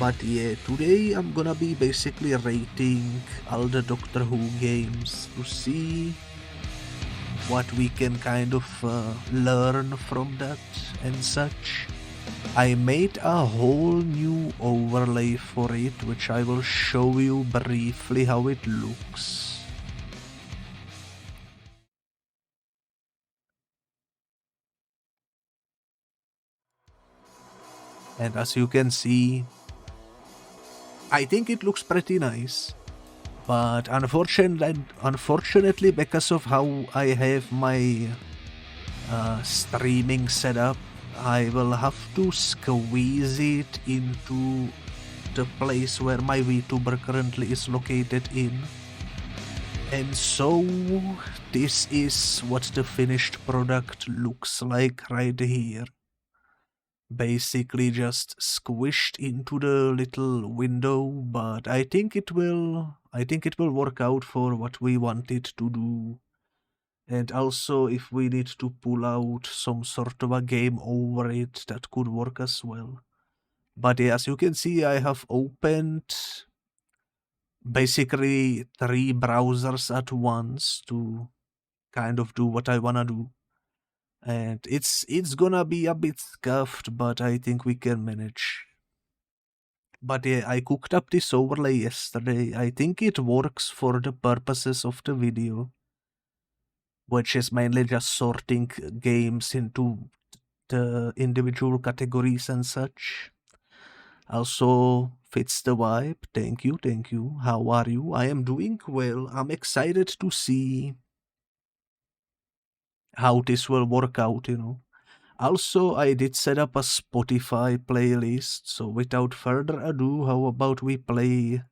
But yeah, today I'm gonna be basically rating all the Doctor Who games to see what we can kind of learn from that and such. I made a whole new overlay for it, which I will show you briefly how it looks. And as you can see, I think it looks pretty nice. But unfortunately, because of how I have my streaming setup, I will have to squeeze it into the place where my VTuber currently is located in. And so this is what the finished product looks like right here. Basically just squished into the little window, but I think it will work out for what we want it to do. And also, if we need to pull out some sort of a game over it, that could work as well. But yeah, as you can see, I have opened basically 3 browsers at once to kind of do what I wanna do. And it's gonna be a bit scuffed, but I think we can manage. But yeah, I cooked up this overlay yesterday. I think it works for the purposes of the video, which is mainly just sorting games into the individual categories and such. Also fits the vibe. Thank you, thank you. How are you? I am doing well. I'm excited to see how this will work out, you know. Also, I did set up a Spotify playlist, so without further ado, how about we play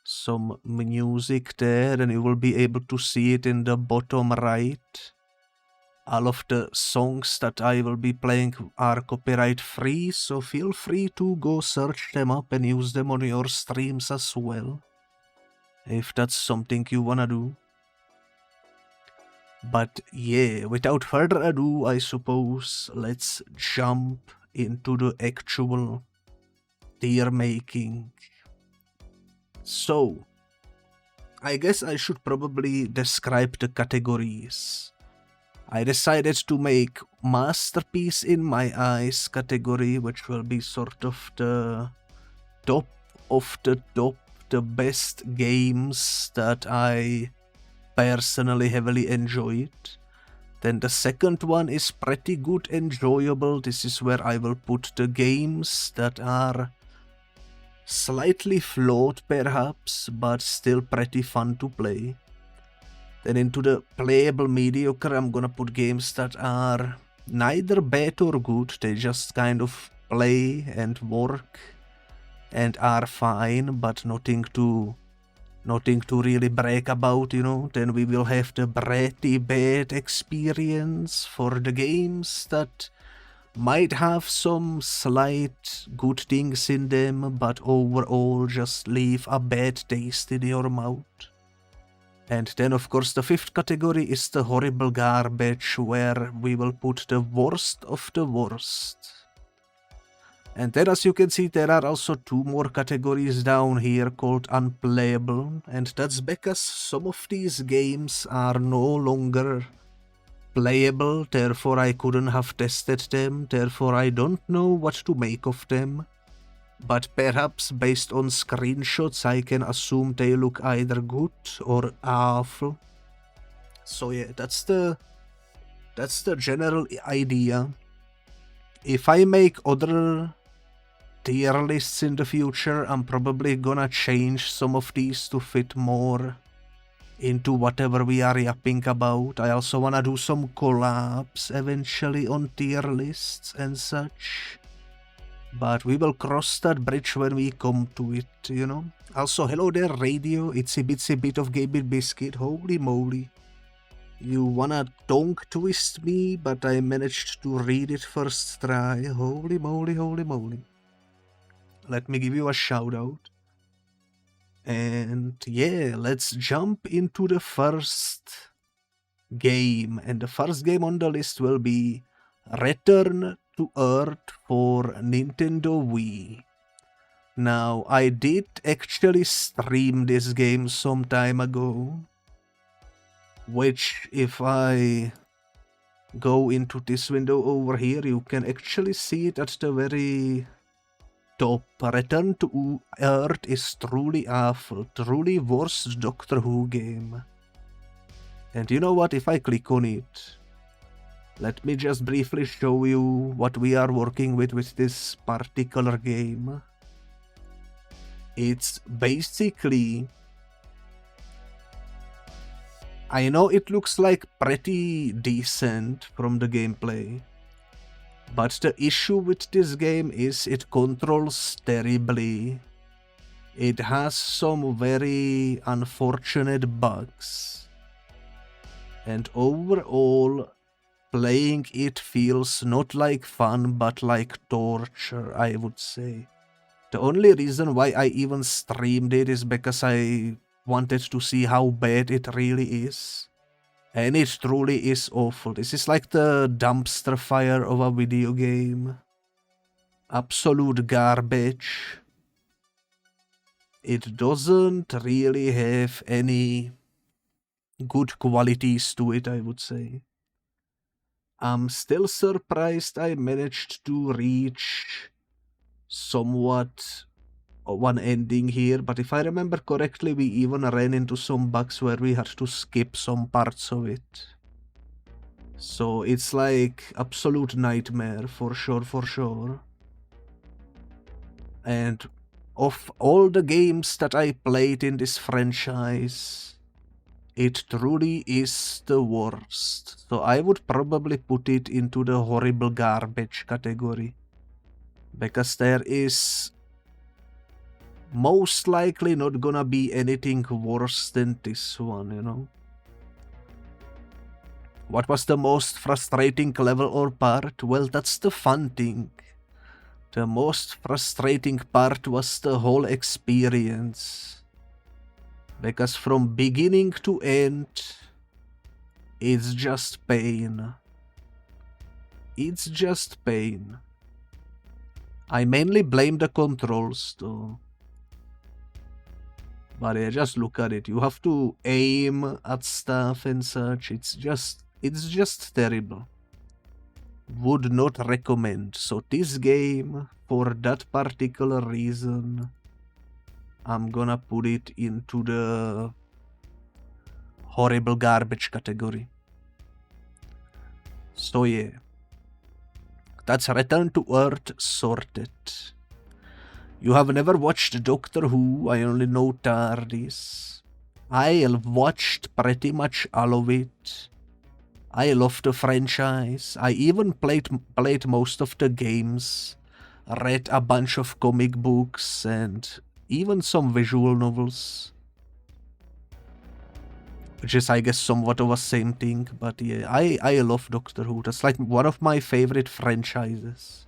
some music there, and you will be able to see it in the bottom right. All of the songs that I will be playing are copyright free, so feel free to go search them up and use them on your streams as well, if that's something you wanna do. But yeah, without further ado, I suppose let's jump into the actual tier making. So, I guess I should probably describe the categories. I decided to make Masterpiece in my eyes category, which will be sort of the top of the top, the best games that I personally heavily enjoyed. Then the second one is pretty good, enjoyable. This is where I will put the games that are slightly flawed perhaps, but still pretty fun to play. Then into the playable mediocre, I'm gonna put games that are neither bad or good, they just kind of play and work and are fine, but nothing to really brag about, you know. Then we will have the pretty bad experience for the games that might have some slight good things in them, but overall just leave a bad taste in your mouth. And then of course the fifth category is the horrible garbage, where we will put the worst of the worst. And then as you can see, there are also 2 more categories down here called unplayable, and that's because some of these games are no longer playable, therefore I couldn't have tested them, therefore I don't know what to make of them. But perhaps based on screenshots I can assume they look either good or awful. So yeah, that's the general idea. If I make other tier lists in the future, I'm probably gonna change some of these to fit more into whatever we are yapping about. I also wanna do some collabs eventually on tier lists and such. But we will cross that bridge when we come to it, you know. Also, hello there, Radio. It's a bitsy bit of Gaby Biscuit. Holy moly. You wanna tongue twist me, but I managed to read it first try. Holy moly, holy moly. Let me give you a shout out. And yeah, let's jump into the first game. And the first game on the list will be Return to Earth for Nintendo Wii. Now, I did actually stream this game some time ago, which if I go into this window over here, you can actually see it at the very top. Return to Earth is truly awful, truly worst Doctor Who game. And you know what, if I click on it, let me just briefly show you what we are working with this particular game. It's basically, I know it looks like pretty decent from the gameplay, but the issue with this game is it controls terribly. It has some very unfortunate bugs, and overall, playing it feels not like fun but like torture, I would say. The only reason why I even streamed it is because I wanted to see how bad it really is. And it truly is awful. This is like the dumpster fire of a video game. Absolute garbage. It doesn't really have any good qualities to it, I would say. I'm still surprised I managed to reach somewhat one ending here, but if I remember correctly, we even ran into some bugs where we had to skip some parts of it. So it's like absolute nightmare for sure. And of all the games that I played in this franchise, it truly is the worst. So I would probably put it into the horrible garbage category, because there is most likely not gonna be anything worse than this one, you know? What was the most frustrating level or part? Well, that's the fun thing. The most frustrating part was the whole experience. Because from beginning to end, it's just pain. It's just pain. I mainly blame the controls though. But yeah, just look at it. You have to aim at stuff and such. It's just terrible. Would not recommend. So this game, for that particular reason, I'm gonna put it into the horrible garbage category. So yeah. That's Return to Earth sorted. You have never watched Doctor Who, I only know TARDIS. I watched pretty much all of it. I love the franchise. I even played most of the games, read a bunch of comic books and even some visual novels. Which is, I guess, somewhat of a same thing, but yeah, I love Doctor Who. That's like one of my favorite franchises.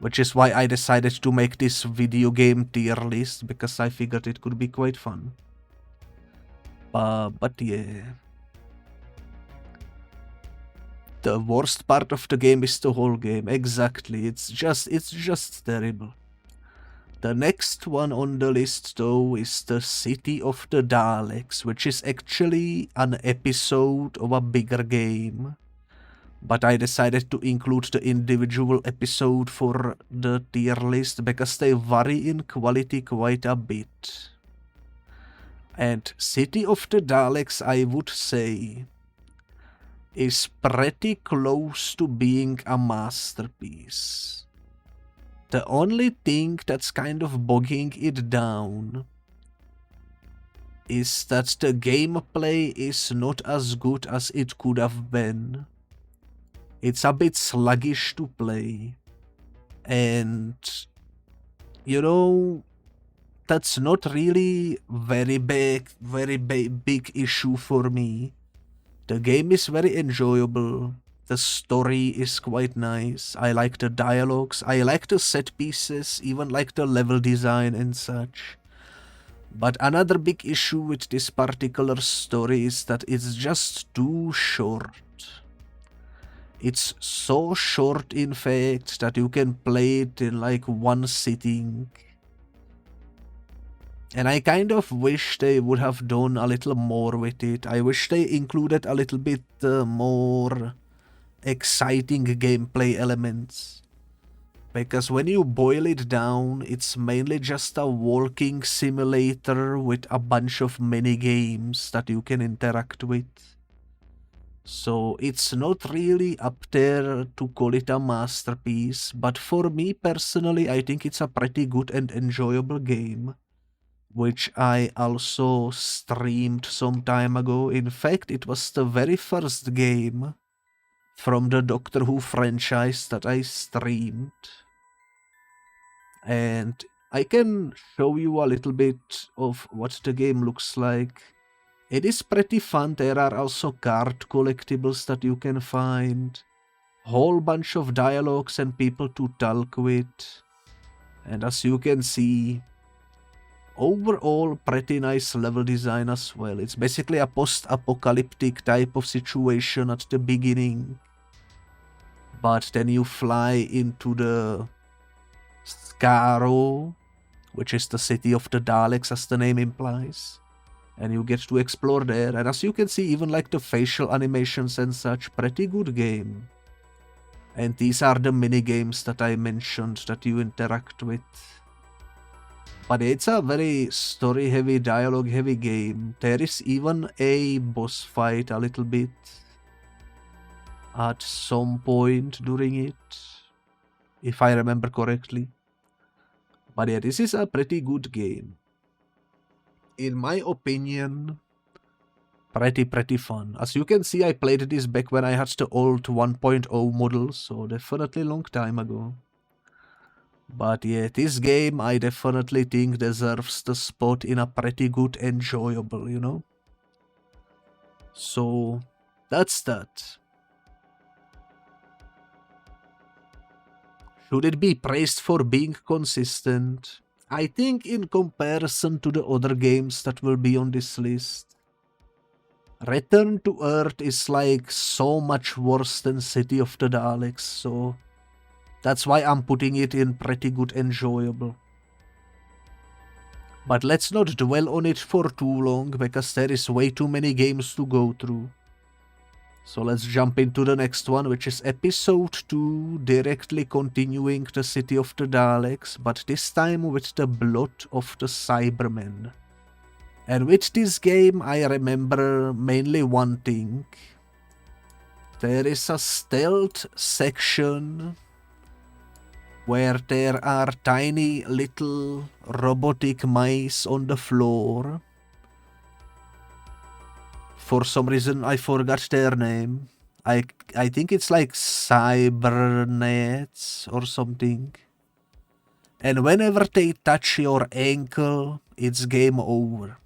Which is why I decided to make this video game tier list, because I figured it could be quite fun. But yeah. The worst part of the game is the whole game, exactly. It's just terrible. The next one on the list though is the City of the Daleks, which is actually an episode of a bigger game. But I decided to include the individual episode for the tier list because they vary in quality quite a bit. And City of the Daleks, I would say, is pretty close to being a masterpiece. The only thing that's kind of bogging it down is that the gameplay is not as good as it could have been. It's a bit sluggish to play, and you know, that's not really very big issue for me. The game is very enjoyable, the story is quite nice, I like the dialogues, I like the set pieces, even like the level design and such. But another big issue with this particular story is that it's just too short. It's so short, in fact, that you can play it in like one sitting. And I kind of wish they would have done a little more with it. I wish they included a little bit more exciting gameplay elements. Because when you boil it down, it's mainly just a walking simulator with a bunch of mini games that you can interact with. So it's not really up there to call it a masterpiece, but for me personally, I think it's a pretty good and enjoyable game, which I also streamed some time ago. In fact, it was the very first game from the Doctor Who franchise that I streamed. And I can show you a little bit of what the game looks like. It is pretty fun. There are also card collectibles that you can find. Whole bunch of dialogues and people to talk with. And as you can see, overall pretty nice level design as well. It's basically a post-apocalyptic type of situation at the beginning. But then you fly into the Skaro, which is the city of the Daleks, as the name implies. And you get to explore there. And as you can see, even like the facial animations and such, pretty good game. And these are the mini games that I mentioned that you interact with. But it's a very story-heavy, dialogue-heavy game. There is even a boss fight a little bit at some point during it, if I remember correctly. But yeah, this is a pretty good game. In my opinion, pretty fun. As you can see, I played this back when I had the old 1.0 model, so definitely long time ago. But yeah, this game I definitely think deserves the spot in a pretty good enjoyable, you know? So, that's that. Should it be praised for being consistent? I think in comparison to the other games that will be on this list, Return to Earth is like so much worse than City of the Daleks, so that's why I'm putting it in pretty good enjoyable. But let's not dwell on it for too long, because there is way too many games to go through. So let's jump into the next one, which is episode 2, directly continuing the City of the Daleks, but this time with the blood of the Cybermen. And with this game, I remember mainly one thing. There is a stealth section where there are tiny little robotic mice on the floor. For some reason, I forgot their name. I think it's like cybernets or something. And whenever they touch your ankle, it's game over.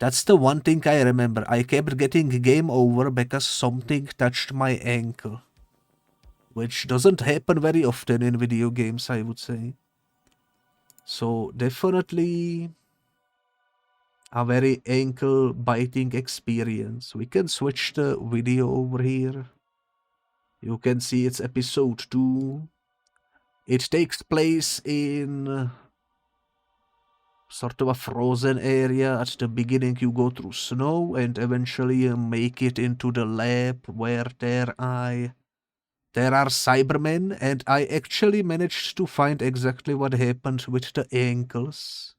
That's the one thing I remember. I kept getting game over because something touched my ankle. Which doesn't happen very often in video games, I would say. So definitely a very ankle-biting experience. We can switch the video over here. You can see it's episode 2. It takes place in sort of a frozen area. At the beginning you go through snow and eventually you make it into the lab where there are Cybermen, and I actually managed to find exactly what happened with the ankles.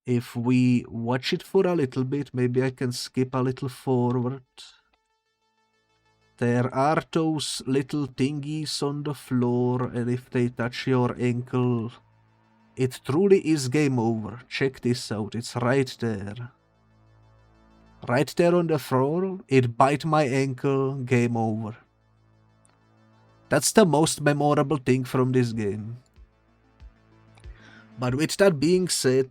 If we watch it for a little bit, maybe I can skip a little forward. There are those little thingies on the floor, and if they touch your ankle, it truly is game over. Check this out, it's right there. Right there on the floor, it bite my ankle, game over. That's the most memorable thing from this game. But with that being said,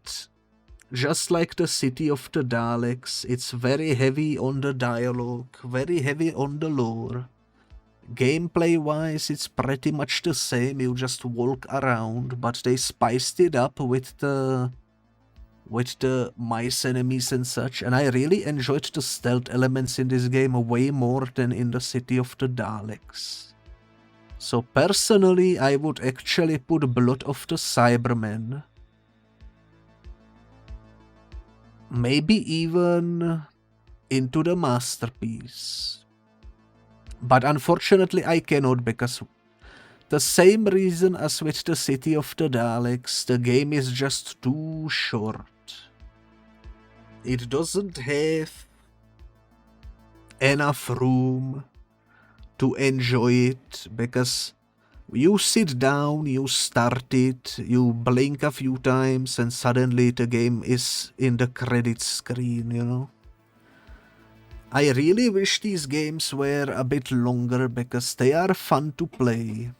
just like the City of the Daleks, it's very heavy on the dialogue, very heavy on the lore. Gameplay-wise, it's pretty much the same, you just walk around, but they spiced it up with the with the mice enemies and such, and I really enjoyed the stealth elements in this game way more than in the City of the Daleks. So personally, I would actually put Blood of the Cybermen. Maybe even into the masterpiece. But unfortunately I cannot, because the same reason as with the City of the Daleks, the game is just too short. It doesn't have enough room to enjoy it, because you sit down, you start it, you blink a few times, and suddenly the game is in the credits screen, you know? I really wish these games were a bit longer, because they are fun to play.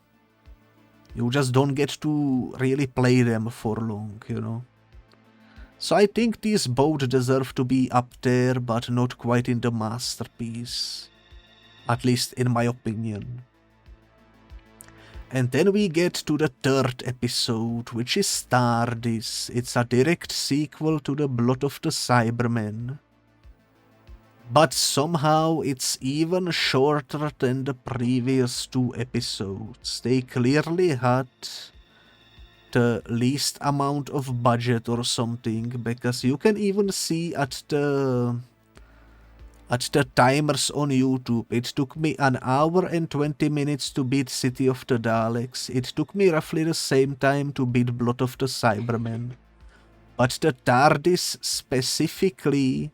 You just don't get to really play them for long, you know? So I think these both deserve to be up there, but not quite in the masterpiece. At least in my opinion. And then we get to the third episode, which is TARDIS. It's a direct sequel to the Blood of the Cybermen. But somehow it's even shorter than the previous two episodes. They clearly had the least amount of budget or something, because you can even see at the timers on YouTube, it took me 1 hour and 20 minutes to beat City of the Daleks. It took me roughly the same time to beat Blood of the Cybermen. But the TARDIS specifically,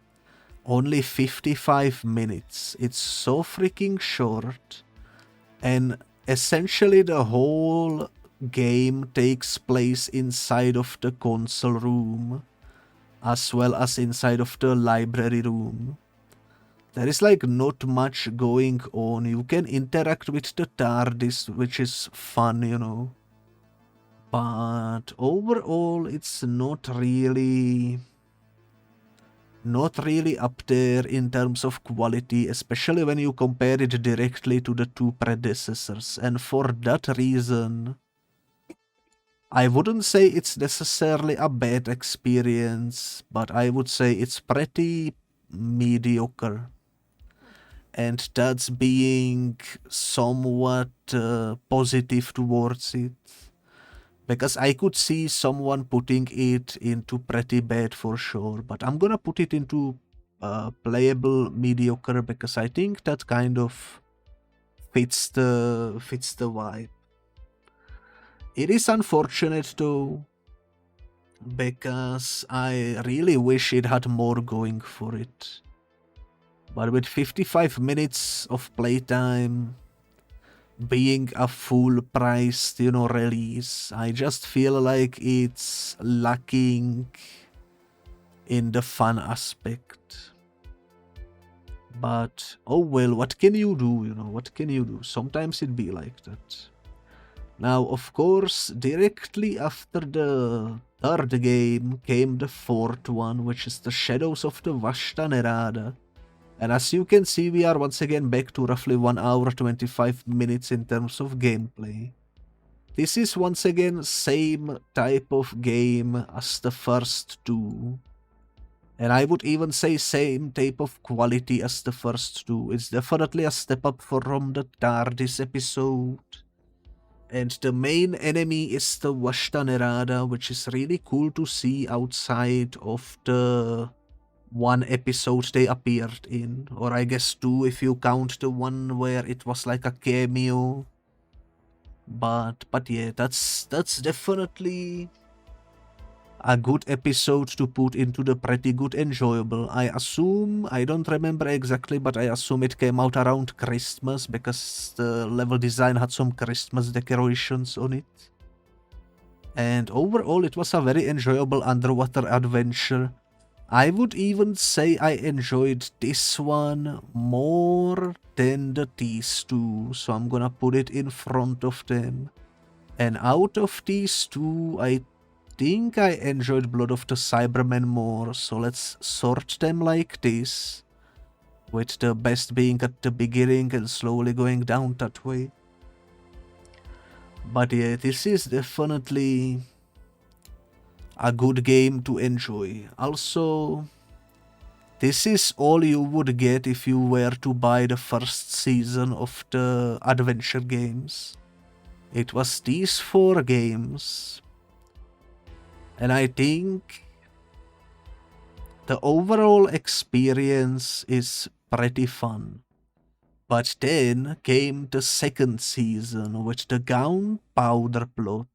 only 55 minutes. It's so freaking short. And essentially the whole game takes place inside of the console room, as well as inside of the library room. There is like not much going on. You can interact with the TARDIS, which is fun, you know. But overall, it's not really up there in terms of quality, especially when you compare it directly to the two predecessors. And for that reason, I wouldn't say it's necessarily a bad experience, but I would say it's pretty mediocre. And that's being somewhat positive towards it. Because I could see someone putting it into pretty bad for sure, but I'm gonna put it into playable mediocre, because I think that kind of fits the vibe. It is unfortunate though, because I really wish it had more going for it. But with 55 minutes of playtime, being a full-priced, you know, release, I just feel like it's lacking in the fun aspect. But, oh well, what can you do, you know, what can you do? Sometimes it be like that. Now, of course, directly after the third game came the fourth one, which is the Shadows of the Vashta Nerada. And as you can see, we are once again back to roughly 1 hour 25 minutes in terms of gameplay. This is once again same type of game as the first two. And I would even say same type of quality as the first two. It's definitely a step up from the TARDIS episode. And the main enemy is the Vashta Nerada, which is really cool to see outside of the one episode they appeared in, or I guess two if you count the one where it was like a cameo. But yeah, that's definitely a good episode to put into the pretty good enjoyable. I assume, I don't remember exactly, but I assume it came out around Christmas, because the level design had some Christmas decorations on it. And overall it was a very enjoyable underwater adventure. I would even say I enjoyed this one more than these two, so I'm gonna put it in front of them. And out of these two, I think I enjoyed Blood of the Cybermen more, so let's sort them like this, with the best being at the beginning and slowly going down that way. But yeah, this is definitely a good game to enjoy. Also, this is all you would get if you were to buy the first season of the adventure games. It was these 4 games, and I think the overall experience is pretty fun. But then came the second season with the gunpowder plot.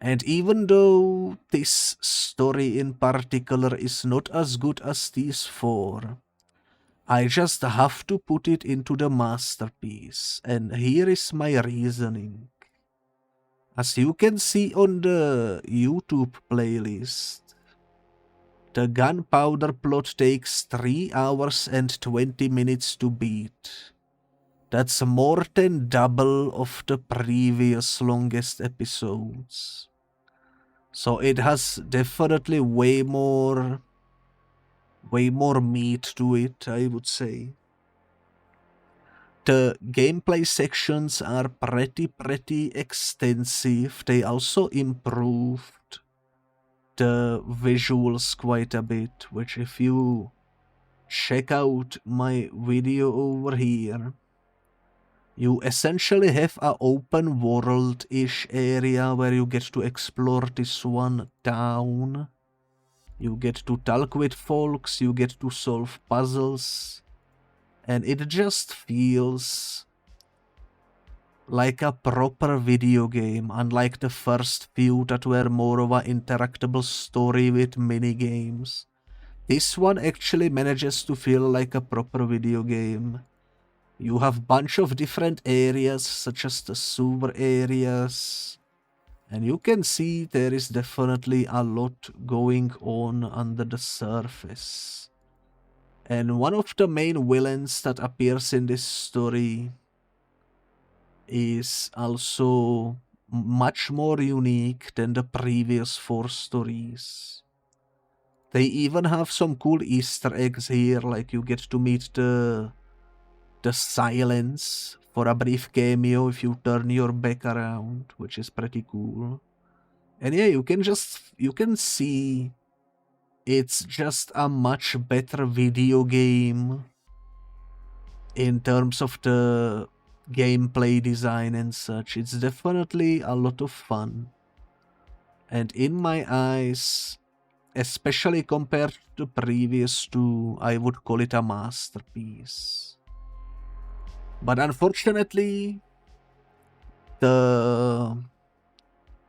And even though this story in particular is not as good as these 4, I just have to put it into the masterpiece, and here is my reasoning. As you can see on the YouTube playlist, the gunpowder plot takes 3 hours and 20 minutes to beat. That's more than double of the previous longest episodes. So it has definitely way more meat to it, I would say. The gameplay sections are pretty extensive. They also improved the visuals quite a bit, which if you check out my video over here, you essentially have an open world-ish area where you get to explore this one town. You get to talk with folks, you get to solve puzzles, and it just feels like a proper video game, unlike the first few that were more of an interactable story with mini-games. This one actually manages to feel like a proper video game. You have bunch of different areas, such as the sewer areas, and you can see there is definitely a lot going on under the surface. And one of the main villains that appears in this story is also much more unique than the previous 4 stories. They even have some cool Easter eggs here, like you get to meet the silence for a brief cameo if you turn your back around, which is pretty cool. And yeah, you can see it's just a much better video game in terms of the gameplay design and such. It's definitely a lot of fun. And in my eyes, especially compared to the previous 2, I would call it a masterpiece. But unfortunately, the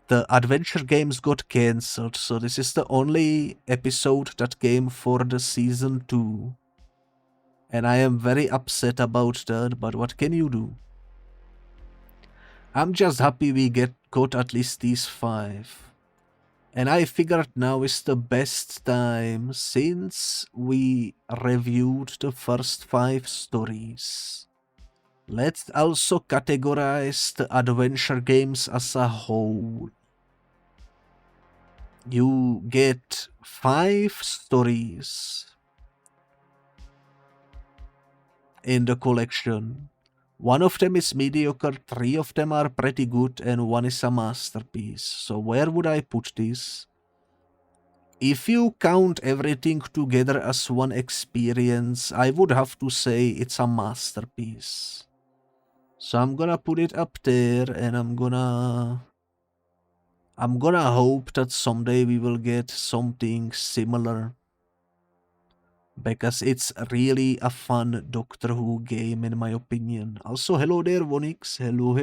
adventure games got cancelled, so this is the only episode that came for the season 2. And I am very upset about that, but what can you do? I'm just happy we got at least these 5. And I figured now is the best time, since we reviewed the first 5 stories. Let's also categorize the adventure games as a whole. You get 5 stories in the collection. 1 of them is mediocre, 3 of them are pretty good, and 1 is a masterpiece. So where would I put this? If you count everything together as one experience, I would have to say it's a masterpiece. So I'm gonna put it up there, and I'm gonna hope that someday we will get something similar, because it's really a fun Doctor Who game in my opinion. Also, hello there, Vonix. Hello.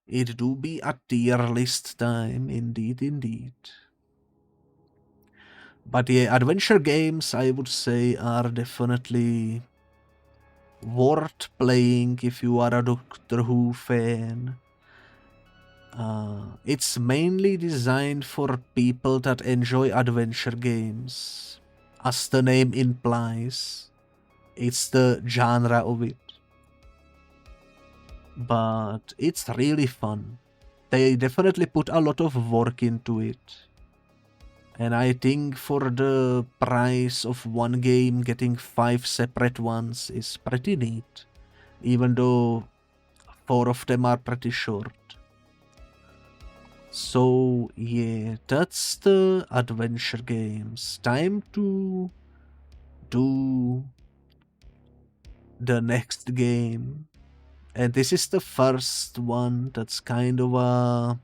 It do be a tier list time, indeed. But yeah, adventure games, I would say, are definitely worth playing if you are a Doctor Who fan. It's mainly designed for people that enjoy adventure games. As the name implies, it's the genre of it. But it's really fun. They definitely put a lot of work into it. And I think for the price of one game, getting 5 separate ones is pretty neat. Even though 4 of them are pretty short. So yeah, that's the adventure games. Time to do the next game. And this is the first one that's kind of a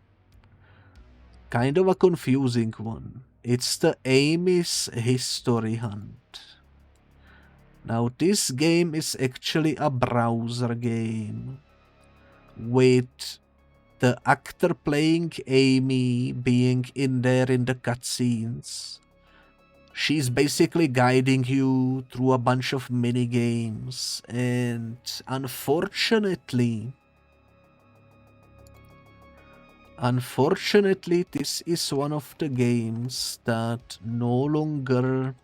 confusing one. It's the Amy's History Hunt. Now this game is actually a browser game with the actor playing Amy being in there in the cutscenes. She's basically guiding you through a bunch of mini games, and unfortunately, this is one of the games that no longer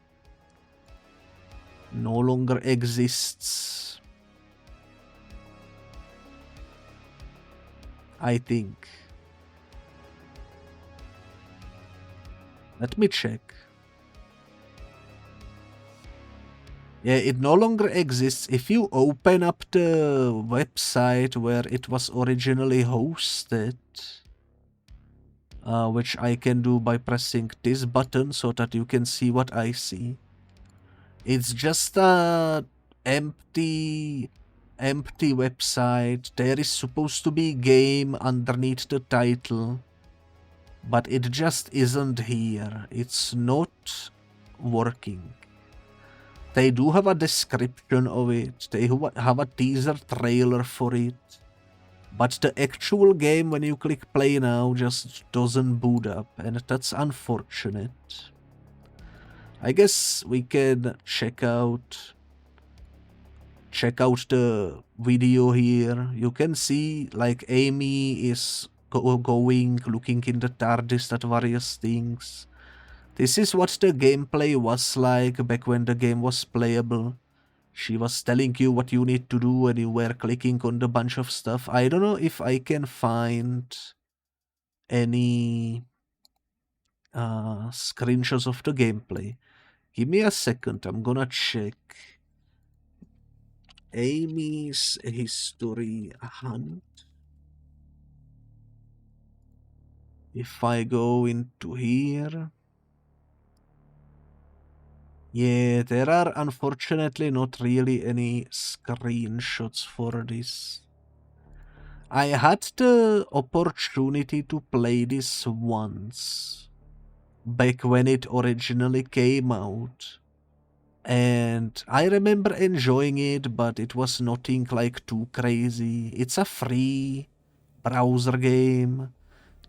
exists. I think. Let me check. Yeah, it no longer exists. If you open up the website where it was originally hosted, which I can do by pressing this button so that you can see what I see. It's just a empty website. There is supposed to be game underneath the title, but it just isn't here. It's not working. They do have a description of it. They have a teaser trailer for it. But the actual game, when you click play now, just doesn't boot up, and that's unfortunate. I guess we can check out the video here. You can see like Amy is going, looking in the TARDIS at various things. This is what the gameplay was like back when the game was playable. She was telling you what you need to do and you were clicking on the bunch of stuff. I don't know if I can find any screenshots of the gameplay. Give me a second, I'm gonna check. Amy's History Hunt. If I go into here... Yeah, there are unfortunately not really any screenshots for this. I had the opportunity to play this once, back when it originally came out. And I remember enjoying it, but it was nothing like too crazy. It's a free browser game.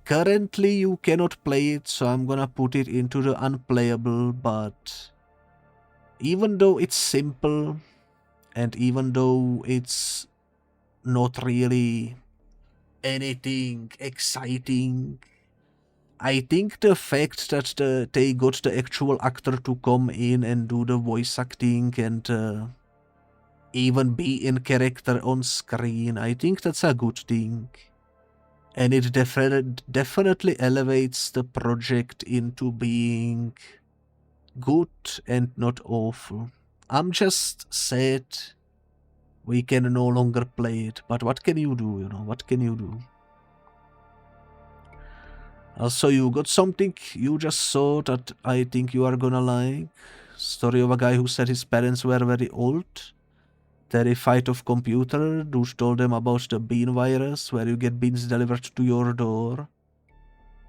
Currently you cannot play it, so I'm gonna put it into the unplayable, but even though it's simple, and even though it's not really anything exciting, I think the fact that they got the actual actor to come in and do the voice acting and even be in character on screen, I think that's a good thing. And it definitely elevates the project into being good and not awful. I'm just sad we can no longer play it, but what can you do, you know, what can you do? Also, you got something you just saw that I think you are gonna like. Story of a guy who said his parents were very old, terrified of computer. Dude told them about the bean virus, where you get beans delivered to your door.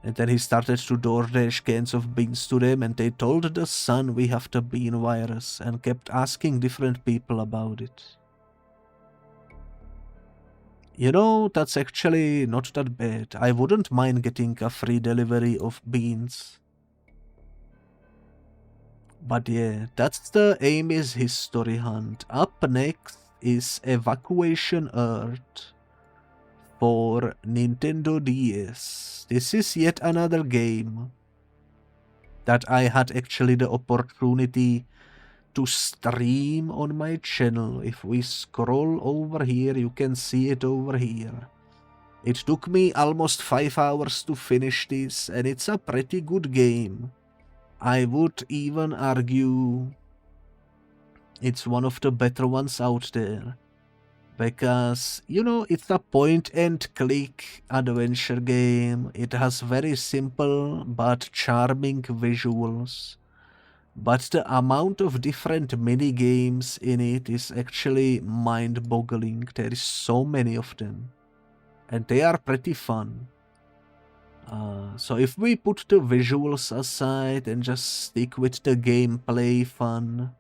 And then he started to DoorDash cans of beans to them, and they told the son we have the bean virus, and kept asking different people about it. You know, that's actually not that bad. I wouldn't mind getting a free delivery of beans. But yeah, that's the Amy's History Hunt. Up next is Evacuation Earth for Nintendo DS. This is yet another game that I had actually the opportunity to stream on my channel. If we scroll over here, you can see it over here. It took me almost 5 hours to finish this, and it's a pretty good game. I would even argue it's one of the better ones out there. Because, you know, it's a point-and-click adventure game. It has very simple but charming visuals. But the amount of different mini games in it is actually mind-boggling. There is so many of them. And they are pretty fun. So if we put the visuals aside and just stick with the gameplay fun,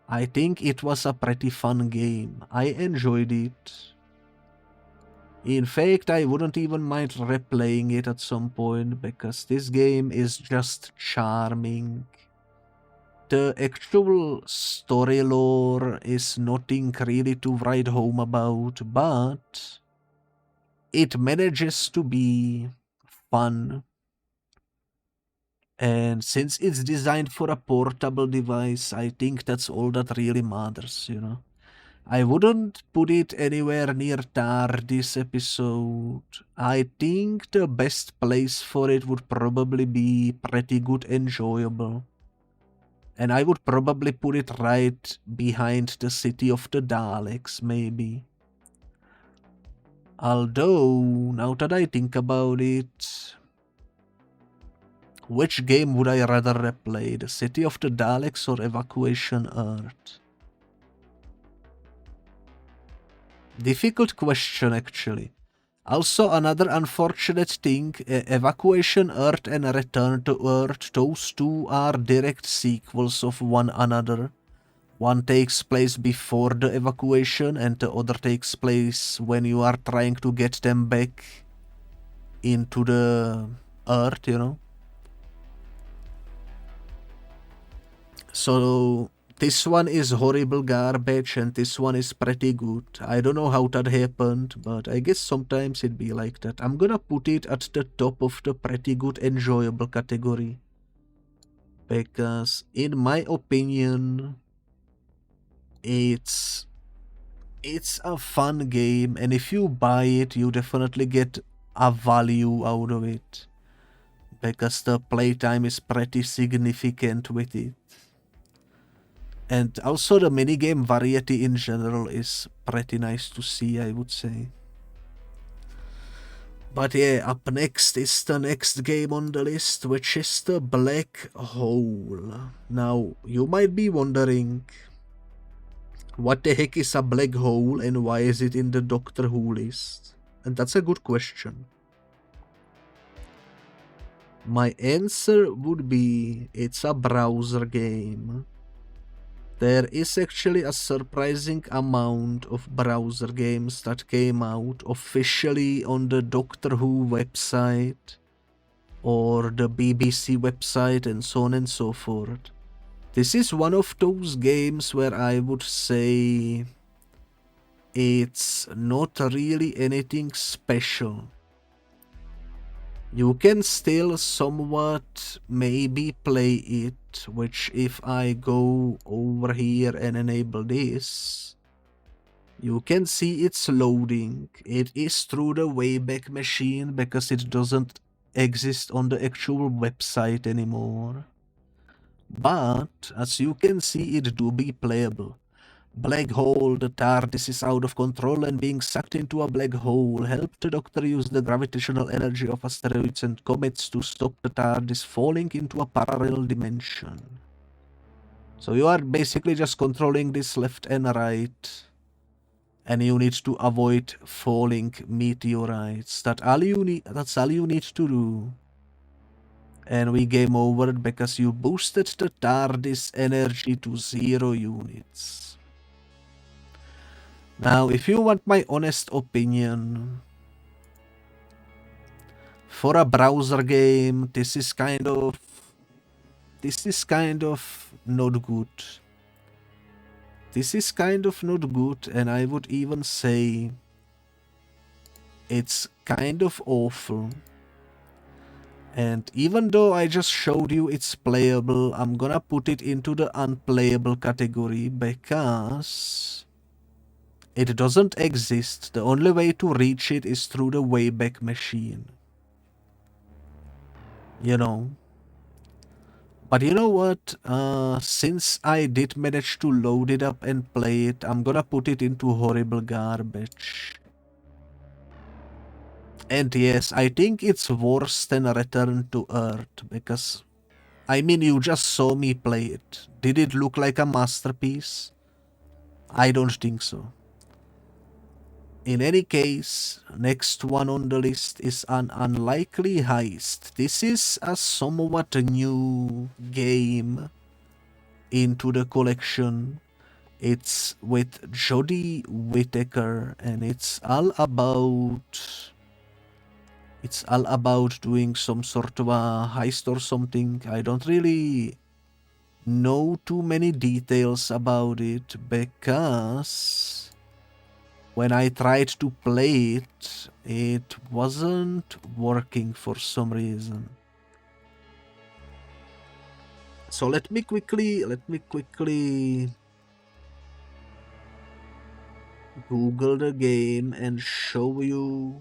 I think it was a pretty fun game. I enjoyed it. In fact, I wouldn't even mind replaying it at some point because this game is just charming. The actual story lore is nothing really to write home about, but it manages to be fun. And since it's designed for a portable device, I think that's all that really matters, you know. I wouldn't put it anywhere near Tar this episode. I think the best place for it would probably be Pretty Good Enjoyable. And I would probably put it right behind the City of the Daleks, maybe. Although, now that I think about it, which game would I rather replay, the City of the Daleks or Evacuation Earth? Difficult question, actually. Also, another unfortunate thing, Evacuation Earth and Return to Earth, those two are direct sequels of one another. One takes place before the evacuation and the other takes place when you are trying to get them back into the Earth, you know. So this one is horrible garbage and this one is pretty good. I don't know how that happened, but I guess sometimes it'd be like that. I'm gonna put it at the top of the pretty good enjoyable category. Because in my opinion, it's a fun game, and if you buy it, you definitely get a value out of it. Because the playtime is pretty significant with it. And also the minigame variety in general is pretty nice to see, I would say. But yeah, up next is the next game on the list, which is the Black Hole. Now, you might be wondering, what the heck is a black hole and why is it in the Doctor Who list? And that's a good question. My answer would be, it's a browser game. There is actually a surprising amount of browser games that came out officially on the Doctor Who website or the BBC website and so on and so forth. This is one of those games where I would say it's not really anything special. You can still somewhat maybe play it, which if I go over here and enable this, you can see it's loading. It is through the Wayback Machine because it doesn't exist on the actual website anymore. But, as you can see, it do be playable. Black hole, the TARDIS is out of control and being sucked into a black hole. Help the Doctor use the gravitational energy of asteroids and comets to stop the TARDIS falling into a parallel dimension. So you are basically just controlling this left and right. And you need to avoid falling meteorites. That's all you need to do. And we game over because you boosted the TARDIS energy to 0 units. Now, if you want my honest opinion, for a browser game, this is kind of not good. This is kind of not good, and I would even say it's kind of awful. And even though I just showed you it's playable, I'm gonna put it into the unplayable category because it doesn't exist. The only way to reach it is through the Wayback Machine. You know. But you know what? Since I did manage to load it up and play it, I'm gonna put it into horrible garbage. And yes, I think it's worse than Return to Earth, because, I mean, you just saw me play it. Did it look like a masterpiece? I don't think so. In any case, next one on the list is an unlikely heist. This is a somewhat new game into the collection. It's with Jodie Whittaker, and it's all about doing some sort of a heist or something. I don't really know too many details about it, because when I tried to play it, it wasn't working for some reason. So let me quickly Google the game and show you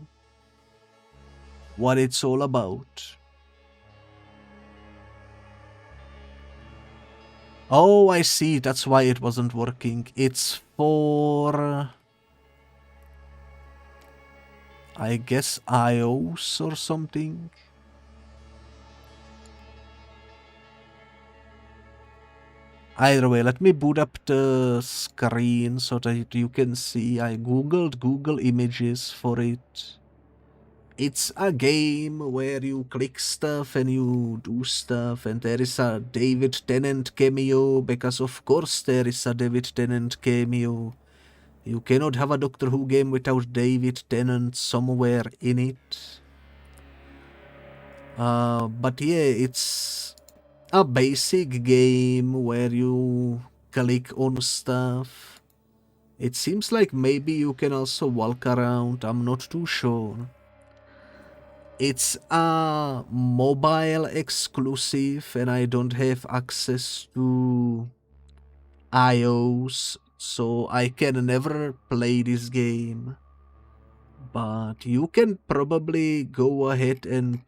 what it's all about. Oh, I see. That's why it wasn't working. It's for, I guess, iOS or something. Either way, let me boot up the screen so that you can see. I googled Google Images for it. It's a game where you click stuff and you do stuff, and there is a David Tennant cameo, because of course there is a David Tennant cameo. You cannot have a Doctor Who game without David Tennant somewhere in it. But yeah, it's a basic game where you click on stuff. It seems like maybe you can also walk around, I'm not too sure. It's a mobile exclusive, and I don't have access to iOS, so I can never play this game. But you can probably go ahead and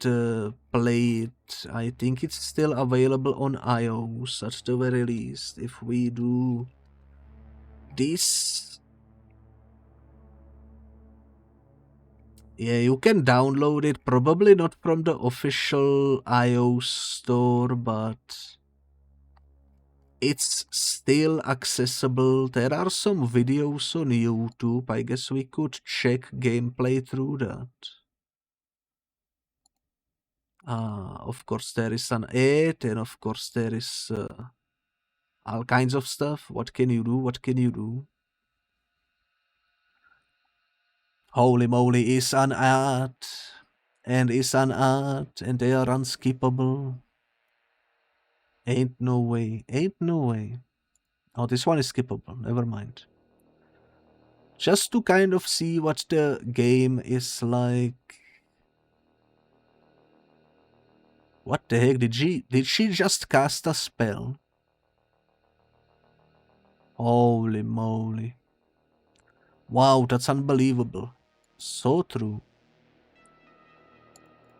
play it. I think it's still available on iOS at the very least. If we do this, yeah, you can download it. Probably not from the official iOS store, but it's still accessible. There are some videos on YouTube. I guess we could check gameplay through that. Of course there is an ad, and of course there is all kinds of stuff. What can you do? What can you do? Holy moly, is an ad. And is an ad, and they are unskippable. Ain't no way. Ain't no way. Oh, this one is skippable. Never mind. Just to kind of see what the game is like. What the heck? Did she just cast a spell? Holy moly. Wow, that's unbelievable. So true.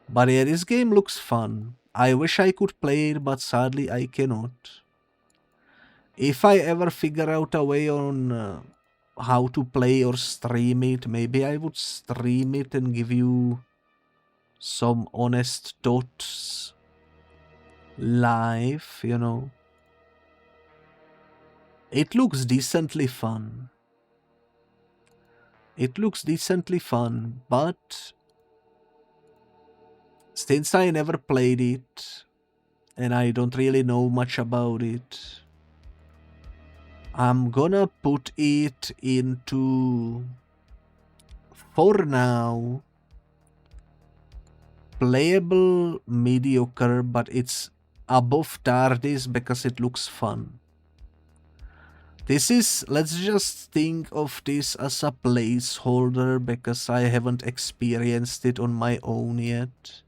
But yeah, this game looks fun. I wish I could play it, but sadly I cannot. If I ever figure out a way on how to play or stream it, maybe I would stream it and give you some honest thoughts live, you know. It looks decently fun. It looks decently fun, but since I never played it and I don't really know much about it, I'm gonna put it into, for now, playable mediocre, but it's above TARDIS because it looks fun. This is, let's just think of this as a placeholder because I haven't experienced it on my own yet.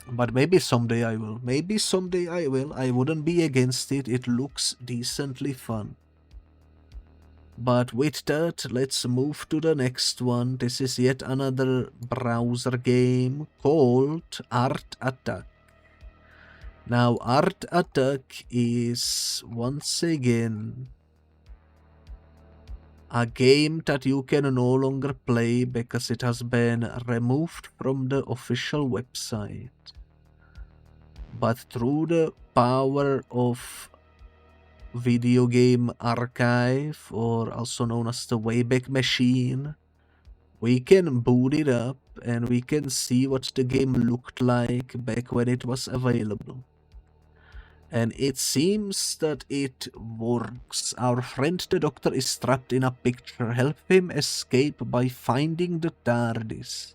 But maybe someday I will. Maybe someday I will. I wouldn't be against it. It looks decently fun. But with that, let's move to the next one. This is yet another browser game called Art Attack. Now, Art Attack is once again a game that you can no longer play because it has been removed from the official website. But through the power of Video Game Archive, or also known as the Wayback Machine, we can boot it up and we can see what the game looked like back when it was available. And it seems that it works. Our friend the doctor is trapped in a picture. Help him escape by finding the TARDIS.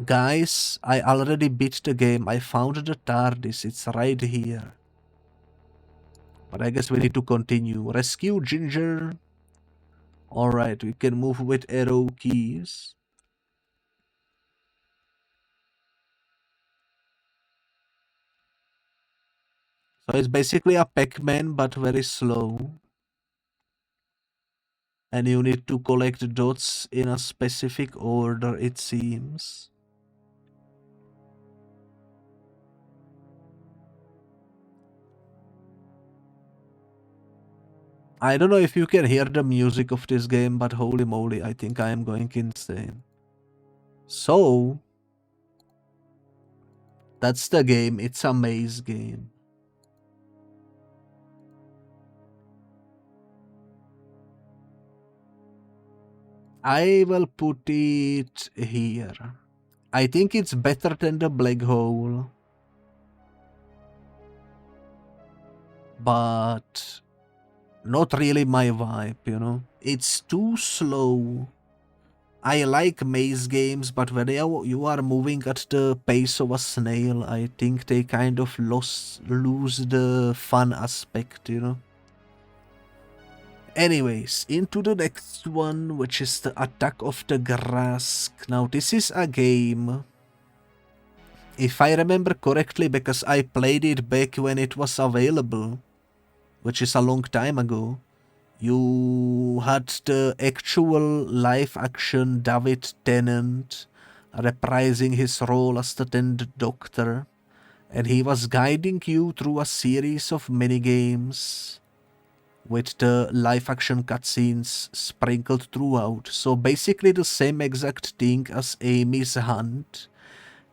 Guys, I already beat the game. I found the TARDIS. It's right here. But I guess we need to continue. Rescue Ginger. Alright, we can move with arrow keys. So it's basically a Pac-Man, but very slow. And you need to collect dots in a specific order, it seems. I don't know if you can hear the music of this game, but holy moly, I think I am going insane. So, that's the game. It's a maze game. I will put it here. I think it's better than the black hole. But not really my vibe, you know? It's too slow. I like maze games, but when you are moving at the pace of a snail, I think they kind of lose the fun aspect, you know? Anyways, into the next one, which is the Attack of the Grask. Now, this is a game, if I remember correctly, because I played it back when it was available, which is a long time ago. You had the actual live-action David Tennant reprising his role as the 10th Doctor, and he was guiding you through a series of minigames with the live-action cutscenes sprinkled throughout. So basically the same exact thing as Amy's Hunt,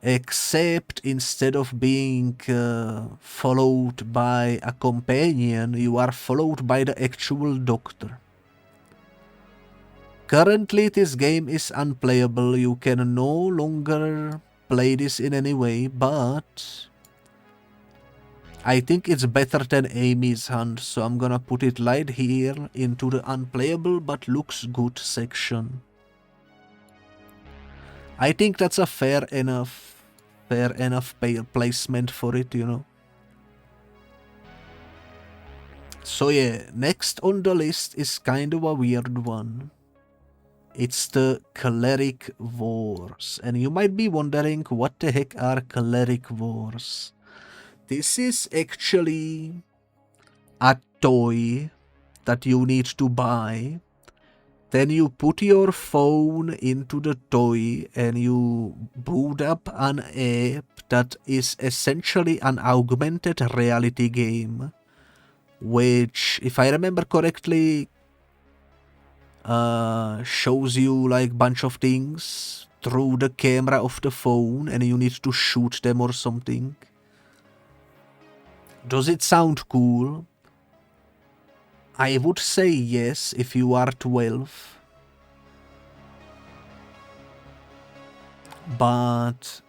except instead of being followed by a companion, you are followed by the actual Doctor. Currently, this game is unplayable. You can no longer play this in any way, but I think it's better than Amy's Hunt, so I'm gonna put it right here into the unplayable but looks good section. I think that's a fair enough placement for it, you know. So yeah, next on the list is kind of a weird one. It's the Cleric Wars. And you might be wondering, what the heck are Cleric Wars? This is actually a toy that you need to buy. Then you put your phone into the toy and you boot up an app that is essentially an augmented reality game, which, if I remember correctly, shows you like bunch of things through the camera of the phone and you need to shoot them or something. Does it sound cool? I would say yes if you are 12. But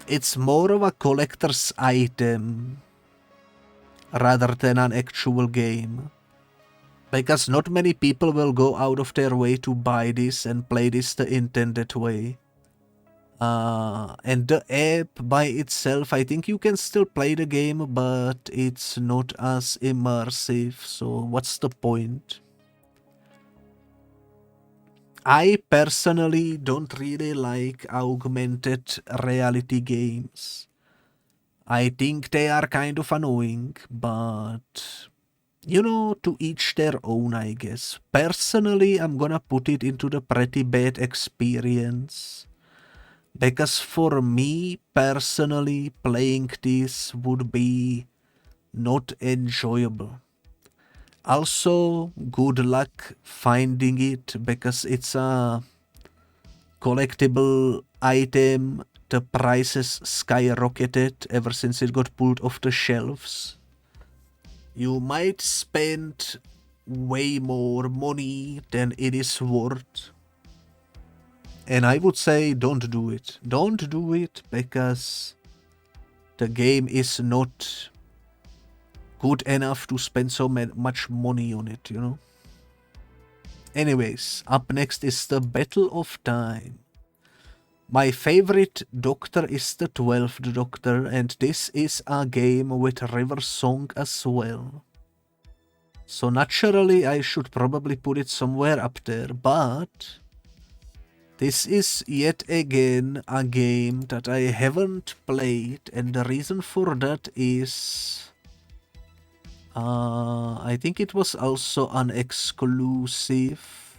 it's more of a collector's item rather than an actual game. Because not many people will go out of their way to buy this and play this the intended way. And the app by itself, I think you can still play the game, but it's not as immersive, so what's the point? I personally don't really like augmented reality games. I think they are kind of annoying, but you know, to each their own, I guess. Personally, I'm gonna put it into the pretty bad experience Because for me personally, playing this would be not enjoyable. Also, good luck finding it, because it's a collectible item. The prices skyrocketed ever since it got pulled off the shelves. You might spend way more money than it is worth. And I would say don't do it. Don't do it, because the game is not good enough to spend so much money on it, you know? Anyways, up next is the Battle of Time. My favorite Doctor is the 12th Doctor, and this is a game with River Song as well. So naturally I should probably put it somewhere up there, but this is yet again a game that I haven't played, and the reason for that is I think it was also an exclusive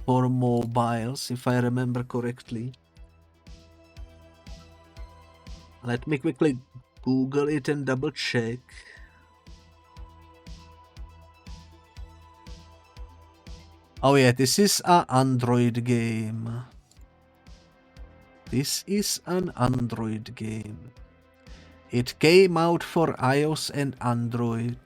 for mobiles, if I remember correctly. Let me quickly Google it and double check. Oh yeah, this is an Android game. This is an Android game. It came out for iOS and Android.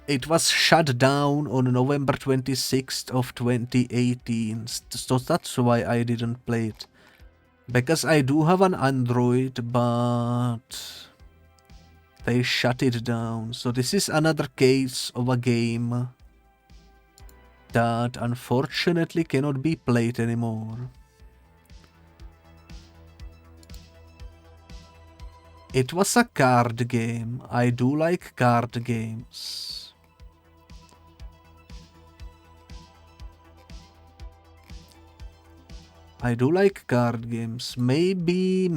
It was shut down on November 26th of 2018, so that's why I didn't play it. Because I do have an Android, but they shut it down. So this is another case of a game that unfortunately cannot be played anymore. It was a card game. I do like card games. I do like card games. Maybe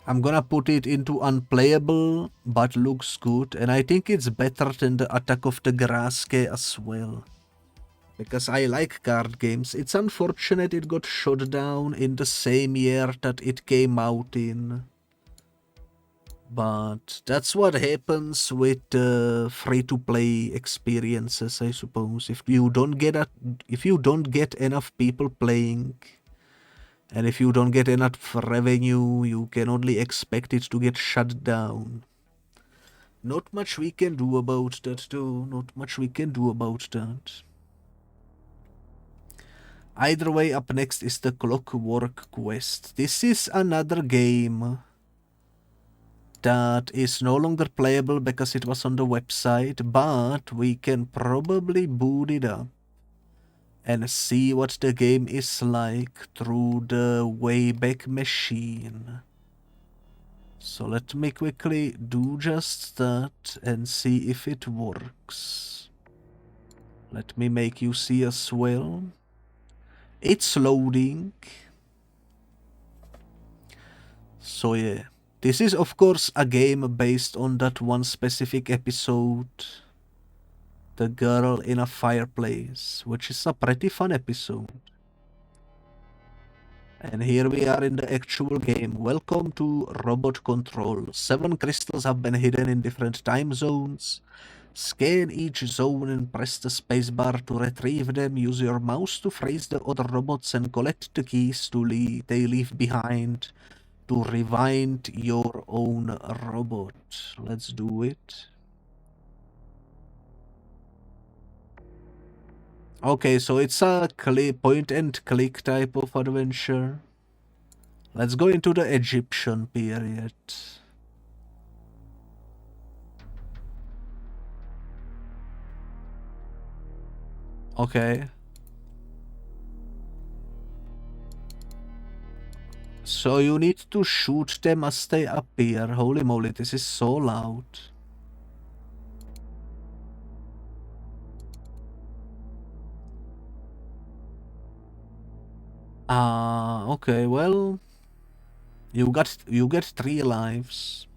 I'm gonna put it into unplayable, but looks good, and I think it's better than the Attack of the Graske as well. Because I like card games. It's unfortunate it got shut down in the same year that it came out in. But that's what happens with free-to-play experiences, I suppose. If you don't get enough people playing, and if you don't get enough revenue, you can only expect it to get shut down. Not much we can do about that, though. Not much we can do about that. Either way, up next is the Clockwork Quest. This is another game that is no longer playable because it was on the website, but we can probably boot it up and see what the game is like through the Wayback Machine. So let me quickly do just that and see if it works. Let me make you see as well. It's loading. So yeah, this is of course a game based on that one specific episode, The Girl in a Fireplace, which is a pretty fun episode. And here we are in the actual game. Welcome to Robot Control. 7 crystals have been hidden in different time zones. Scan each zone and press the spacebar to retrieve them. Use your mouse to freeze the other robots and collect the keys they leave behind to rewind your own robot. Let's do it. Okay, so it's a point and click type of adventure. Let's go into the Egyptian period. Okay. So you need to shoot them as they appear. Holy moly, this is so loud. Okay, well, you get 3 lives.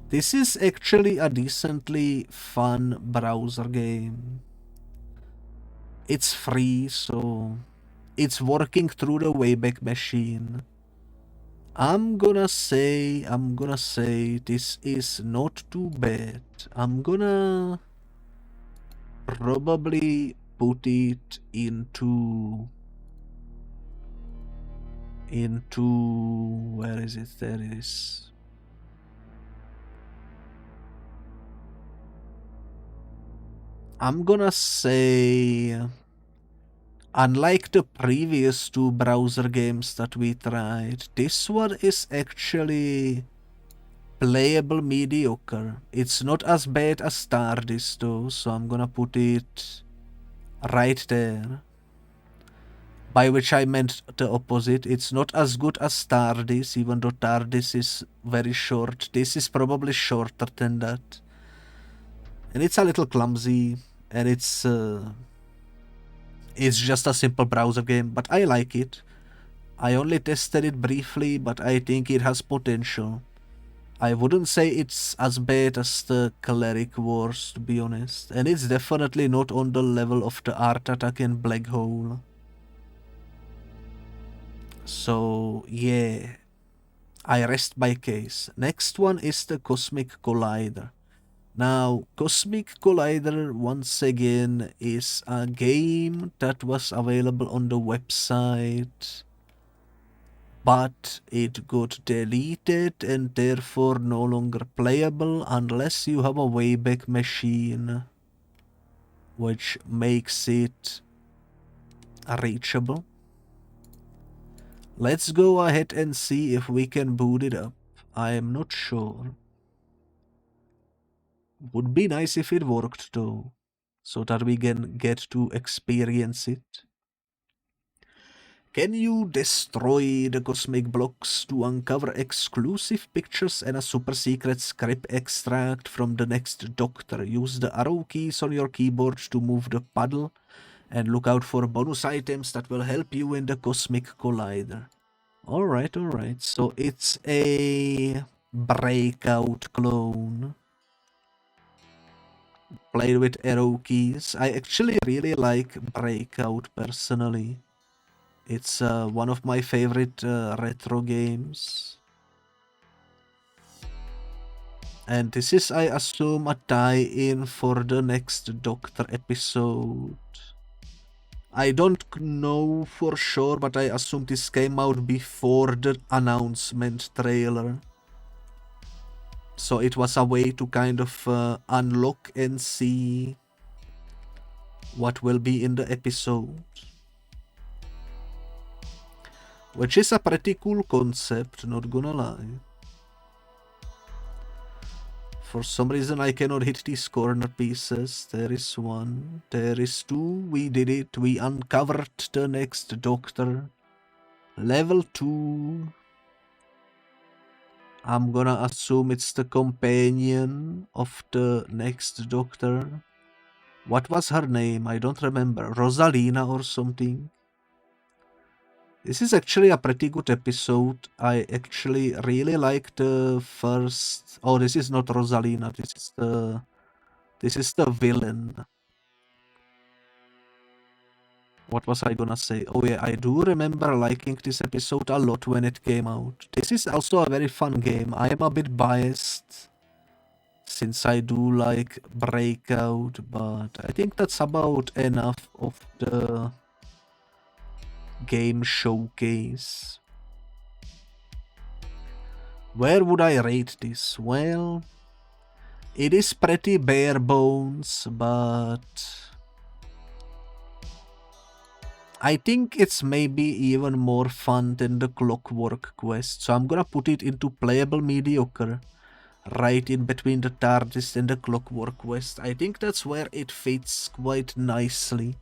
This is actually a decently fun browser game. It's free, so it's working through the Wayback Machine. I'm gonna say this is not too bad. I'm gonna probably put it into where is it? There it is. I'm gonna say, unlike the previous two browser games that we tried, this one is actually playable mediocre. It's not as bad as Stardust though, so I'm gonna put it right there. By which I meant the opposite. It's not as good as Stardust, even though Stardust is very short. This is probably shorter than that. And it's a little clumsy, and it's just a simple browser game, but I like it. I only tested it briefly, but I think it has potential. I wouldn't say it's as bad as the Cleric Wars, to be honest. And it's definitely not on the level of the Art Attack and Black Hole. So, yeah. I rest my case. Next one is the Cosmic Collider. Now, Cosmic Collider, once again, is a game that was available on the website, but it got deleted and therefore no longer playable unless you have a Wayback Machine, which makes it reachable. Let's go ahead and see if we can boot it up. I am not sure. Would be nice if it worked though, so that we can get to experience it. Can you destroy the cosmic blocks to uncover exclusive pictures and a super secret script extract from the next Doctor? Use the arrow keys on your keyboard to move the paddle and look out for bonus items that will help you in the Cosmic Collider. Alright, so it's a Breakout clone. Played with arrow keys. I actually really like Breakout personally. It's one of my favorite retro games. And this is, I assume, a tie-in for the next Doctor episode. I don't know for sure, but I assume this came out before the announcement trailer. So it was a way to kind of unlock and see what will be in the episode. Which is a pretty cool concept, not gonna lie. For some reason I cannot hit these corner pieces. There is one, there is two, we did it, we uncovered the next Doctor. Level 2. I'm gonna assume it's the companion of the next Doctor. What was her name? I don't remember. Rosalina or something. This is actually a pretty good episode. I actually really like the first... Oh, this is not Rosalina. This is the villain. What was I gonna say? Oh yeah, I do remember liking this episode a lot when it came out. This is also a very fun game. I am a bit biased since I do like Breakout, but I think that's about enough of the game showcase. Where would I rate this? Well, it is pretty bare bones, but I think it's maybe even more fun than the Clockwork Quest, so I'm gonna put it into playable mediocre, right in between the TARDIS and the Clockwork Quest. I think that's where it fits quite nicely.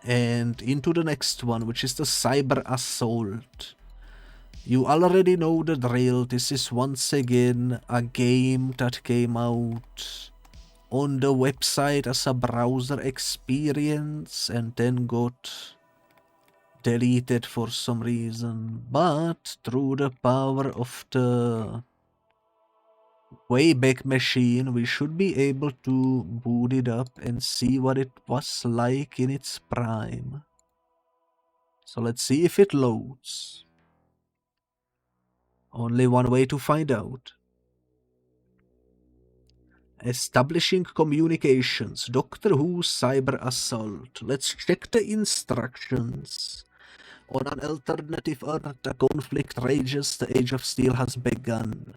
And into the next one, which is the Cyber Assault. You already know the drill. This is once again a game that came out on the website as a browser experience and then got deleted for some reason, but through the power of the Wayback Machine, we should be able to boot it up and see what it was like in its prime. So let's see if it loads. Only one way to find out. Establishing communications. Doctor Who cyber assault. Let's check the instructions. On an alternative Earth, a conflict rages. The Age of Steel has begun.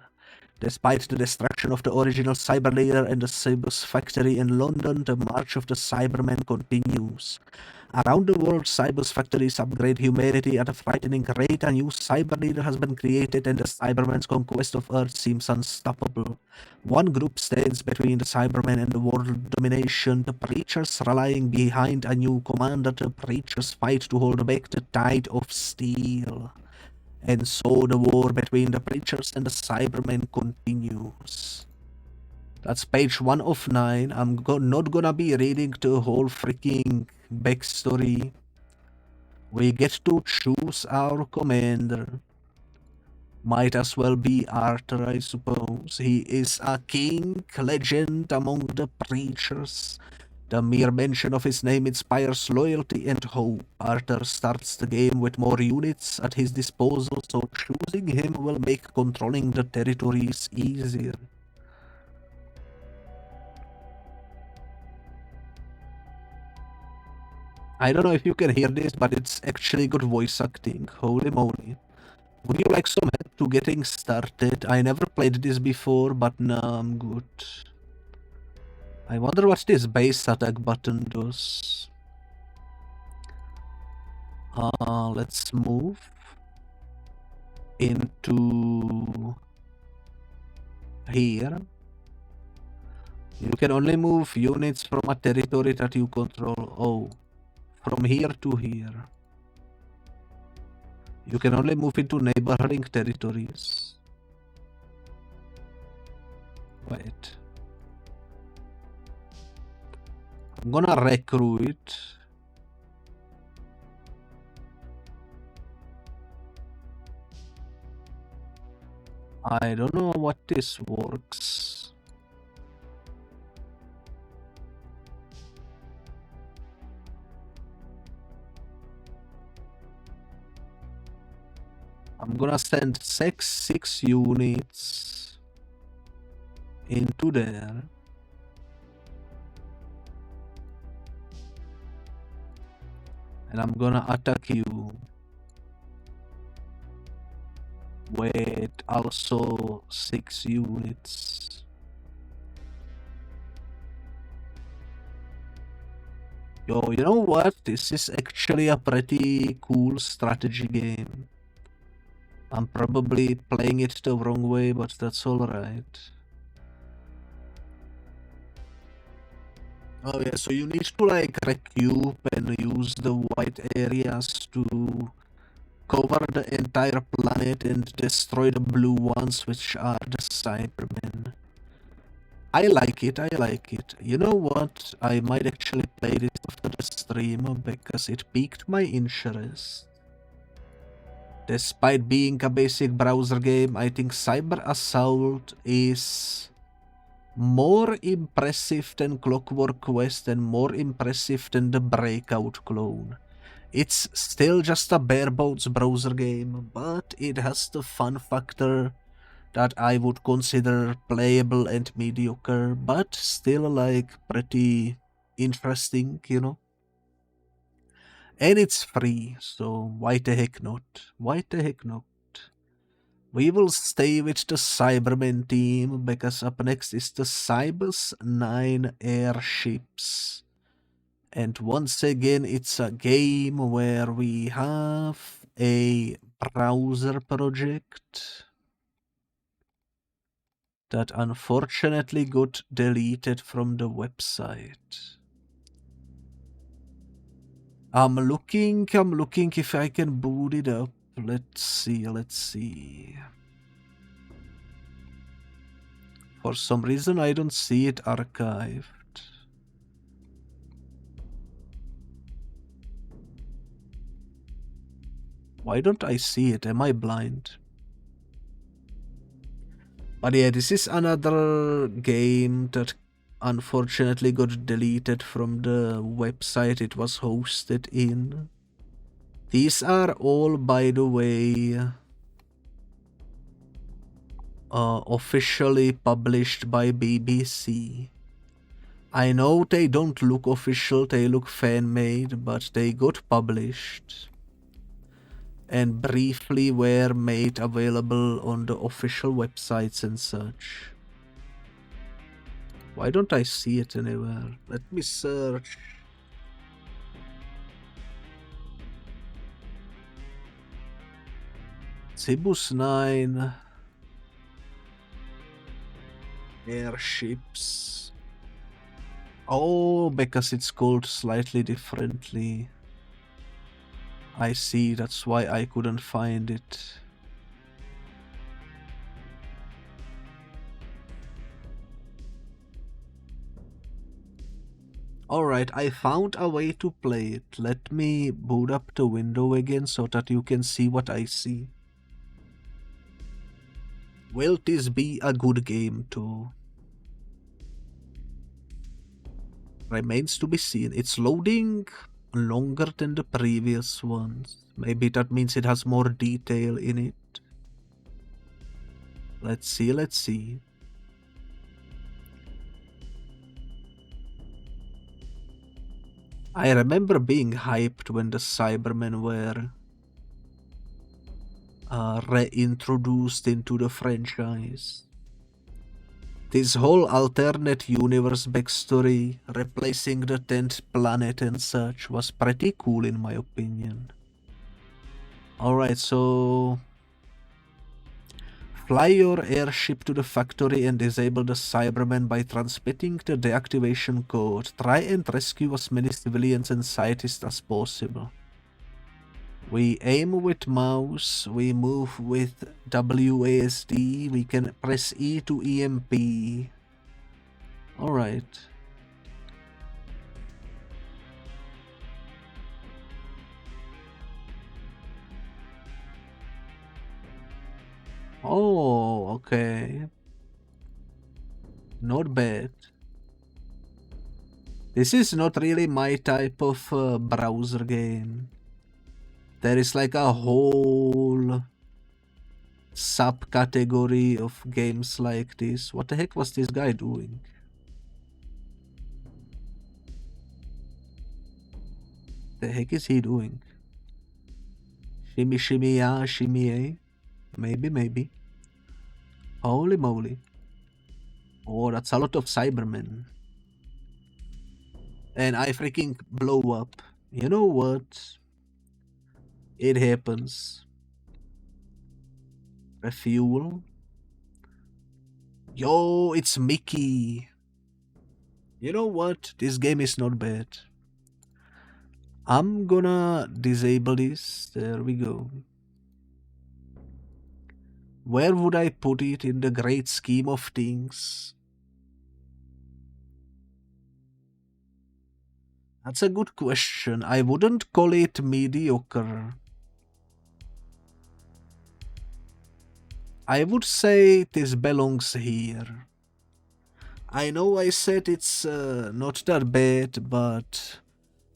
Despite the destruction of the original cyber leader and the Cybus factory in London, the march of the Cybermen continues. Around the world, Cybus factories upgrade humanity at a frightening rate. A new cyber leader has been created, and the Cybermen's conquest of Earth seems unstoppable. One group stands between the Cybermen and the world domination. The Preachers rallying behind a new commander. The Preachers fight to hold back the tide of steel. And so the war between the Preachers and the Cybermen continues. That's page 1 of 9. I'm not gonna be reading the whole freaking backstory. We get to choose our commander. Might as well be Arthur, I suppose. He is a king, legend among the Preachers. The mere mention of his name inspires loyalty and hope. Arthur starts the game with more units at his disposal, so choosing him will make controlling the territories easier. I don't know if you can hear this, but it's actually good voice acting. Holy moly. Would you like some help to getting started? I never played this before, but now I'm good. I wonder what this base attack button does. Let's move into here. You can only move units from a territory that you control. Oh, from here to here. You can only move into neighboring territories. Wait. I'm gonna recruit. I don't know what this works. I'm gonna send 6 units into there. And I'm gonna attack you with also 6 units. Yo, you know what? This is actually a pretty cool strategy game. I'm probably playing it the wrong way, but that's alright. Oh yeah, so you need to like recube and use the white areas to cover the entire planet and destroy the blue ones, which are the Cybermen. I like it, I like it. You know what? I might actually play this after the stream because it piqued my interest. Despite being a basic browser game, I think Cyber Assault is more impressive than Clockwork Quest and more impressive than the Breakout clone. It's still just a bare-bones browser game, but it has the fun factor that I would consider playable and mediocre, but still like pretty interesting, you know? And it's free, so why the heck not? Why the heck not? We will stay with the Cybermen team, because up next is the Cybus 9 airships. And once again, it's a game where we have a browser project that unfortunately got deleted from the website. I'm looking if I can boot it up. Let's see. For some reason I don't see it archived. Why don't I see it? Am I blind? But yeah, this is another game that unfortunately got deleted from the website it was hosted in. These are all, by the way, officially published by BBC. I know they don't look official, they look fan-made, but they got published and briefly were made available on the official websites and such. Why don't I see it anywhere? Let me search. Cibus 9 airships. Oh, because it's called slightly differently. I see, that's why I couldn't find it. Alright, I found a way to play it. Let me boot up the window again so that you can see what I see. Will this be a good game too? Remains to be seen. It's loading longer than the previous ones. Maybe that means it has more detail in it. Let's see, let's see. I remember being hyped when the Cybermen were reintroduced into the franchise. This whole alternate universe backstory, replacing the 10th planet and such, was pretty cool in my opinion. Alright, so fly your airship to the factory and disable the Cybermen by transmitting the deactivation code. Try and rescue as many civilians and scientists as possible. We aim with mouse, we move with WASD, we can press E to EMP. Alright. Oh, okay. Not bad. This is not really my type of browser game. There is like a whole subcategory of games like this. What the heck was this guy doing? The heck is he doing? Shimmy shimmy ya, shimmy eh? Maybe. Holy moly. Oh, that's a lot of Cybermen. And I freaking blow up. You know what? It happens. Refuel. Yo, it's Mickey. You know what? This game is not bad. I'm gonna disable this. There we go. Where would I put it in the great scheme of things? That's a good question. I wouldn't call it mediocre. I would say this belongs here. I know I said it's not that bad, but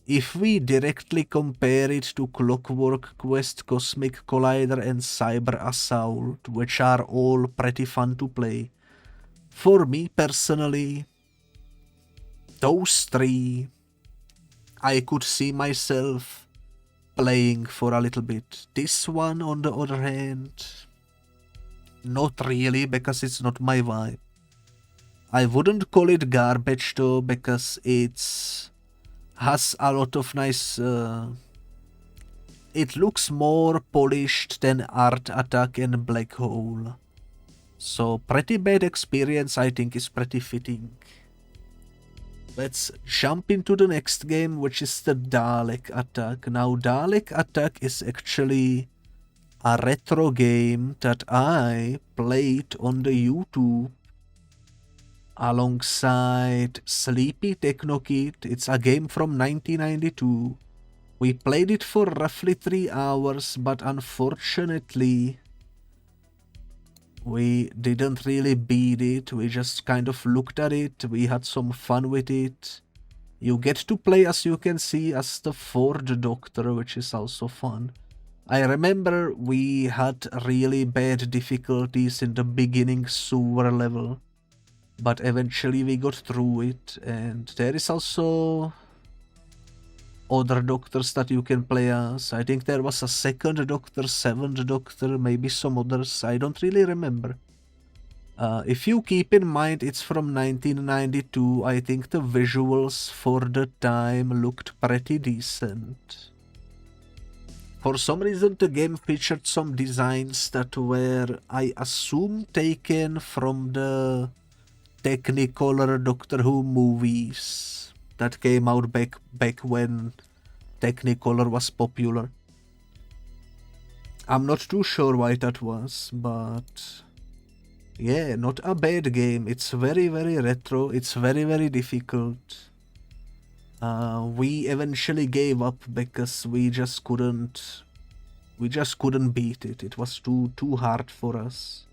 if we directly compare it to Clockwork Quest, Cosmic Collider and Cyber Assault, which are all pretty fun to play, for me personally, those three, I could see myself playing for a little bit. This one, on the other hand, not really, because it's not my vibe. I wouldn't call it garbage though, because it's has a lot of nice... it looks more polished than Art Attack and Black Hole. So pretty bad experience, I think, is pretty fitting. Let's jump into the next game, which is the Dalek Attack. Now, Dalek Attack is actually a retro game that I played on the YouTube alongside Sleepy Techno Kid. It's a game from 1992. We played it for roughly 3 hours, but unfortunately We didn't really beat it, we just kind of looked at it, we had some fun with it. You get to play, as you can see, as the fourth Doctor, which is also fun. I remember we had really bad difficulties in the beginning sewer level, but eventually we got through it, and there is also other Doctors that you can play as. I think there was a second Doctor, seventh Doctor, maybe some others, I don't really remember. If you keep in mind it's from 1992, I think the visuals for the time looked pretty decent. For some reason the game featured some designs that were, I assume, taken from the Technicolor Doctor Who movies that came out back when Technicolor was popular. I'm not too sure why that was, but yeah, not a bad game. It's very, very retro. It's very, very difficult. We eventually gave up because we just couldn't beat it. It was too hard for us.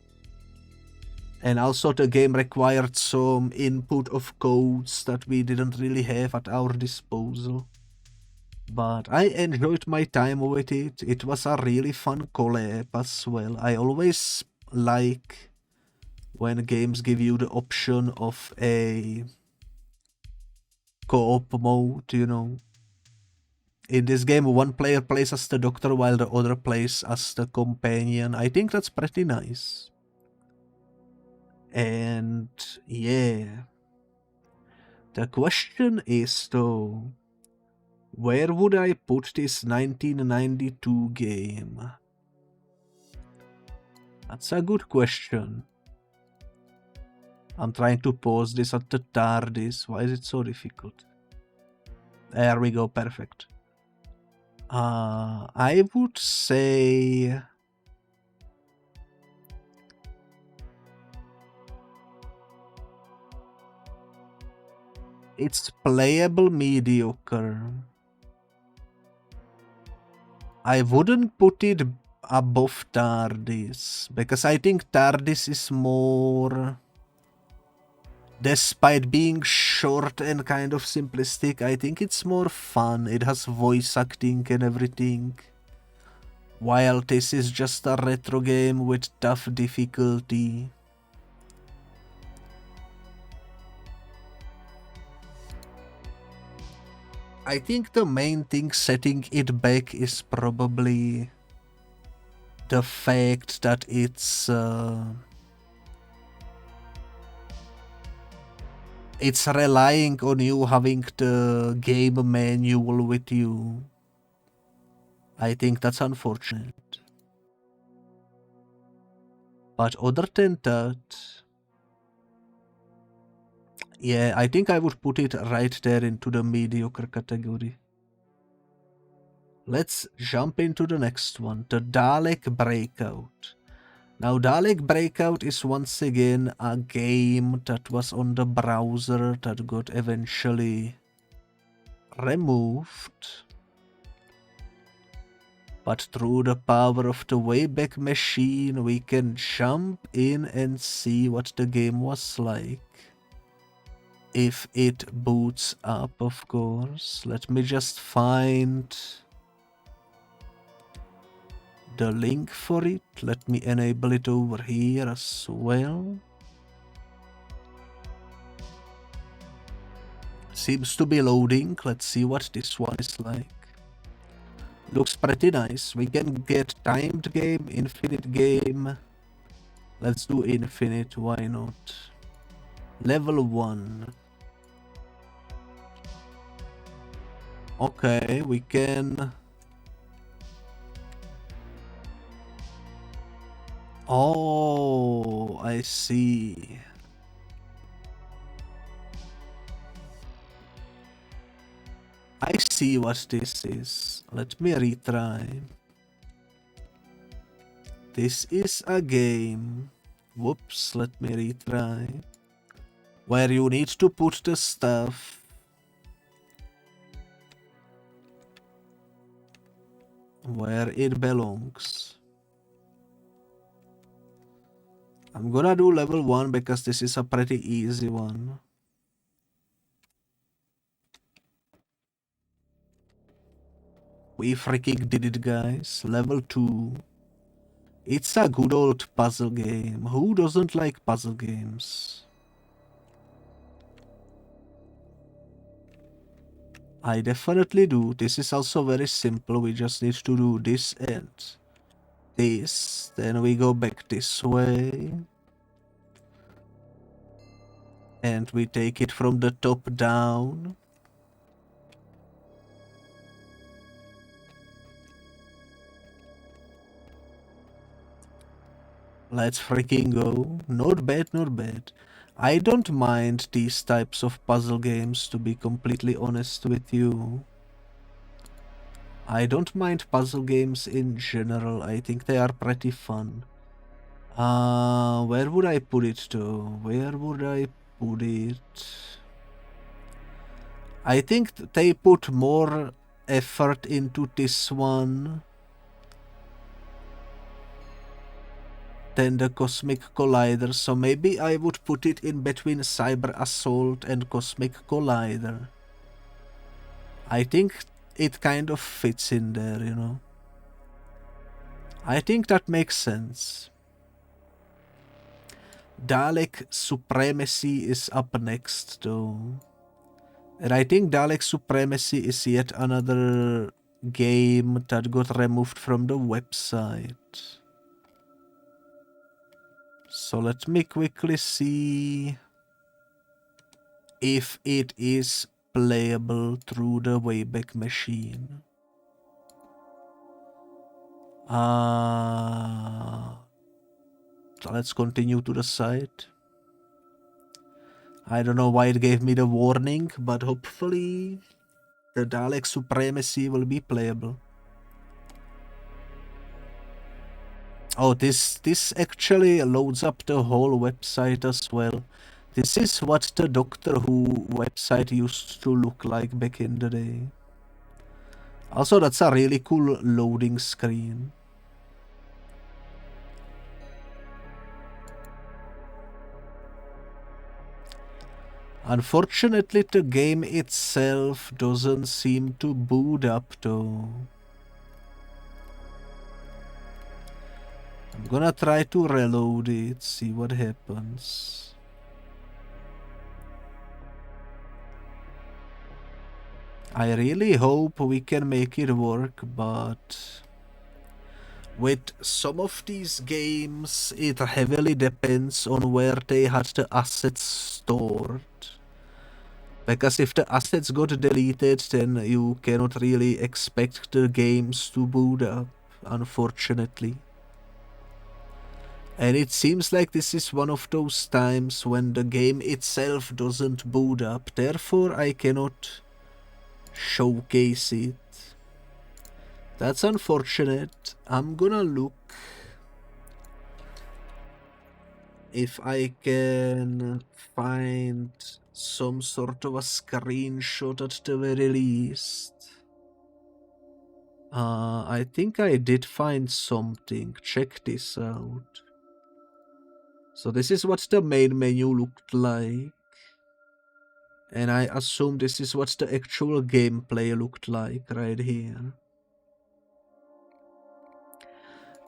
And also the game required some input of codes that we didn't really have at our disposal. But I enjoyed my time with it. It was a really fun collab as well. I always like when games give you the option of a co-op mode, you know. In this game, one player plays as the Doctor while the other plays as the companion. I think that's pretty nice. And yeah. The question is though, where would I put this 1992 game? That's a good question. I'm trying to pause this at the TARDIS. Why is it so difficult? There we go, perfect. I would say it's playable mediocre. I wouldn't put it above TARDIS because I think TARDIS is more, despite being short and kind of simplistic, I think it's more fun. It has voice acting and everything. While this is just a retro game with tough difficulty. I think the main thing setting it back is probably the fact that it's relying on you having the game manual with you. I think that's unfortunate. But other than that, yeah, I think I would put it right there into the mediocre category. Let's jump into the next one, the Dalek Breakout. Now, Dalek Breakout is once again a game that was on the browser that got eventually removed. But through the power of the Wayback Machine, we can jump in and see what the game was like. If it boots up, of course. Let me just find the link for it. Let me enable it over here as well. Seems to be loading. Let's see what this one is like. Looks pretty nice. We can get timed game, infinite game. Let's do infinite, why not? Level 1. Okay, we can... Oh, I see. I see what this is. Let me retry. This is a game. Whoops, let me retry. Where you need to put the stuff where it belongs. I'm gonna do level 1 because this is a pretty easy one. We freaking did it, guys. Level 2. It's a good old puzzle game. Who doesn't like puzzle games? I definitely do. This is also very simple. We just need to do this and this. Then we go back this way. And we take it from the top down. Let's freaking go. Not bad, not bad. I don't mind these types of puzzle games, to be completely honest with you. I don't mind puzzle games in general. I think they are pretty fun. Where would I put it though? Where would I put it? I think they put more effort into this one than the Cosmic Collider, so maybe I would put it in between Cyber Assault and Cosmic Collider. I think it kind of fits in there, you know. I think that makes sense. Dalek Supremacy is up next though. And I think Dalek Supremacy is yet another game that got removed from the website. So let me quickly see if it is playable through the Wayback Machine. So let's continue to the site. I don't know why it gave me the warning, but hopefully the Dalek Supremacy will be playable. Oh, this actually loads up the whole website as well. This is what the Doctor Who website used to look like back in the day. Also, that's a really cool loading screen. Unfortunately, the game itself doesn't seem to boot up though. I'm gonna try to reload it, see what happens. I really hope we can make it work, but with some of these games, it heavily depends on where they had the assets stored. Because if the assets got deleted, then you cannot really expect the games to boot up, unfortunately. And it seems like this is one of those times when the game itself doesn't boot up, therefore I cannot showcase it. That's unfortunate. I'm gonna look if I can find some sort of a screenshot at the very least. I think I did find something. Check this out. So this is what the main menu looked like. And I assume this is what the actual gameplay looked like right here.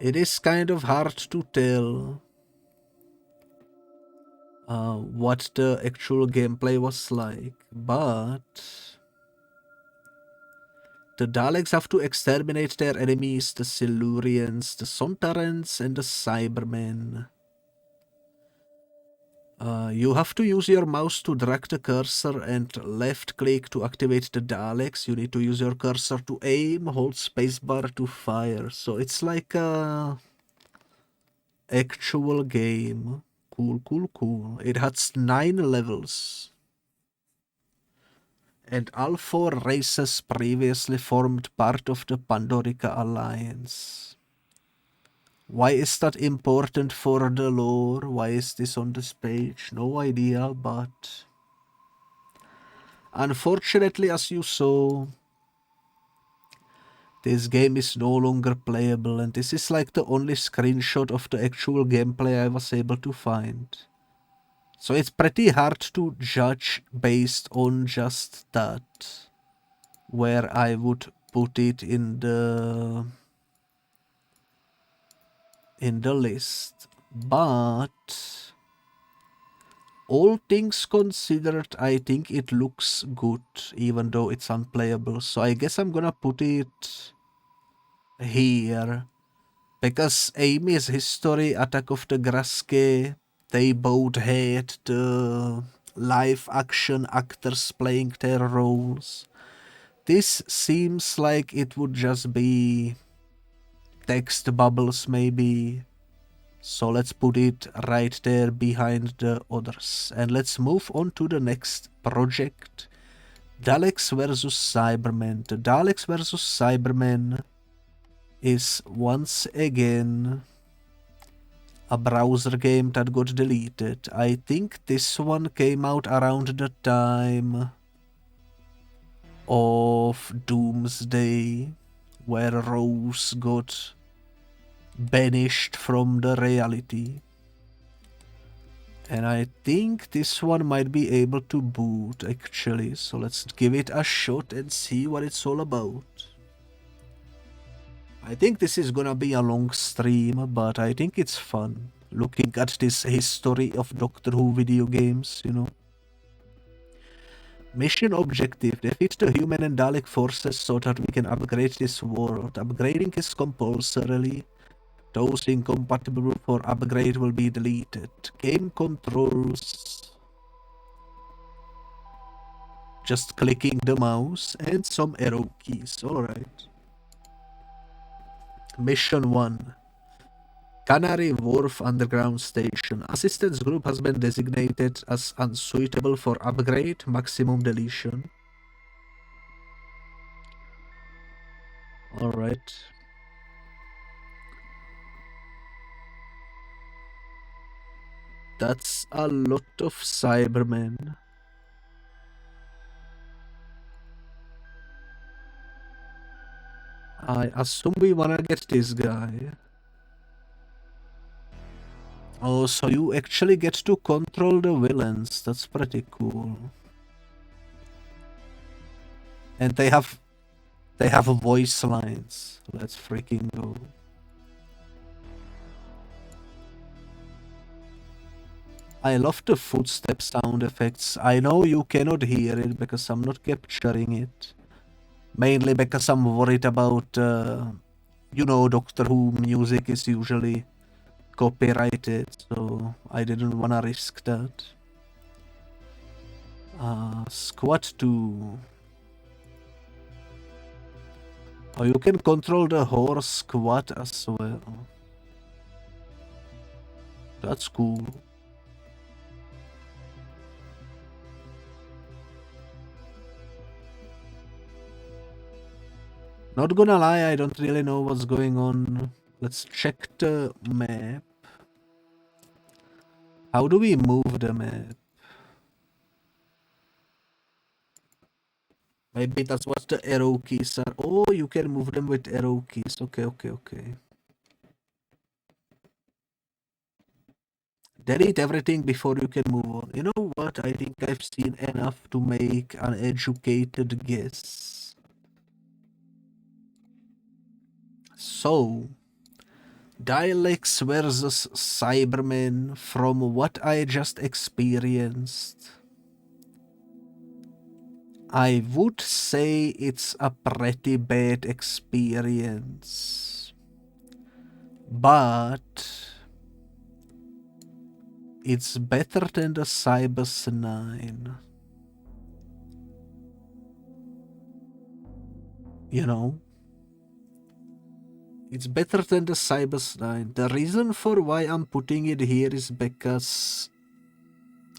It is kind of hard to tell what the actual gameplay was like, but the Daleks have to exterminate their enemies, the Silurians, the Sontarans, and the Cybermen. You have to use your mouse to drag the cursor and left click to activate the Daleks. You need to use your cursor to aim, hold spacebar to fire. So it's like a actual game. Cool, cool, cool. It has 9 levels. And all 4 races previously formed part of the Pandorica Alliance. Why is that important for the lore? Why is this on this page? No idea, but unfortunately, as you saw, This game is no longer playable, and this is like the only screenshot of the actual gameplay I was able to find. So it's pretty hard to judge based on just that, where I would put it in the list. But all things considered, I think it looks good, even though it's unplayable. So I guess I'm gonna put it here. Because Amy's History, Attack of the Graske, they both had the live action actors playing their roles. This seems like it would just be text bubbles maybe. So let's put it right there behind the others. And let's move on to the next project. Daleks vs Cybermen. The Daleks vs Cybermen is once again a browser game that got deleted. I think this one came out around the time of Doomsday, where Rose got banished from the reality. And I think this one might be able to boot actually, so let's give it a shot and see what it's all about. I think this is gonna be a long stream, but I think it's fun looking at this history of Doctor Who video games, you know. Mission objective: defeat the human and Dalek forces so that we can upgrade this world. Upgrading is compulsory. Those incompatible for upgrade will be deleted. Game controls: just clicking the mouse and some arrow keys. Alright. Mission 1. Canary Wharf Underground Station. Assistance group has been designated as unsuitable for upgrade. Maximum deletion. Alright. That's a lot of Cybermen. I assume we wanna get this guy. Oh, so you actually get to control the villains. That's pretty cool. And they have voice lines. Let's freaking go. I love the footstep sound effects. I know you cannot hear it because I'm not capturing it. Mainly because I'm worried about, you know, Doctor Who music is usually copyrighted, so I didn't wanna risk that. Squad 2. Oh, you can control the horse squad as well. That's cool. Not gonna lie, I don't really know what's going on. Let's check the map. How do we move the map? Maybe that's what the arrow keys are. Oh, you can move them with arrow keys. Okay, okay, okay. Delete everything before you can move on. You know what? I think I've seen enough to make an educated guess. So, Dialects versus Cybermen, from what I just experienced, I would say it's a pretty bad experience. But it's better than the Cybers 9. You know? It's better than the Cybers 9. The reason for why I'm putting it here is because,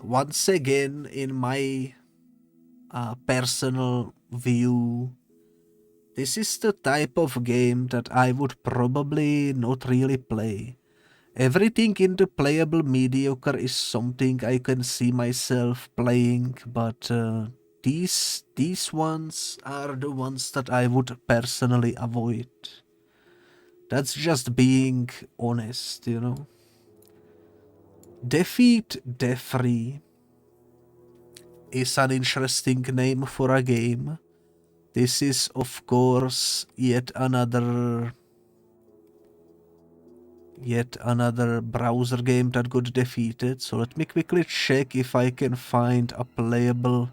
once again, in my personal view, this is the type of game that I would probably not really play. Everything in the playable mediocre is something I can see myself playing, but these ones are the ones that I would personally avoid. That's just being honest, you know. Defeat Defree is an interesting name for a game. This is, of course, yet another browser game that got defeated. So let me quickly check if I can find a playable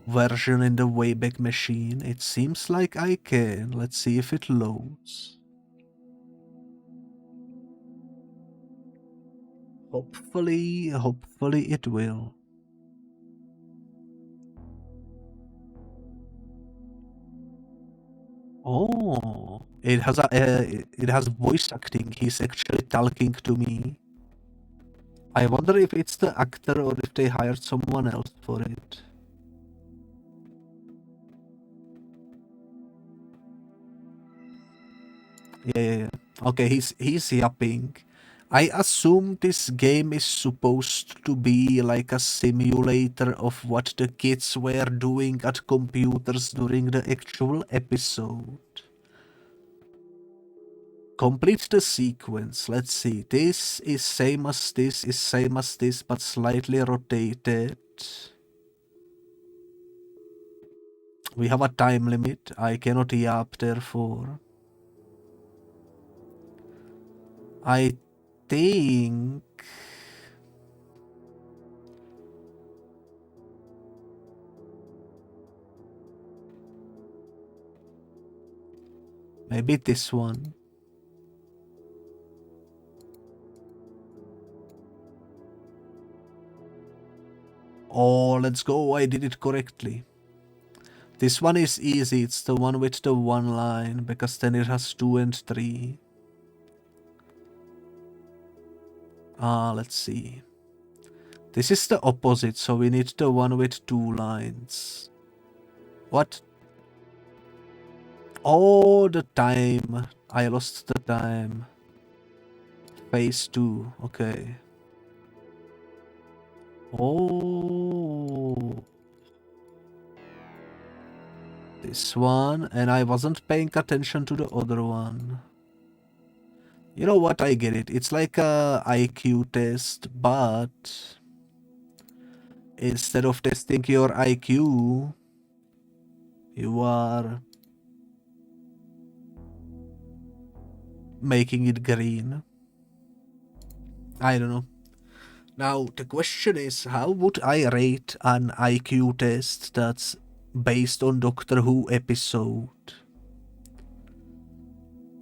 version in the Wayback Machine. It seems like I can. Let's see if it loads. Hopefully it will. Oh, it has voice acting. He's actually talking to me. I wonder if it's the actor or if they hired someone else for it. Yeah. Okay, he's yapping. I assume this game is supposed to be like a simulator of what the kids were doing at computers during the actual episode. Complete the sequence. Let's see. This is same as this, but slightly rotated. We have a time limit. I cannot yap, therefore. I think... maybe this one. Oh, let's go. I did it correctly. This one is easy. It's the one with the one line, because then it has 2 and 3. Let's see. This is the opposite, so we need the one with 2 lines. What? Oh, the time. I lost the time. Phase 2. Okay. Oh. This one, and I wasn't paying attention to the other one. You know what? I get it. It's like a IQ test, but instead of testing your IQ, you are making it green. I don't know. Now, the question is, how would I rate an IQ test that's based on Doctor Who episode?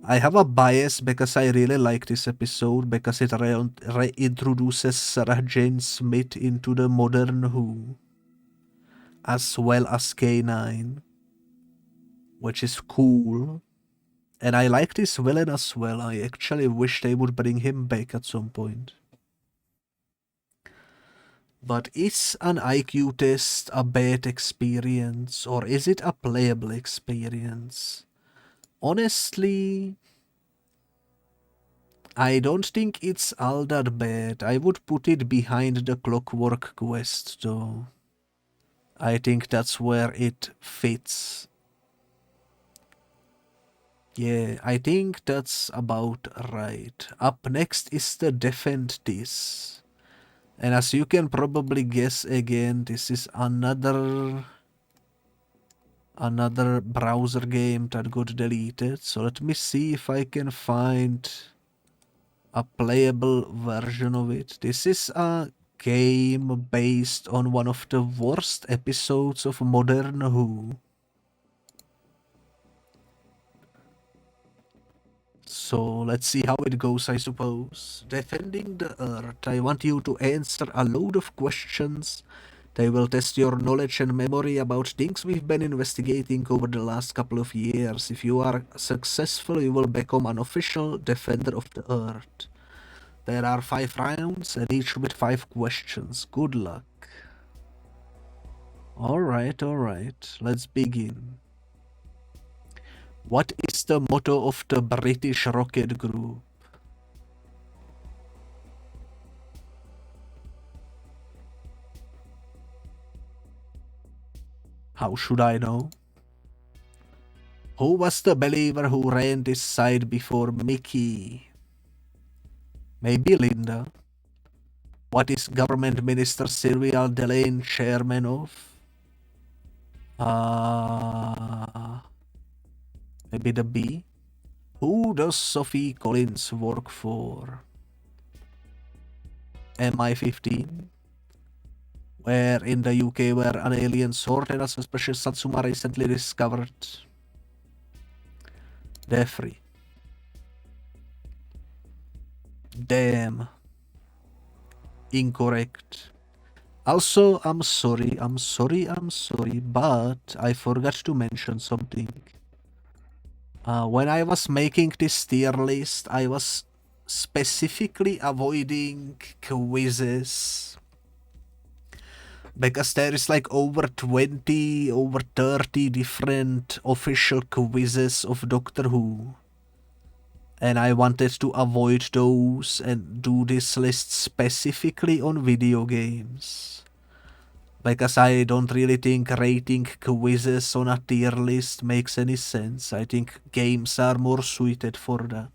I have a bias because I really like this episode, because it reintroduces Sarah Jane Smith into the modern Who, as well as K9, which is cool. And I like this villain as well. I actually wish they would bring him back at some point. But is an IQ test a bad experience, or is it a playable experience? Honestly, I don't think it's all that bad. I would put it behind the Clockwork Quest, though. I think that's where it fits. Yeah, I think that's about right. Up next is the Defend This. And as you can probably guess again, this is another browser game that got deleted. So let me see if I can find a playable version of it. This is a game based on one of the worst episodes of Modern Who. So let's see how it goes, I suppose. Defending the Earth. I want you to answer a load of questions. They will test your knowledge and memory about things we've been investigating over the last couple of years. If you are successful, you will become an official Defender of the Earth. There are 5 rounds, and each with 5 questions. Good luck. Alright. Let's begin. What is the motto of the British rocket group? How should I know? Who was the believer who ran this site before Mickey? Maybe Linda. What is government minister Sylvia Delane chairman of? Maybe the B. Who does Sophie Collins work for? MI15? Where in the UK were an alien sorted as a special Satsuma recently discovered? Defree. Damn. Incorrect. Also, I'm sorry, but I forgot to mention something. When I was making this tier list, I was specifically avoiding quizzes. Because there is like over 20, over 30 different official quizzes of Doctor Who. And I wanted to avoid those and do this list specifically on video games. Because I don't really think rating quizzes on a tier list makes any sense. I think games are more suited for that.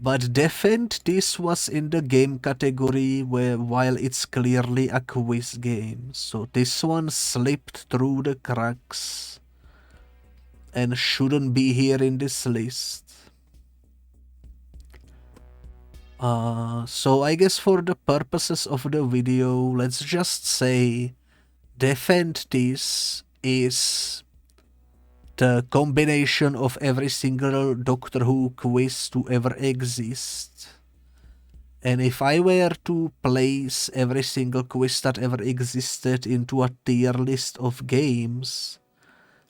But Defend this was in the game category while it's clearly a quiz game. So this one slipped through the cracks and shouldn't be here in this list. So I guess for the purposes of the video, let's just say Defend this is the combination of every single Doctor Who quiz to ever exist. And if I were to place every single quiz that ever existed into a tier list of games,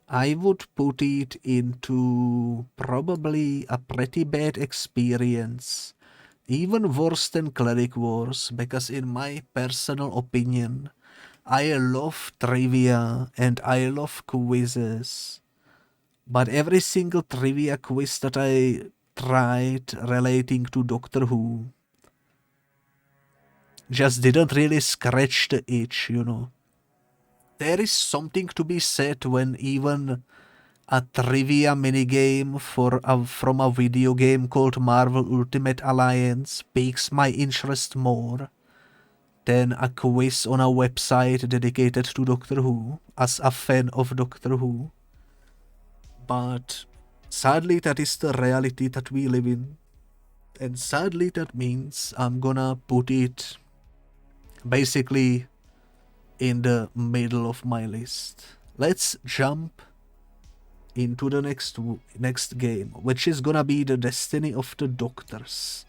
I would put it into probably a pretty bad experience. Even worse than Cleric Wars, because in my personal opinion, I love trivia and I love quizzes. But every single trivia quiz that I tried relating to Doctor Who just didn't really scratch the itch, you know. There is something to be said when even a trivia minigame from a video game called Marvel Ultimate Alliance piques my interest more than a quiz on a website dedicated to Doctor Who, as a fan of Doctor Who. But sadly, that is the reality that we live in. And sadly, that means I'm gonna put it basically in the middle of my list. Let's jump into the next game, which is gonna be the Destiny of the Doctors.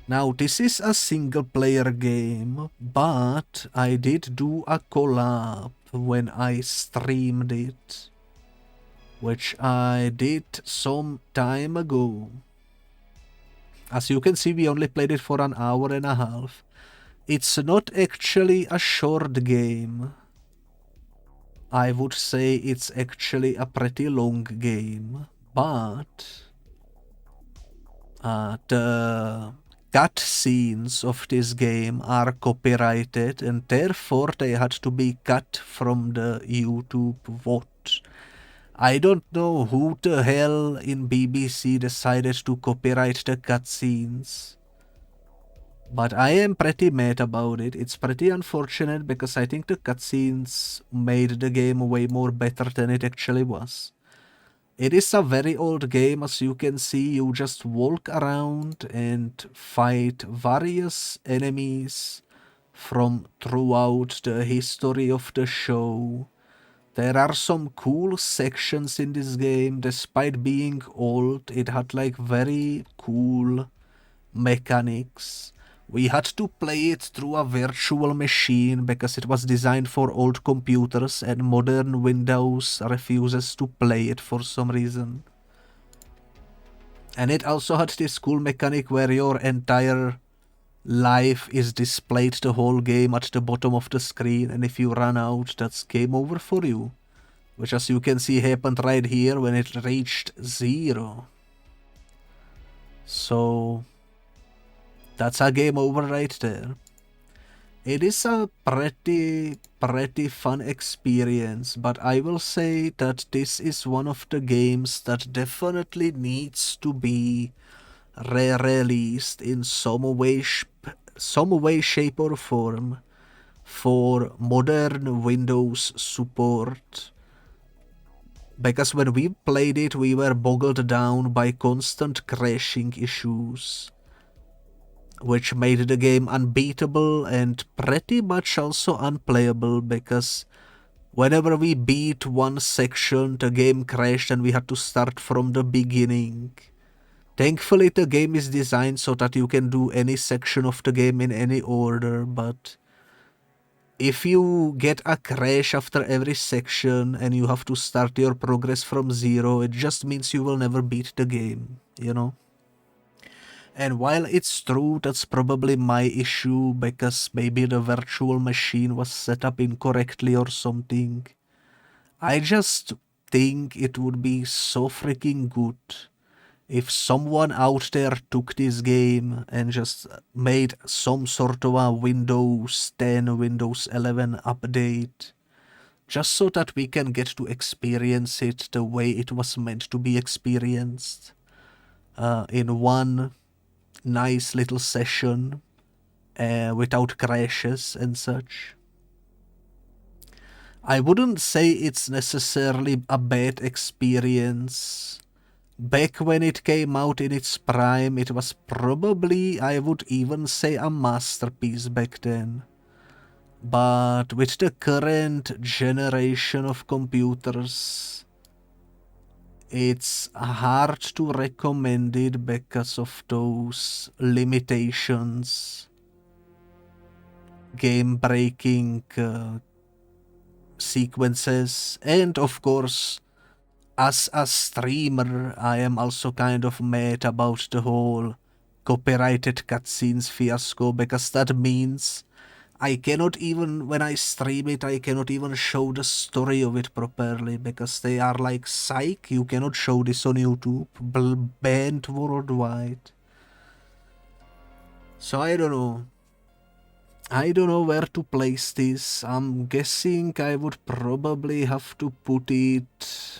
Now, this is a single player game, but I did do a collab when I streamed it, which I did some time ago. As you can see, we only played it for an hour and a half. It's not actually a short game. I would say it's actually a pretty long game, but the cutscenes of this game are copyrighted and therefore they had to be cut from the YouTube VOD. I don't know who the hell in BBC decided to copyright the cutscenes, but I am pretty mad about it. It's pretty unfortunate because I think the cutscenes made the game way more better than it actually was. It is a very old game, as you can see. You just walk around and fight various enemies from throughout the history of the show. There are some cool sections in this game. Despite being old, it had like very cool mechanics. We had to play it through a virtual machine because it was designed for old computers and modern Windows refuses to play it for some reason. And it also had this cool mechanic where your entire life is displayed the whole game at the bottom of the screen, and if you run out, that's game over for you. Which, as you can see, happened right here when it reached 0. So that's a game over right there. It is a pretty fun experience, but I will say that this is one of the games that definitely needs to be re-released in some way, shape or form for modern Windows support. Because when we played it, we were boggled down by constant crashing issues, which made the game unbeatable and pretty much also unplayable, because whenever we beat one section, the game crashed and we had to start from the beginning. Thankfully, the game is designed so that you can do any section of the game in any order, but if you get a crash after every section and you have to start your progress from zero, it just means you will never beat the game, you know? And while it's true that's probably my issue because maybe the virtual machine was set up incorrectly or something, I just think it would be so freaking good if someone out there took this game and just made some sort of a Windows 10, Windows 11 update, just so that we can get to experience it the way it was meant to be experienced, in one nice little session, without crashes and such. I wouldn't say it's necessarily a bad experience. Back when it came out in its prime, it was probably, I would even say, a masterpiece back then. But with the current generation of computers, it's hard to recommend it because of those limitations. Game-breaking sequences, and of course, as a streamer, I am also kind of mad about the whole copyrighted cutscenes fiasco, because that means I cannot even, when I stream it, I cannot even show the story of it properly, because they are like, psych, you cannot show this on YouTube, banned worldwide. So I don't know. I don't know where to place this. I'm guessing I would probably have to put it...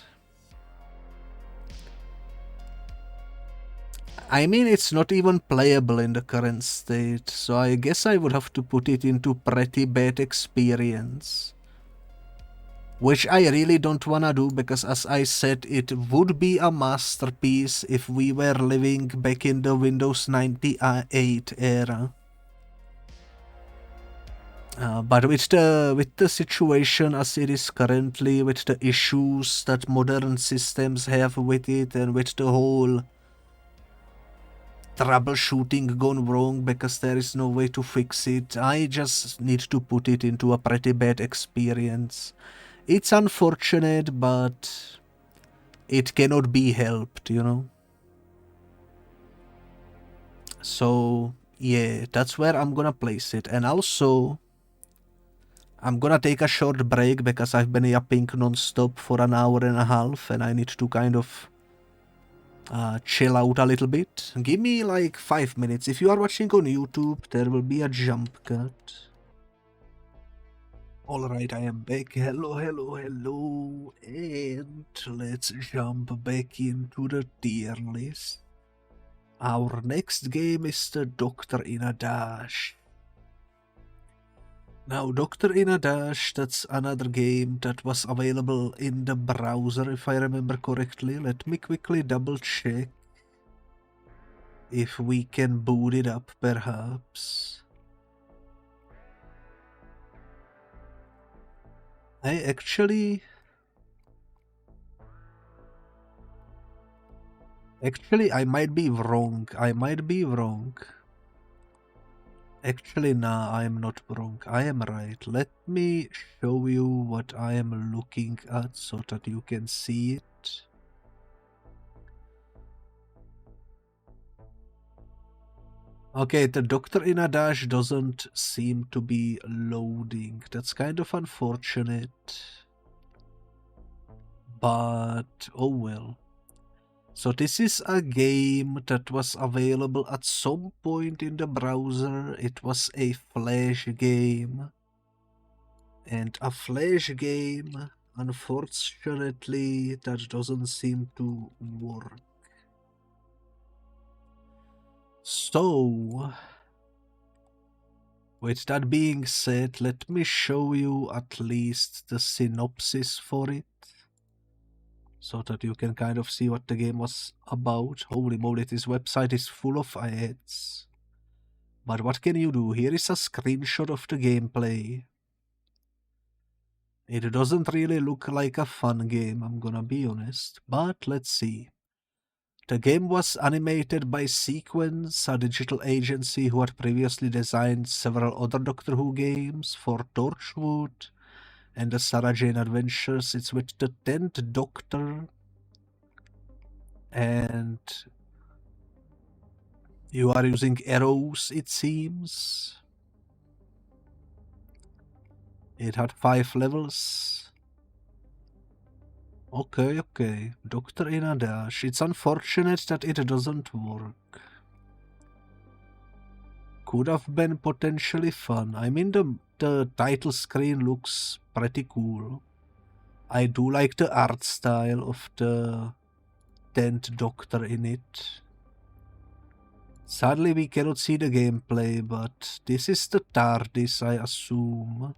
I mean, it's not even playable in the current state, so I guess I would have to put it into pretty bad experience. Which I really don't wanna do, because as I said, it would be a masterpiece if we were living back in the Windows 98 era. But with the situation as it is currently, with the issues that modern systems have with it, and with the whole troubleshooting gone wrong because there is no way to fix it, I just need to put it into a pretty bad experience. It's unfortunate, but it cannot be helped, you know? So, yeah, that's where I'm gonna place it. And also, I'm gonna take a short break because I've been yapping non-stop for an hour and a half and I need to kind of chill out a little bit. Give me like 5 minutes. If you are watching on YouTube, there will be a jump cut. Alright, I am back. Hello, hello, hello. And let's jump back into the tier list. Our next game is the Doctor in a Dash. Now, Doctor in a Dash, that's another game that was available in the browser, if I remember correctly. Let me quickly double check if we can boot it up, perhaps. Actually, I might be wrong. Actually, nah, I am not wrong. I am right. Let me show you what I am looking at so that you can see it. Okay, the Doctor in a Dash doesn't seem to be loading. That's kind of unfortunate. But, oh well. So this is a game that was available at some point in the browser. It was a Flash game. And a Flash game, unfortunately, that doesn't seem to work. So, with that being said, let me show you at least the synopsis for it, so that you can kind of see what the game was about. Holy moly, this website is full of ads. But what can you do? Here is a screenshot of the gameplay. It doesn't really look like a fun game, I'm gonna be honest, but let's see. The game was animated by Sequence, a digital agency who had previously designed several other Doctor Who games for Torchwood and the Sarah Jane Adventures. It's with the 10th Doctor, and you are using arrows, it seems. It had 5 levels. Okay. Doctor in a Dash. It's unfortunate that it doesn't work. Could have been potentially fun. I mean, the title screen looks pretty cool. I do like the art style of the 10th Doctor in it. Sadly, we cannot see the gameplay, but this is the TARDIS, I assume.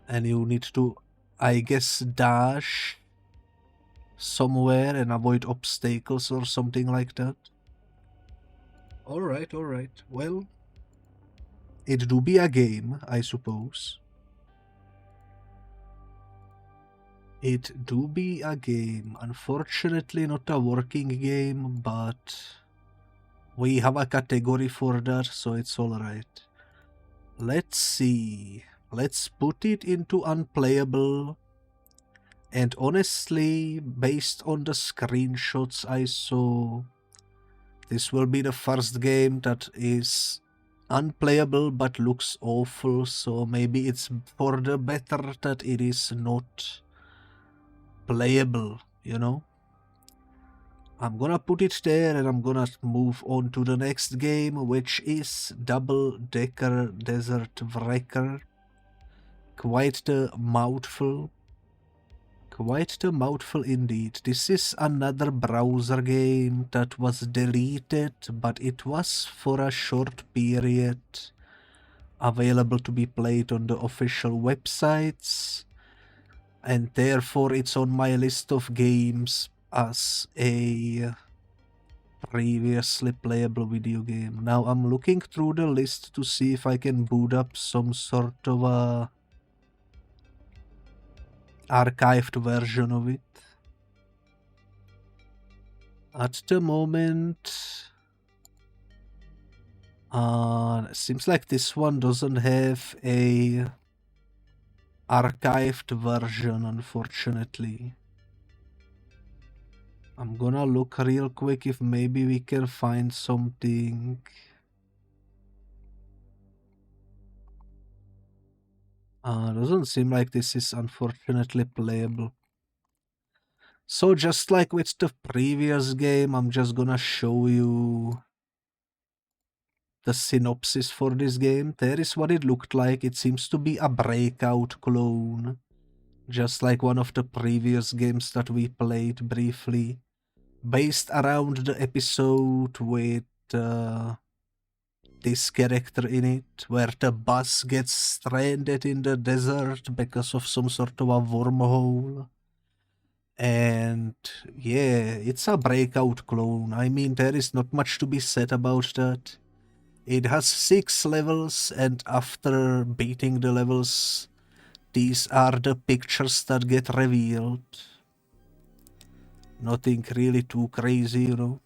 And you need to, I guess, dash somewhere and avoid obstacles or something like that. Alright. Well, it do be a game, I suppose. It do be a game. Unfortunately, not a working game, but we have a category for that, so it's alright. Let's see. Let's put it into unplayable. And honestly, based on the screenshots I saw, this will be the first game that is unplayable but looks awful, so maybe it's for the better that it is not playable, you know? I'm gonna put it there and I'm gonna move on to the next game, which is Double Decker Desert Wrecker. Quite the mouthful. Quite the mouthful indeed. This is another browser game that was deleted, but it was for a short period available to be played on the official websites, and therefore it's on my list of games as a previously playable video game. Now I'm looking through the list to see if I can boot up some sort of a archived version of it. At the moment, seems like this one doesn't have a archived version, unfortunately. I'm gonna look real quick if maybe we can find something. Doesn't seem like this is unfortunately playable. So just like with the previous game, I'm just gonna show you the synopsis for this game. There is what it looked like. It seems to be a breakout clone, just like one of the previous games that we played briefly, based around the episode with this character in it, where the bus gets stranded in the desert because of some sort of a wormhole. And yeah, it's a breakout clone. I mean, there is not much to be said about that. It has 6 levels, and after beating the levels, these are the pictures that get revealed. Nothing really too crazy, you know.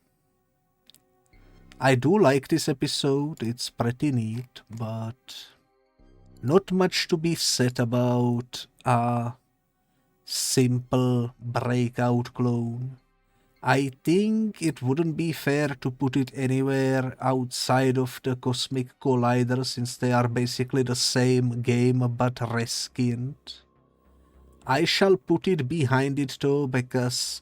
I do like this episode, it's pretty neat, but not much to be said about a simple breakout clone. I think it wouldn't be fair to put it anywhere outside of the Cosmic Collider, since they are basically the same game but reskinned. I shall put it behind it though, because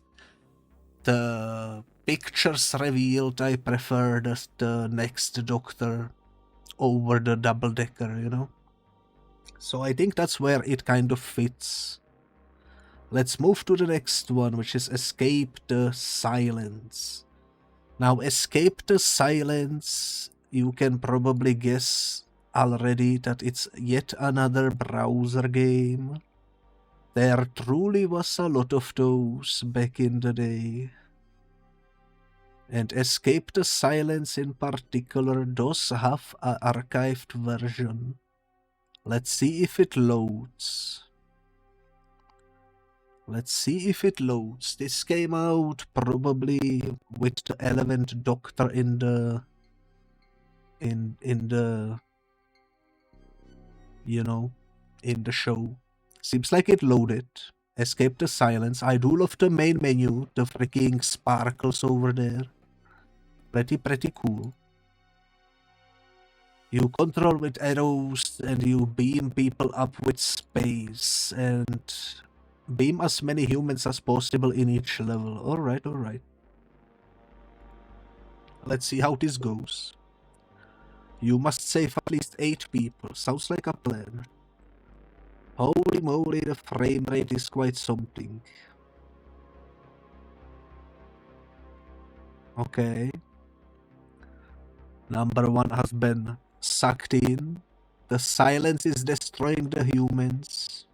the pictures revealed, I prefer the next Doctor over the double-decker, you know? So I think that's where it kind of fits. Let's move to the next one, which is Escape the Silence. Now, Escape the Silence, you can probably guess already that it's yet another browser game. There truly was a lot of those back in the day. And Escape the Silence in particular does have an archived version. Let's see if it loads. Let's see if it loads. This came out probably with the 11th Doctor in the you know, in the show. Seems like it loaded. Escape the Silence. I do love the main menu, the freaking sparkles over there. Pretty cool. You control with arrows and you beam people up with space and beam as many humans as possible in each level. Alright. Let's see how this goes. You must save at least 8 people. Sounds like a plan. Holy moly, the frame rate is quite something. Okay. Number 1 has been sucked in. The silence is destroying the humans.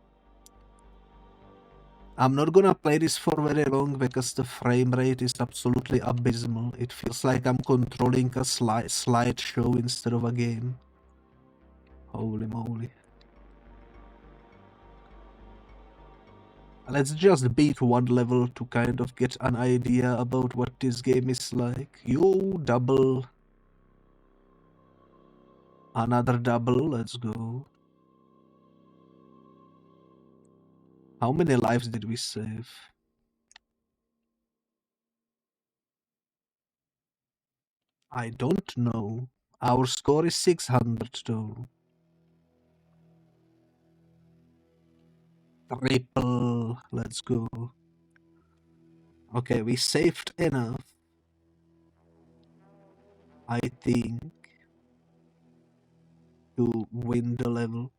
I'm not gonna play this for very long because the frame rate is absolutely abysmal. It feels like I'm controlling a slideshow instead of a game. Holy moly. Let's just beat one level to kind of get an idea about what this game is like. You double. Another double, let's go. How many lives did we save? I don't know. Our score is 600 though. Triple, let's go. Okay, we saved enough. I think to win the level.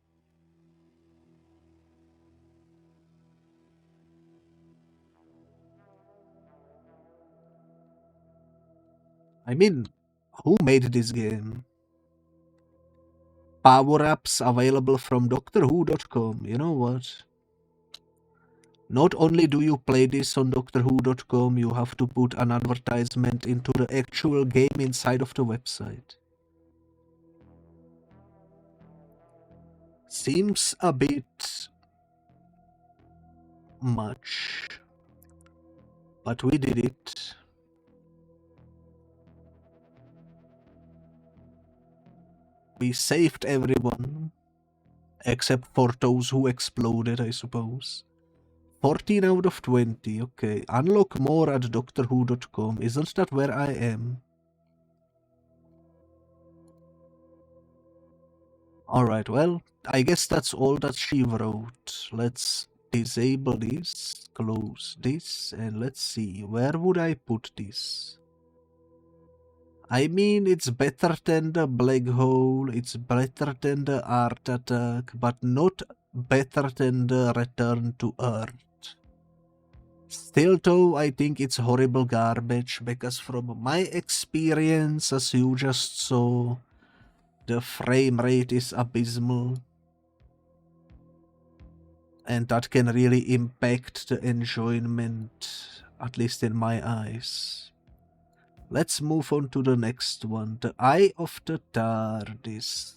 I mean, who made this game? Power-ups available from DoctorWho.com. You know what? Not only do you play this on DoctorWho.com, you have to put an advertisement into the actual game inside of the website. Seems a bit much, but we did it. We saved everyone, except for those who exploded, I suppose. 14 out of 20, okay. Unlock more at DoctorWho.com. Isn't that where I am? Alright, well, I guess that's all that she wrote. Let's disable this, close this, and let's see, where would I put this? I mean, it's better than the black hole, it's better than the art attack, but not better than the return to Earth. Still though, I think it's horrible garbage, because from my experience, as you just saw, the frame rate is abysmal. And that can really impact the enjoyment, at least in my eyes. Let's move on to the next one. The Eye of the TARDIS.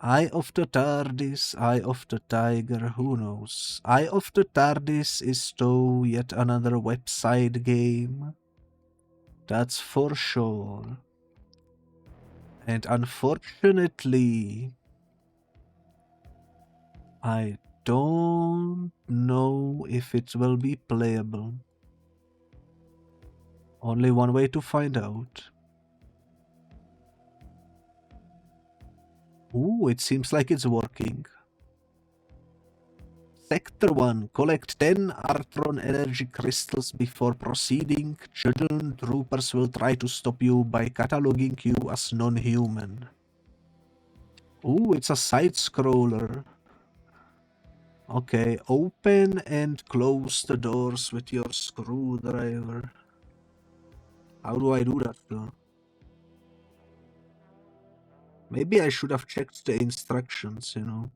Eye of the TARDIS, Eye of the Tiger, who knows? Eye of the TARDIS is though yet another website game. That's for sure. And unfortunately, I don't know if it will be playable. Only one way to find out. Ooh, it seems like it's working. Sector 1. Collect 10 Artron energy crystals before proceeding. Children troopers will try to stop you by cataloging you as non-human. Ooh, it's a side-scroller. Okay, open and close the doors with your screwdriver. How do I do that though? Maybe I should have checked the instructions, you know.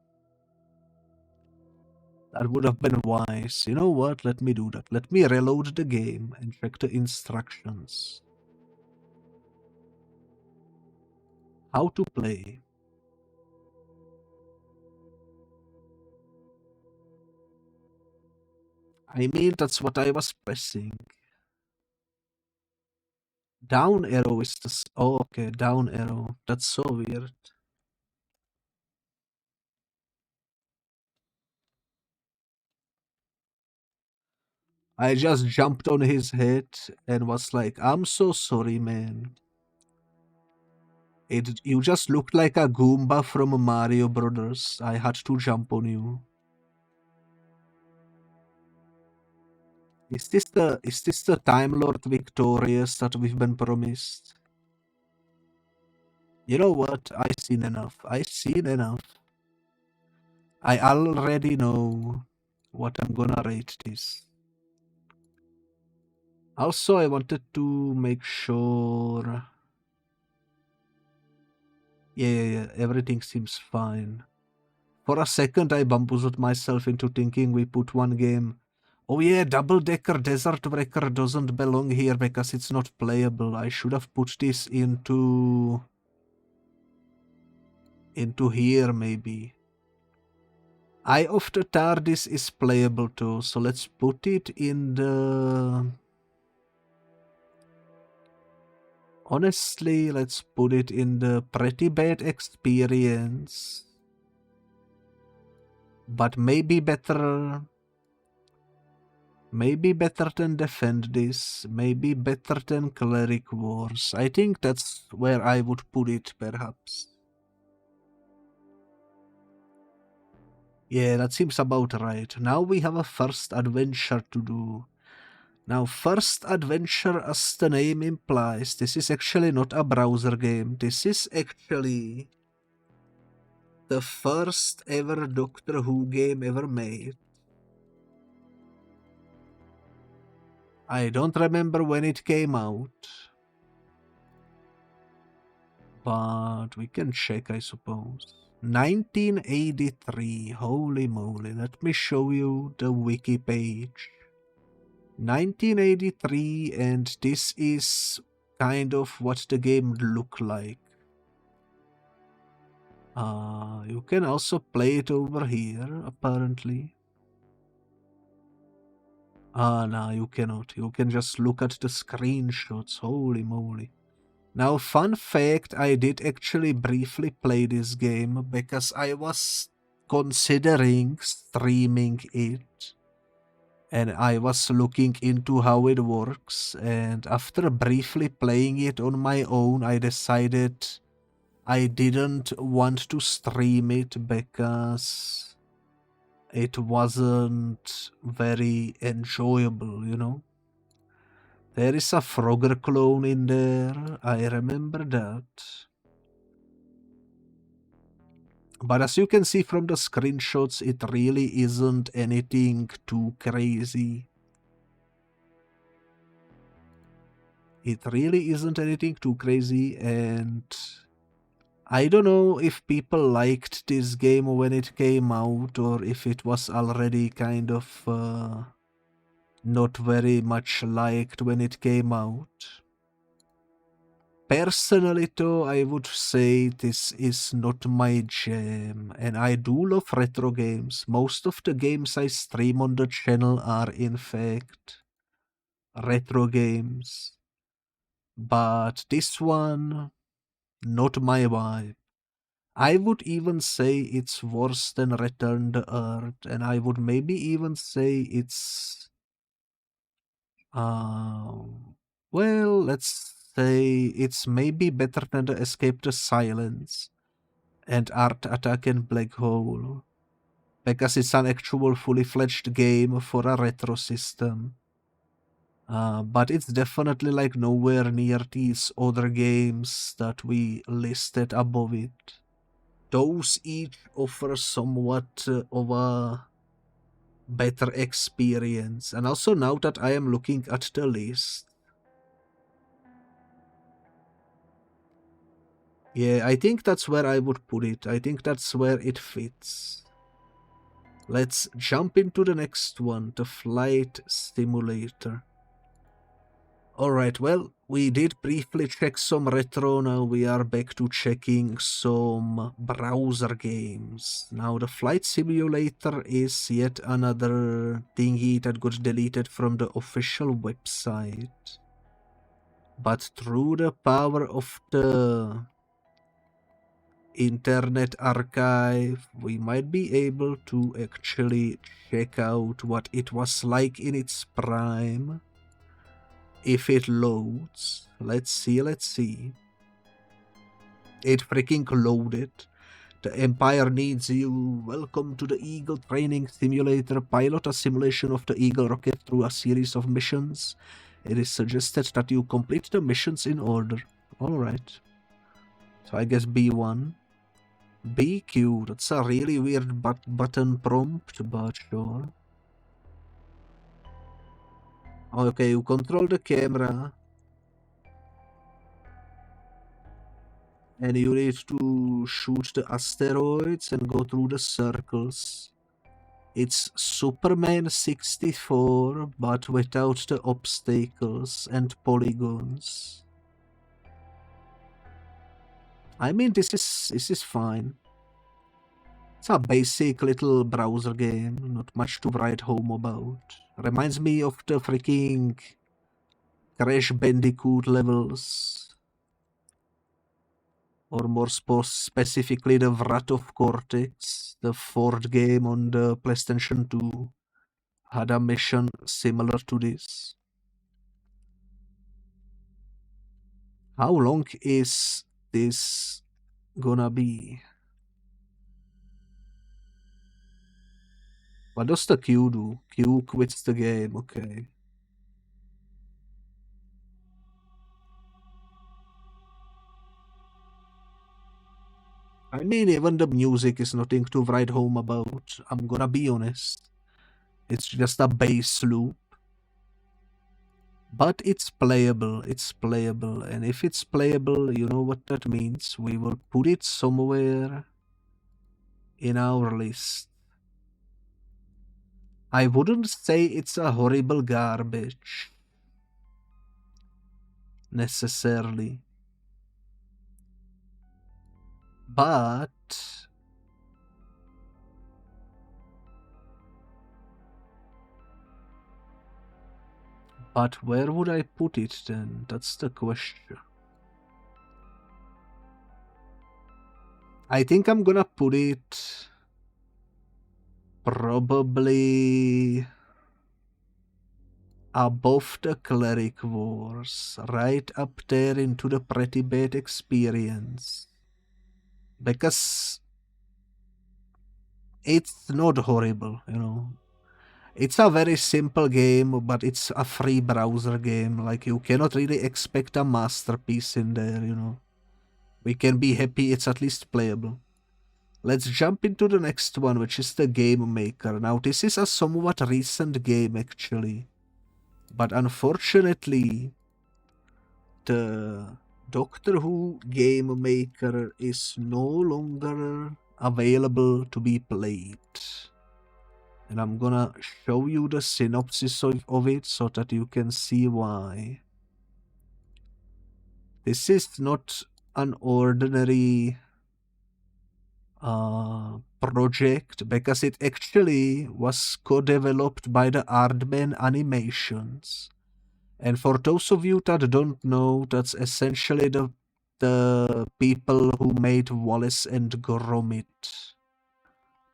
That would have been wise. You know what? Let me do that. Let me reload the game and check the instructions. How to play. I mean, that's what I was pressing. Down arrow is the... Oh, okay, down arrow. That's so weird. I just jumped on his head and was like, I'm so sorry, man. You just looked like a Goomba from Mario Brothers. I had to jump on you. Is this the Time Lord victorious that we've been promised? You know what? I've seen enough. I've seen enough. I already know what I'm gonna rate this. Also, I wanted to make sure... Yeah, everything seems fine. For a second, I bamboozled myself into thinking we put one game. Oh yeah, Double-Decker Desert Breaker doesn't belong here because it's not playable. I should have put this into here, maybe. Eye of the TARDIS is playable too, so let's put it in the... Honestly, let's put it in the pretty bad experience. But maybe better... Maybe better than Defend This. Maybe better than Cleric Wars. I think that's where I would put it, perhaps. Yeah, that seems about right. Now we have a first adventure to do. Now, first adventure, as the name implies, this is actually not a browser game. This is actually the first ever Doctor Who game ever made. I don't remember when it came out, but we can check, I suppose. 1983, holy moly, let me show you the wiki page. 1983, and this is kind of what the game looked like. You can also play it over here, apparently. No, you cannot. You can just look at the screenshots, holy moly. Now, fun fact, I did actually briefly play this game because I was considering streaming it. And I was looking into how it works, and after briefly playing it on my own, I decided I didn't want to stream it because it wasn't very enjoyable, you know? There is a Frogger clone in there, I remember that. But as you can see from the screenshots, it really isn't anything too crazy. It really isn't anything too crazy, and I don't know if people liked this game when it came out, or if it was already kind of not very much liked when it came out. Personally though, I would say this is not my jam, and I do love retro games. Most of the games I stream on the channel are in fact retro games. But this one, not my vibe. I would even say it's worse than Return to Earth, and I would maybe even say it's... well, let's say it's maybe better than the Escape to Silence and Art Attack and Black Hole. because it's an actual fully-fledged game for a retro system. But it's definitely like nowhere near these other games that we listed above it. Those each offer somewhat of a better experience. And also now that I am looking at the list, yeah, I think that's where I would put it. I think that's where it fits. Let's jump into the next one, the flight simulator. Alright, well, we did briefly check some retro, now we are back to checking some browser games. Now the flight simulator is yet another thingy that got deleted from the official website. But through the power of the Internet Archive, we might be able to actually check out what it was like in its prime. If it loads, let's see. It freaking loaded. The Empire needs you. Welcome to the Eagle Training Simulator. Pilot a simulation of the Eagle rocket through a series of missions. It is suggested that you complete the missions in order. Alright. So I guess B1. BQ, that's a really weird button prompt, but sure. Okay, you control the camera. And you need to shoot the asteroids and go through the circles. It's Superman 64, but without the obstacles and polygons. I mean, this is fine. It's a basic little browser game, not much to write home about. Reminds me of the freaking Crash Bandicoot levels. Or more specifically the Wrath of Cortex, the fourth game on the PlayStation 2, had a mission similar to this. How long is this gonna be? What does the Q do? Q quits the game, okay. I mean, even the music is nothing to write home about, I'm gonna be honest. It's just a bass loop. But it's playable, and if it's playable, you know what that means. We will put it somewhere in our list. I wouldn't say it's a horrible garbage, necessarily. But where would I put it then? That's the question. I think I'm gonna put it probably above the Cleric Wars, right up there into the Pretty Bad Experience. Because it's not horrible, you know. It's a very simple game, but it's a free browser game. Like, you cannot really expect a masterpiece in there, you know. We can be happy it's at least playable. Let's jump into the next one, which is the Game Maker. Now, this is a somewhat recent game, actually. But unfortunately, the Doctor Who Game Maker is no longer available to be played. And I'm gonna show you the synopsis of it so that you can see why. This is not an ordinary project, because it actually was co-developed by the Aardman Animations. And for those of you that don't know, that's essentially the people who made Wallace and Gromit.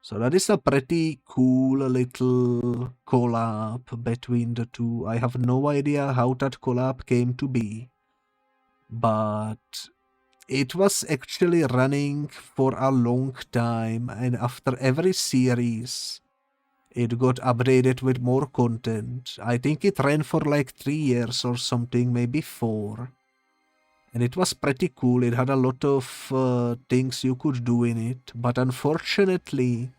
So that is a pretty cool little collab between the two. I have no idea how that collab came to be, but It was actually running for a long time, and after every series, it got updated with more content. I think it ran for like 3 years or something, maybe 4. And it was pretty cool. It had a lot of things you could do in it. But unfortunately,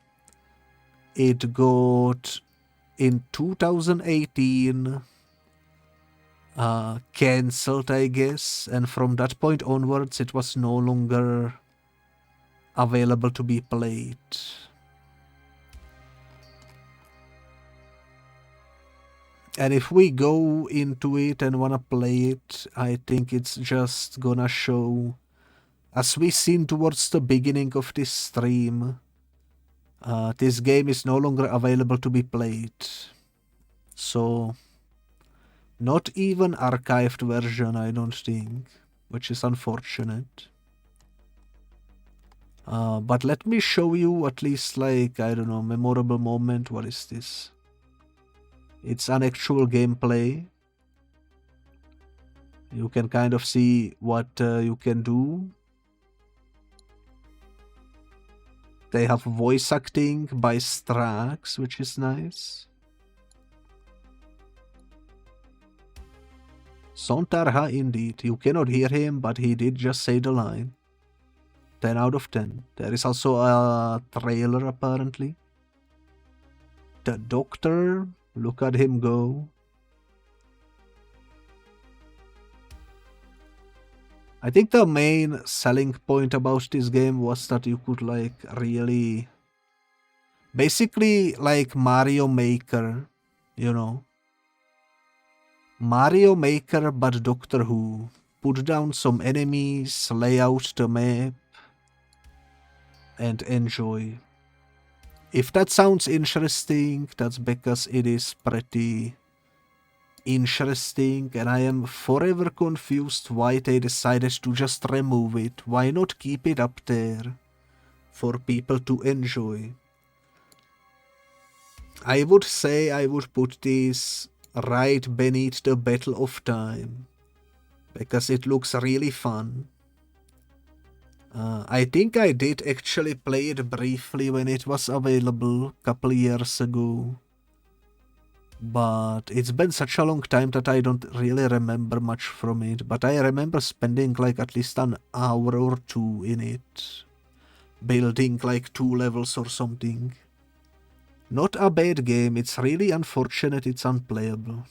it got, in 2018, cancelled, I guess. And from that point onwards, it was no longer available to be played. And if we go into it and wanna play it, I think it's just gonna show, as we seen towards the beginning of this stream, this game is no longer available to be played. So, not even archived version, I don't think, which is unfortunate. But let me show you at least, like, I don't know, memorable moment. What is this? It's an actual gameplay. You can kind of see what you can do. They have voice acting by Strax, which is nice. Sontarha indeed. You cannot hear him, but he did just say the line. 10 out of 10. There is also a trailer, apparently. The Doctor, look at him go. I think the main selling point about this game was that you could, like, really... Basically, like Mario Maker, you know. Mario Maker, but Doctor Who. Put down some enemies, lay out the map, and enjoy. If that sounds interesting, that's because it is pretty interesting, and I am forever confused why they decided to just remove it. Why not keep it up there for people to enjoy? I would say I would put this right beneath the Battle of Time, because it looks really fun. I think I did actually play it briefly when it was available a couple years ago. But it's been such a long time that I don't really remember much from it. But I remember spending like at least an hour or 2 in it. Building like 2 levels or something. Not a bad game, it's really unfortunate it's unplayable.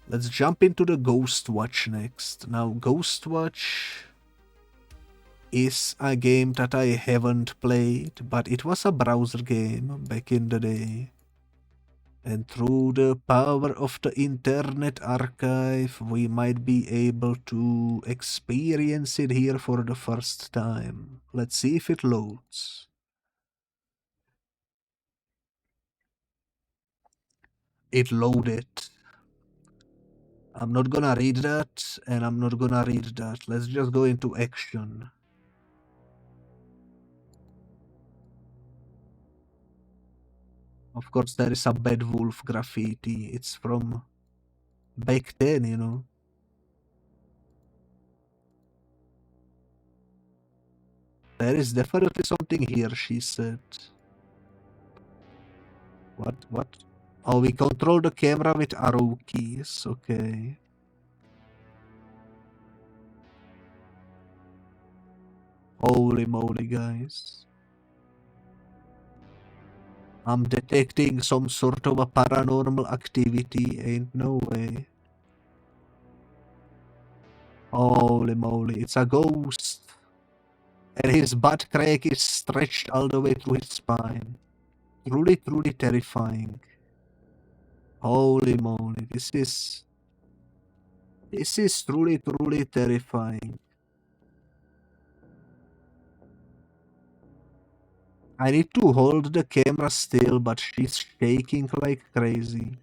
Let's jump into the Ghostwatch next. Now Ghostwatch is a game that I haven't played, but it was a browser game back in the day. And through the power of the Internet Archive, we might be able to experience it here for the first time. Let's see if it loads. It loaded. I'm not gonna read that, and I'm not gonna read that. Let's just go into action. Of course, there is a Bad Wolf graffiti. It's from back then, you know. There is definitely something here, she said. What? Oh, we control the camera with arrow keys, okay. Holy moly, guys. I'm detecting some sort of a paranormal activity, ain't no way. Holy moly, it's a ghost. And his butt crack is stretched all the way through his spine. Truly, truly terrifying. Holy moly, this is truly, truly terrifying. I need to hold the camera still, but she's shaking like crazy.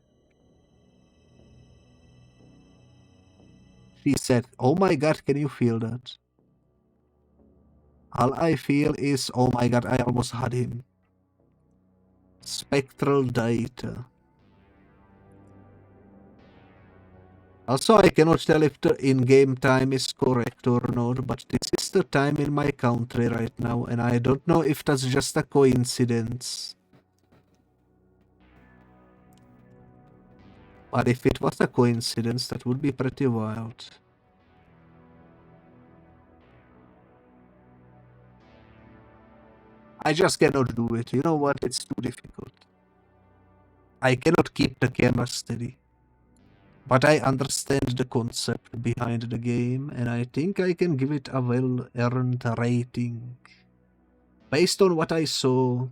She said, "Oh my god, can you feel that?" All I feel is, oh my god, I almost had him. Spectral data. Also, I cannot tell if the in-game time is correct or not, but this is the time in my country right now, and I don't know if that's just a coincidence. But if it was a coincidence, that would be pretty wild. I just cannot do it. You know what? It's too difficult. I cannot keep the camera steady. But I understand the concept behind the game, and I think I can give it a well-earned rating. Based on what I saw,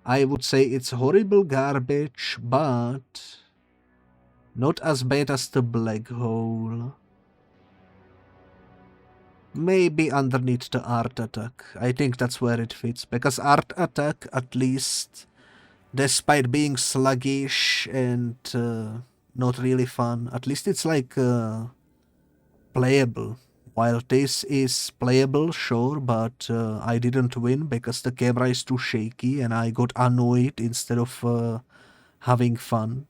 I would say it's horrible garbage, but not as bad as the Black Hole. Maybe underneath the Art Attack. I think that's where it fits, because Art Attack, at least, despite being sluggish and not really fun, at least it's like playable. While this is playable, sure, but I didn't win because the camera is too shaky and I got annoyed instead of having fun.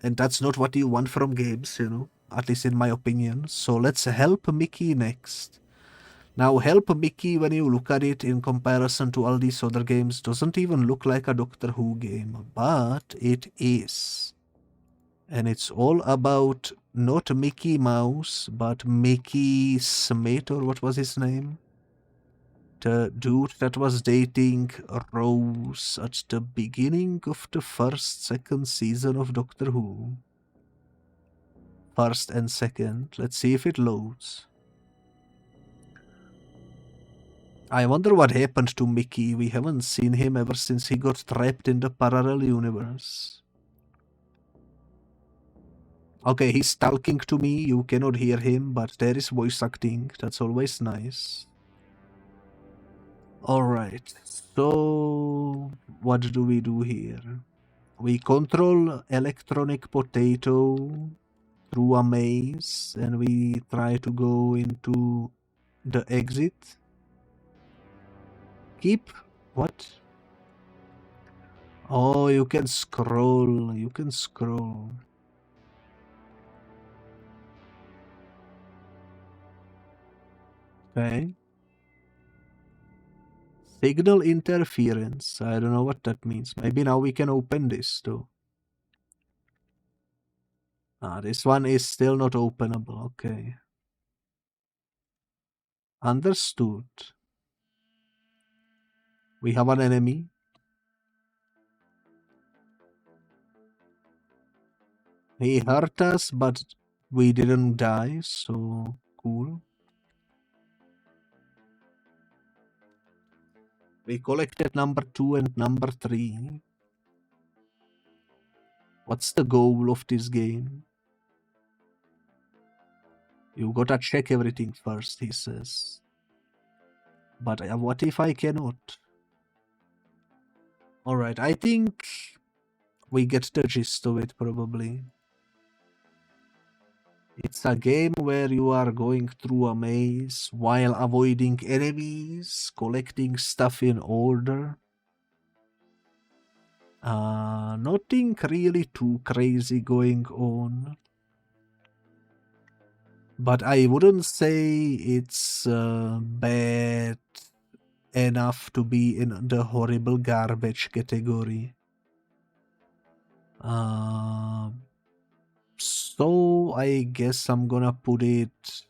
And that's not what you want from games, you know, at least in my opinion. So let's help Mickey next. Now, Help Mickey, when you look at it in comparison to all these other games, doesn't even look like a Doctor Who game, but it is. And it's all about not Mickey Mouse, but Mickey Smith, or what was his name? The dude that was dating Rose at the beginning of the second season of Doctor Who. First and second. Let's see if it loads. I wonder what happened to Mickey. We haven't seen him ever since he got trapped in the parallel universe. Okay, he's talking to me. You cannot hear him, but there is voice acting. That's always nice. Alright, so what do we do here? We control Electronic Potato through a maze, and we try to go into the exit. Keep... what? Oh, you can scroll. You can scroll. Okay. Signal interference. I don't know what that means. Maybe now we can open this too. Ah, this one is still not openable. Okay. Understood. We have an enemy. He hurt us, but we didn't die, so cool. We collected number 2 and number 3. What's the goal of this game? You gotta check everything first, he says. But what if I cannot? Alright, I think we get the gist of it, probably. It's a game where you are going through a maze while avoiding enemies, collecting stuff in order. Nothing really too crazy going on. But I wouldn't say it's bad enough to be in the horrible garbage category. So I guess I'm gonna put it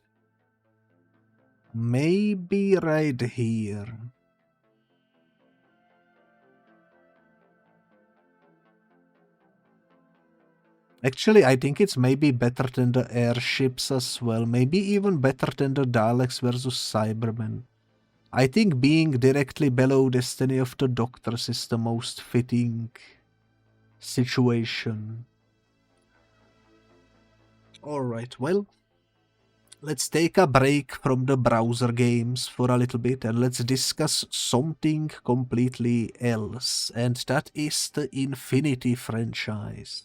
maybe right here. Actually, I think it's maybe better than the airships as well. Maybe even better than the Daleks versus Cybermen. I think being directly below Destiny of the Doctors is the most fitting situation. Alright, well, let's take a break from the browser games for a little bit and let's discuss something completely else, and that is the Infinity franchise.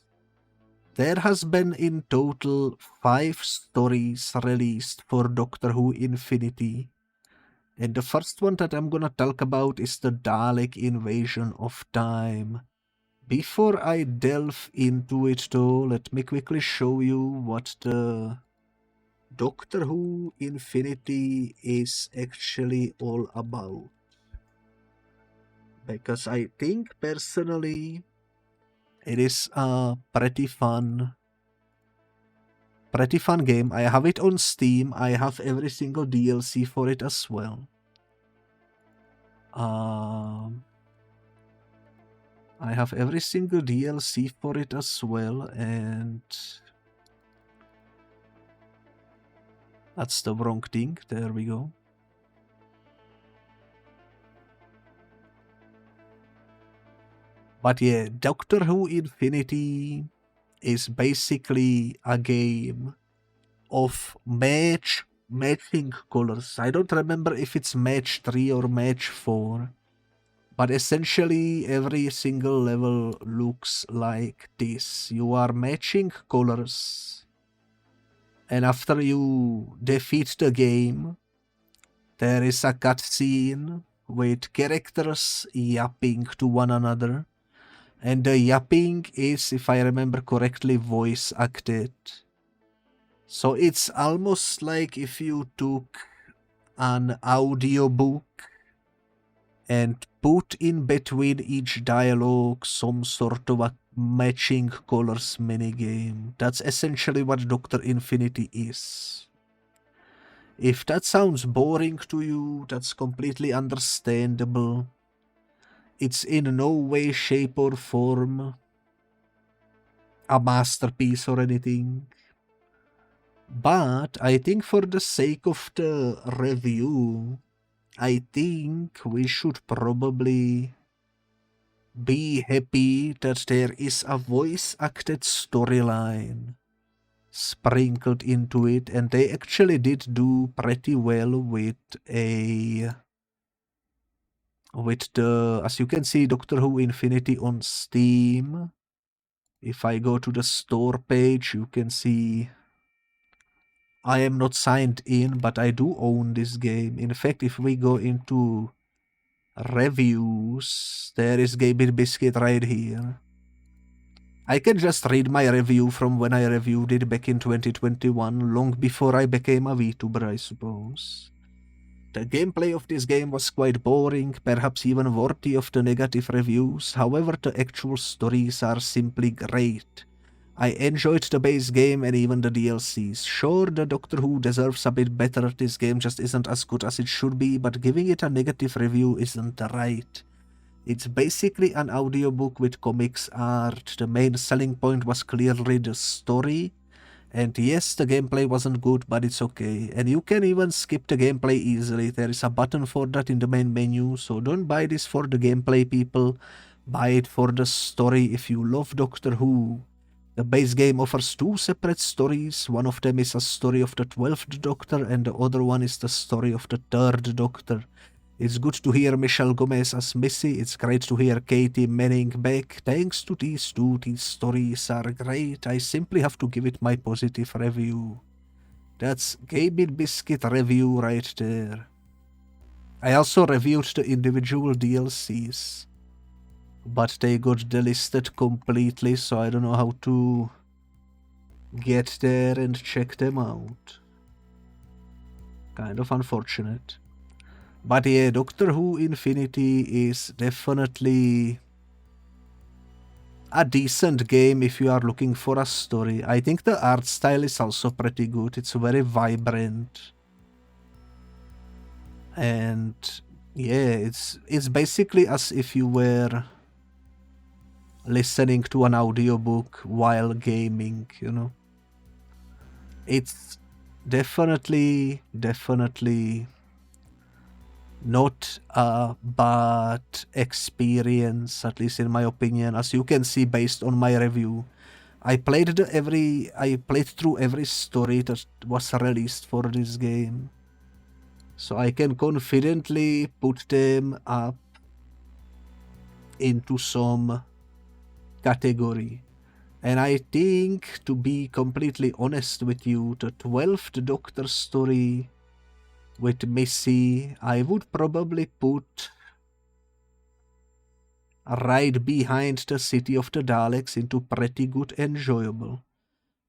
There has been in total 5 stories released for Doctor Who Infinity, and the first one that I'm gonna talk about is the Dalek Invasion of Time. Before I delve into it though, let me quickly show you what the Doctor Who Infinity is actually all about. Because I think personally it is a pretty fun game. I have it on Steam. I have every single DLC for it as well. I have every single DLC for it as well, and that's the wrong thing. There we go. But yeah, Doctor Who Infinity is basically a game of matching colors. I don't remember if it's match 3 or match 4. But essentially every single level looks like this. You are matching colors. And after you defeat the game, there is a cutscene with characters yapping to one another. And the yapping is, if I remember correctly, voice acted. So it's almost like if you took an audiobook and put in between each dialogue some sort of a matching colors minigame. That's essentially what Dr. Infinity is. If that sounds boring to you, that's completely understandable. It's in no way, shape, or form a masterpiece or anything. But I think for the sake of the review, I think we should probably be happy that there is a voice-acted storyline sprinkled into it, and they actually did do pretty well with the, as you can see, Doctor Who Infinity on Steam. If I go to the store page, you can see I am not signed in, but I do own this game. In fact, if we go into reviews, there is Gaby Biscuit right here. I can just read my review from when I reviewed it back in 2021, long before I became a VTuber, I suppose. The gameplay of this game was quite boring, perhaps even worthy of the negative reviews. However, the actual stories are simply great. I enjoyed the base game and even the DLCs. Sure, the Doctor Who deserves a bit better. This game just isn't as good as it should be, but giving it a negative review isn't right. It's basically an audiobook with comics art. The main selling point was clearly the story. And yes, the gameplay wasn't good, but it's okay. And you can even skip the gameplay easily. There is a button for that in the main menu. So don't buy this for the gameplay, people. Buy it for the story if you love Doctor Who. The base game offers two separate stories. One of them is a story of the 12th Doctor, and the other one is the story of the 3rd Doctor. It's good to hear Michelle Gomez as Missy. It's great to hear Katie Manning back. Thanks to these two, these stories are great. I simply have to give it my positive review. That's Gaby Biscuit review right there. I also reviewed the individual DLCs, but they got delisted completely, so I don't know how to get there and check them out. Kind of unfortunate. But yeah, Doctor Who Infinity is definitely a decent game if you are looking for a story. I think the art style is also pretty good. It's very vibrant. And yeah, it's basically as if you were listening to an audiobook while gaming, you know. It's definitely not a bad experience, at least in my opinion. As you can see based on my review, I played through every story that was released for this game, so I can confidently put them up into some category. And I think, to be completely honest with you, the 12th Doctor story with Missy, I would probably put right behind the city of the Daleks into pretty good enjoyable.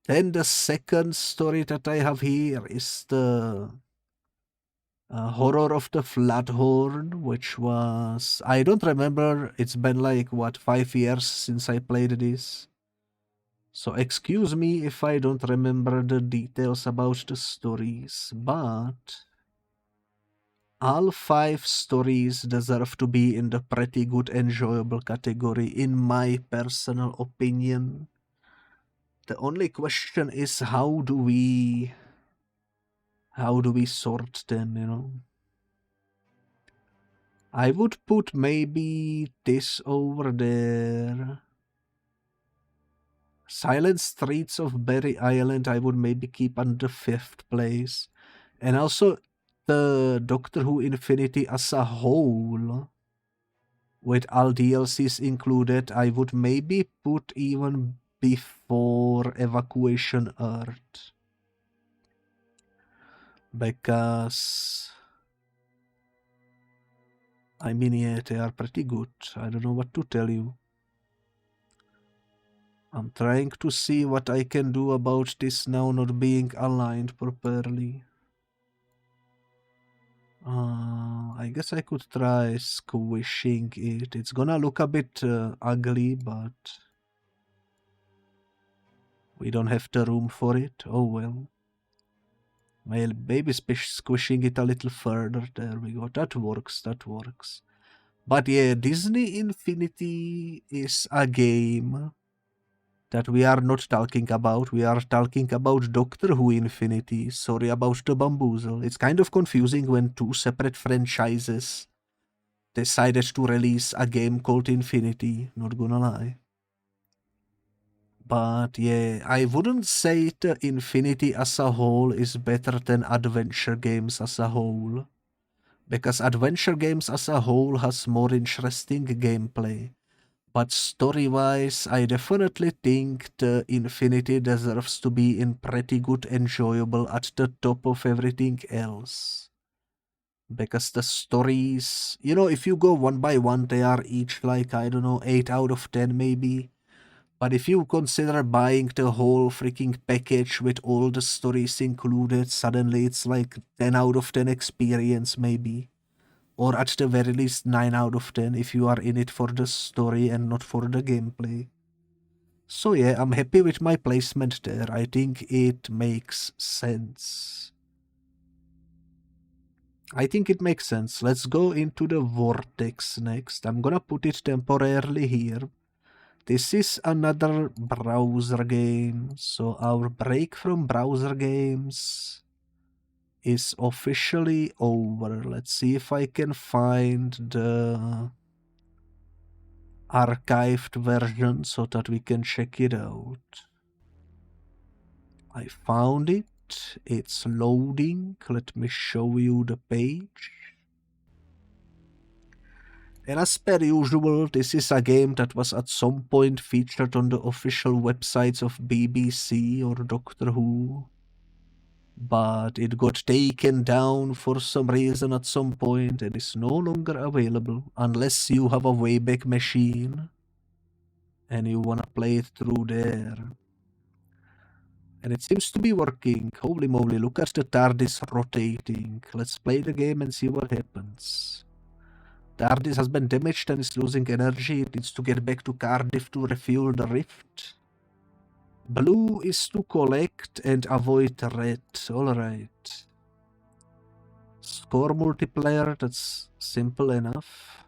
Then the second story that I have here is the Horror of the Flathorn, which was... I don't remember, it's been like, what, 5 years since I played this. So excuse me if I don't remember the details about the stories, but all 5 stories deserve to be in the pretty good enjoyable category in my personal opinion. The only question is how do we sort them, you know? I would put maybe this over there. Silent Streets of Berry Island I would maybe keep on the 5th place. And also the Doctor Who Infinity as a whole, with all DLCs included, I would maybe put even before Evacuation Earth. Because... I mean, yeah, they are pretty good. I don't know what to tell you. I'm trying to see what I can do about this now not being aligned properly. I guess I could try squishing it. It's gonna look a bit ugly, but we don't have the room for it. Oh well. Well, maybe squishing it a little further. There we go. That works, that works. But yeah, Disney Infinity is a game that we are not talking about. We are talking about Doctor Who Infinity. Sorry about the bamboozle. It's kind of confusing when 2 separate franchises decided to release a game called Infinity, not gonna lie. But yeah, I wouldn't say the Infinity as a whole is better than adventure games as a whole. Because adventure games as a whole has more interesting gameplay. But story-wise, I definitely think the Infinity deserves to be in pretty good enjoyable at the top of everything else. Because the stories, you know, if you go one by one, they are each like, I don't know, 8 out of 10 maybe. But if you consider buying the whole freaking package with all the stories included, suddenly it's like 10 out of 10 experience maybe. Or at the very least 9 out of 10 if you are in it for the story and not for the gameplay. So yeah, I'm happy with my placement there. I think it makes sense. I think it makes sense. Let's go into the Vortex next. I'm gonna put it temporarily here. This is another browser game. So our break from browser games is officially over. Let's see if I can find the archived version so that we can check it out. I found it. It's loading. Let me show you the page. And as per usual, this is a game that was at some point featured on the official websites of BBC or Doctor Who. But it got taken down for some reason at some point and is no longer available unless you have a Wayback Machine and you wanna play it through there. And it seems to be working. Holy moly, look at the TARDIS rotating. Let's play the game and see what happens. TARDIS has been damaged and is losing energy. It needs to get back to Cardiff to refuel the rift. Blue is to collect and avoid red. Alright. Score multiplayer, that's simple enough.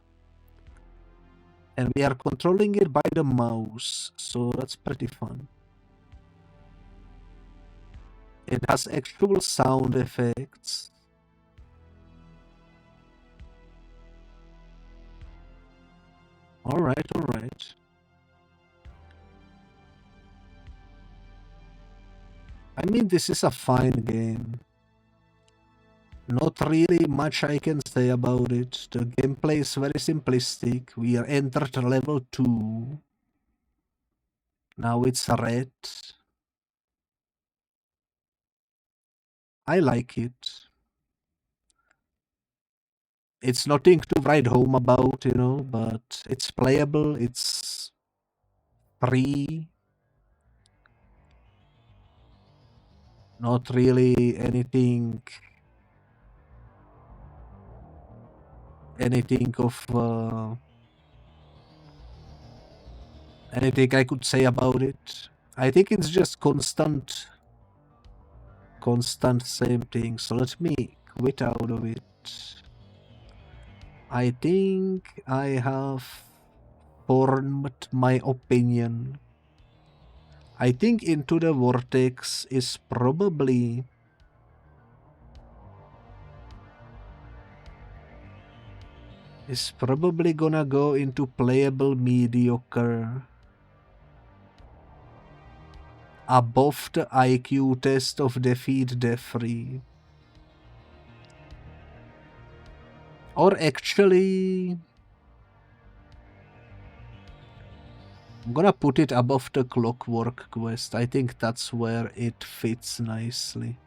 And we are controlling it by the mouse, so that's pretty fun. It has actual sound effects. Alright, alright. I mean, this is a fine game. Not really much I can say about it. The gameplay is very simplistic. We are entered level 2. Now it's red. I like it. It's nothing to write home about, you know, but it's playable, it's free. Not really anything of anything I could say about it. I think it's just constant same thing. So let me quit out of it. I think I have formed my opinion. I think Into the Vortex is probably gonna go into playable mediocre above the IQ test of Defeat Defree. Or actually, I'm gonna put it above the Clockwork Quest. I think that's where it fits nicely.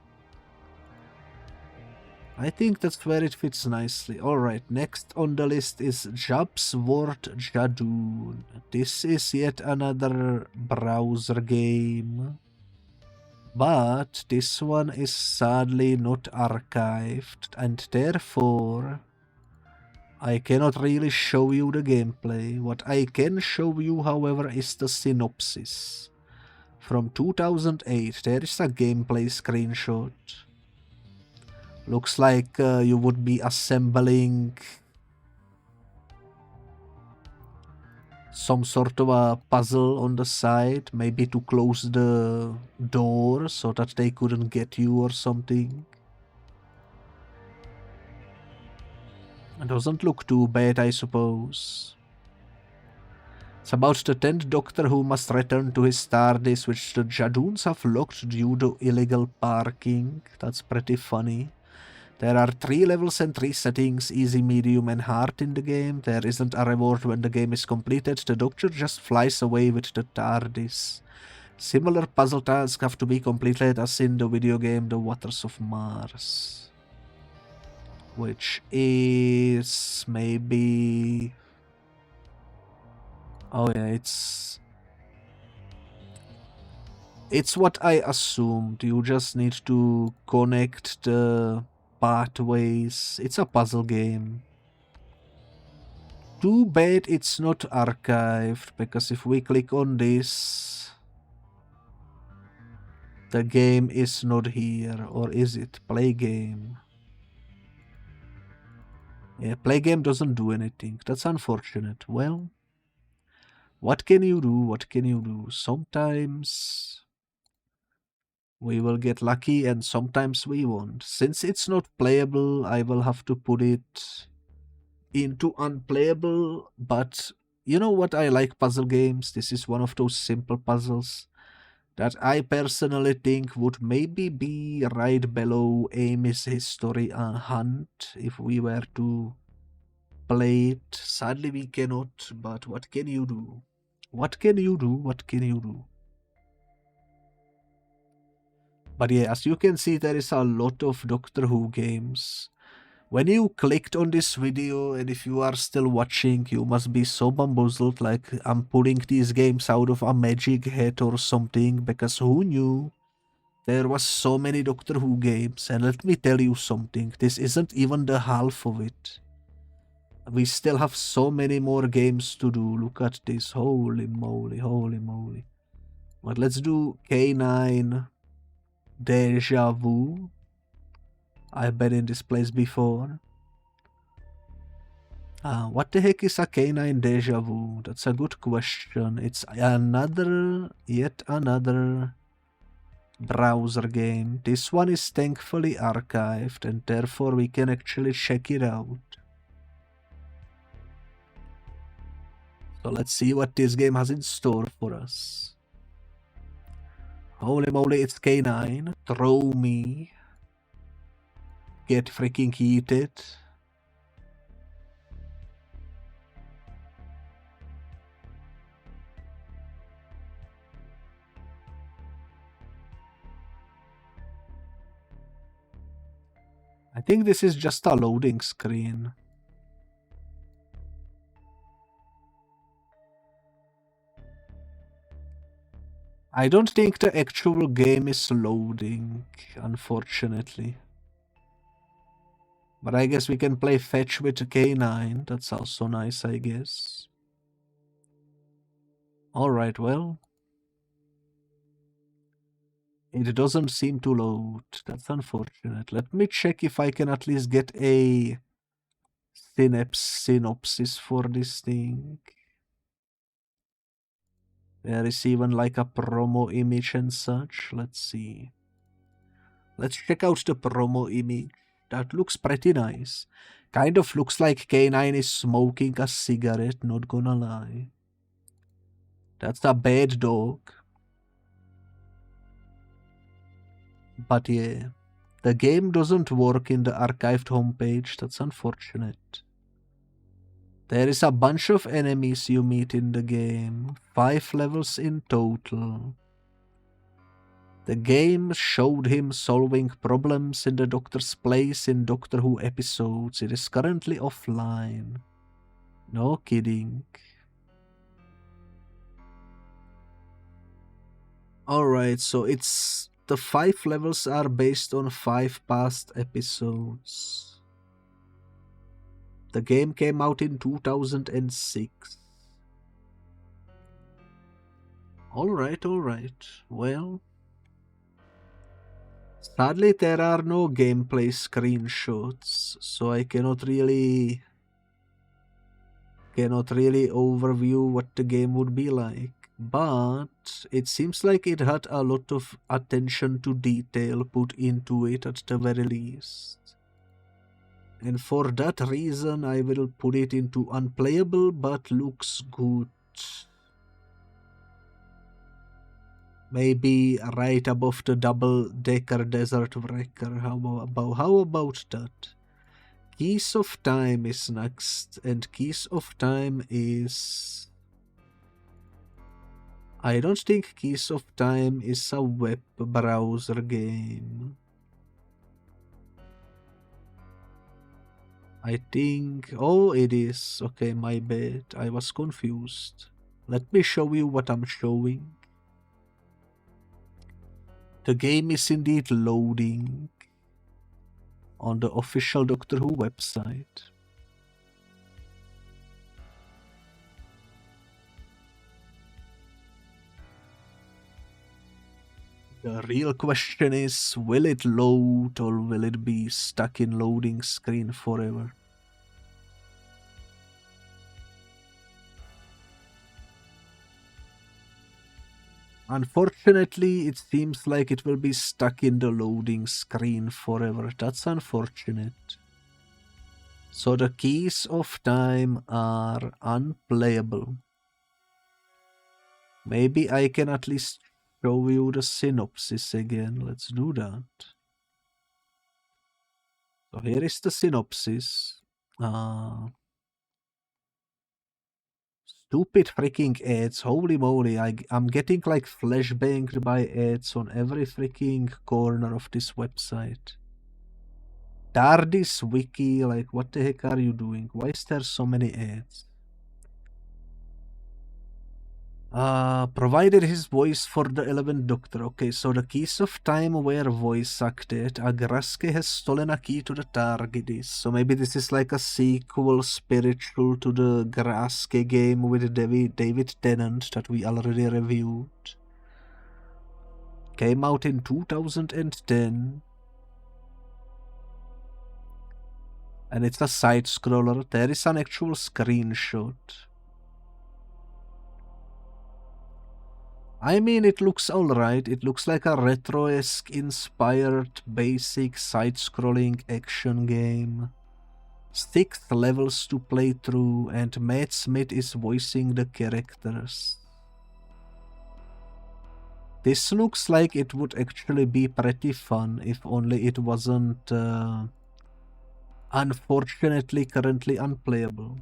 Alright, next on the list is Jab's Word Jadoon. This is yet another browser game. But this one is sadly not archived, and therefore I cannot really show you the gameplay. What I can show you, however, is the synopsis. From 2008, there is a gameplay screenshot. Looks like you would be assembling some sort of a puzzle on the side, maybe to close the door so that they couldn't get you or something. It doesn't look too bad, I suppose. It's about the 10th Doctor who must return to his TARDIS, which the Jadoons have locked due to illegal parking. That's pretty funny. There are 3 levels and 3 settings, easy, medium and hard in the game. There isn't a reward when the game is completed. The Doctor just flies away with the TARDIS. Similar puzzle tasks have to be completed as in the video game The Waters of Mars. Which is maybe... Oh yeah, it's what I assumed. You just need to connect the pathways. It's a puzzle game. Too bad it's not archived, because if we click on this, the game is not here. Or is it? Play game. Yeah, play game doesn't do anything. That's unfortunate. Well, what can you do? What can you do? Sometimes we will get lucky and sometimes we won't. Since it's not playable, I will have to put it into unplayable. But you know what I like puzzle games? This is one of those simple puzzles that I personally think would maybe be right below Amy's History Hunt if we were to play it. Sadly we cannot, but what can you do? What can you do? What can you do? But yeah, as you can see, there is a lot of Doctor Who games. When you clicked on this video, and if you are still watching, you must be so bamboozled, like I'm pulling these games out of a magic hat or something, because who knew there was so many Doctor Who games? And let me tell you something, this isn't even the half of it. We still have so many more games to do. Look at this, holy moly, holy moly. But let's do K9 Deja Vu. I've been in this place before. What the heck is a K9 Deja Vu? That's a good question. It's yet another browser game. This one is thankfully archived, and therefore we can actually check it out. So let's see what this game has in store for us. Holy moly, it's K9. Throw me. Get freaking heated. I think this is just a loading screen. I don't think the actual game is loading, unfortunately. But I guess we can play fetch with K9. That's also nice, I guess. Alright, well. It doesn't seem to load. That's unfortunate. Let me check if I can at least get a synopsis for this thing. There is even like a promo image and such. Let's see. Let's check out the promo image. That looks pretty nice. Kind of looks like K9 is smoking a cigarette, not gonna lie. That's a bad dog. But yeah, the game doesn't work in the archived homepage. That's unfortunate. There is a bunch of enemies you meet in the game. 5 levels in total. The game showed him solving problems in the Doctor's place in Doctor Who episodes. It is currently offline. No kidding. Alright, so it's... The 5 levels are based on 5 past episodes. The game came out in 2006. Alright. Well... Sadly, there are no gameplay screenshots, so I cannot really overview what the game would be like. But it seems like it had a lot of attention to detail put into it at the very least. And for that reason, I will put it into unplayable but looks good. Maybe right above the double-decker desert wrecker. How about that? Keys of Time is next, and Keys of Time is... I don't think Keys of Time is a web browser game. I think... Oh, it is. Okay, my bad. I was confused. Let me show you what I'm showing. The game is indeed loading on the official Doctor Who website. The real question is, will it load or will it be stuck in loading screen forever? Unfortunately, it seems like it will be stuck in the loading screen forever. That's unfortunate. So the Keys of Time are unplayable. Maybe I can at least show you the synopsis again. Let's do that. So here is the synopsis. Stupid freaking ads. Holy moly, I'm getting like flashbanged by ads on every freaking corner of this website. TARDIS wiki, like what the heck are you doing? Why is there so many ads? Provided his voice for the 11th Doctor. Okay, so the Keys of Time were voice acted. Agraske has stolen a key to the TARDIS. So maybe this is like a sequel spiritual to the Graske game with David Tennant that we already reviewed. Came out in 2010. And it's a side-scroller. There is an actual screenshot. I mean, it looks alright. It looks like a retro-esque inspired basic side-scrolling action game. 6 levels to play through, and Matt Smith is voicing the characters. This looks like it would actually be pretty fun if only it wasn't, unfortunately, currently unplayable.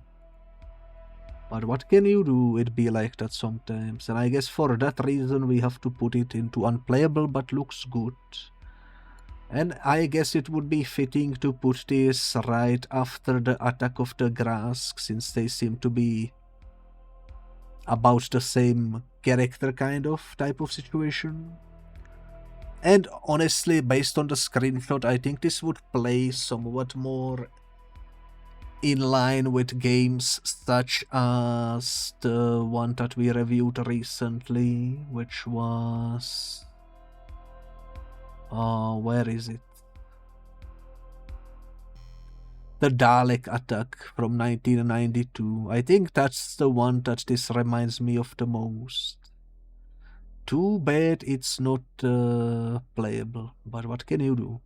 But what can you do? It be like that sometimes. And I guess for that reason we have to put it into unplayable but looks good. And I guess it would be fitting to put this right after the Attack of the Grask, since they seem to be about the same character kind of type of situation. And honestly, based on the screenshot, I think this would play somewhat more in line with games such as the one that we reviewed recently, which was... where is it? The Dalek Attack from 1992. I think that's the one that this reminds me of the most. Too bad it's not playable, but what can you do?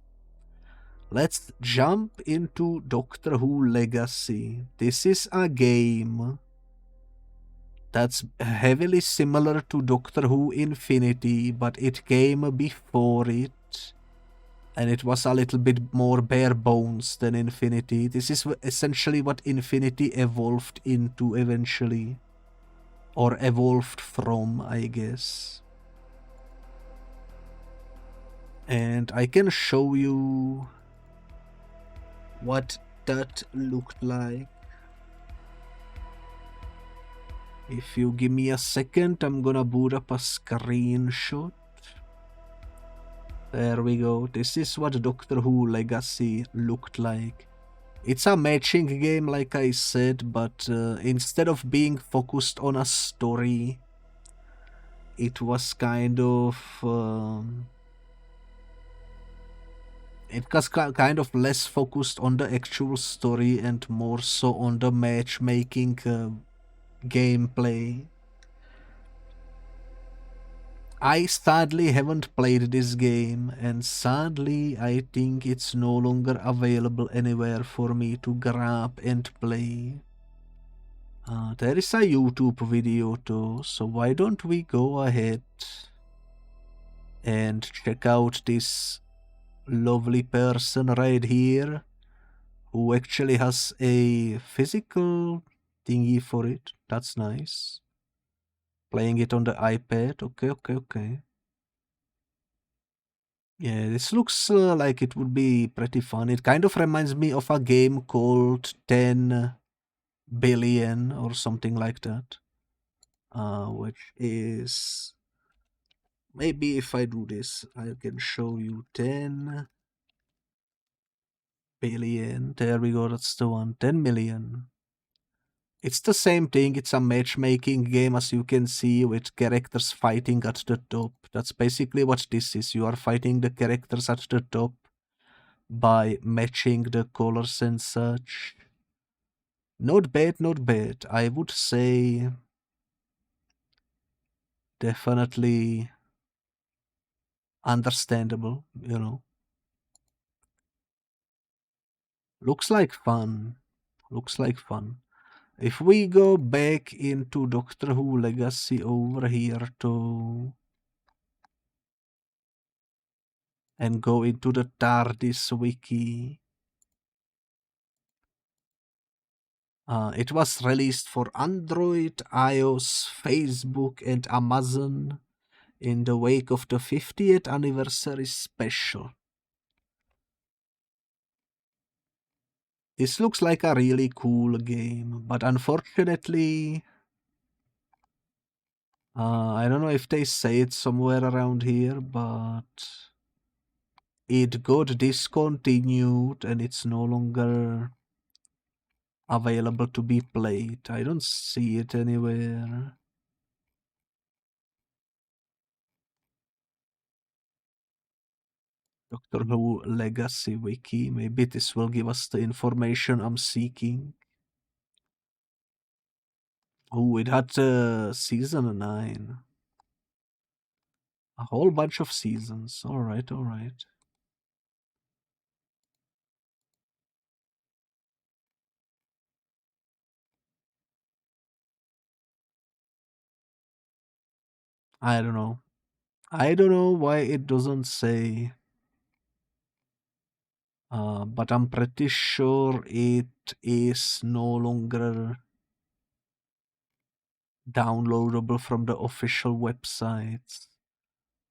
Let's jump into Doctor Who Legacy. This is a game that's heavily similar to Doctor Who Infinity, but it came before it, and it was a little bit more bare bones than Infinity. This is essentially what Infinity evolved into eventually, or evolved from, I guess. And I can show you what that looked like. If you give me a second, I'm gonna boot up a screenshot. There we go. This is what Doctor Who Legacy looked like. It's a matching game, like I said, but instead of being focused on a story, it was kind of... it was kind of less focused on the actual story and more so on the matchmaking gameplay. I sadly haven't played this game, and sadly I think it's no longer available anywhere for me to grab and play. There is a YouTube video too, so why don't we go ahead and check out this lovely person right here who actually has a physical thingy for it. That's nice. Playing it on the iPad. Okay. Yeah, this looks like it would be pretty fun. It kind of reminds me of a game called 10 billion or something like that. Which is... maybe if I do this, I can show you 10 billion. There we go, that's the one. 10 million. It's the same thing. It's a matchmaking game, as you can see, with characters fighting at the top. That's basically what this is. You are fighting the characters at the top by matching the colors and such. Not bad, not bad. I would say definitely understandable, you know. Looks like fun. Looks like fun. If we go back into Doctor Who Legacy over here to... and go into the TARDIS wiki. It was released for Android, iOS, Facebook, and Amazon in the wake of the 50th anniversary special. This looks like a really cool game, but unfortunately, I don't know if they say it somewhere around here, but it got discontinued and it's no longer available to be played. I don't see it anywhere. Doctor Who Legacy Wiki. Maybe this will give us the information I'm seeking. Oh, it had season 9. A whole bunch of seasons. Alright. I don't know. I don't know why it doesn't say. But I'm pretty sure it is no longer downloadable from the official websites.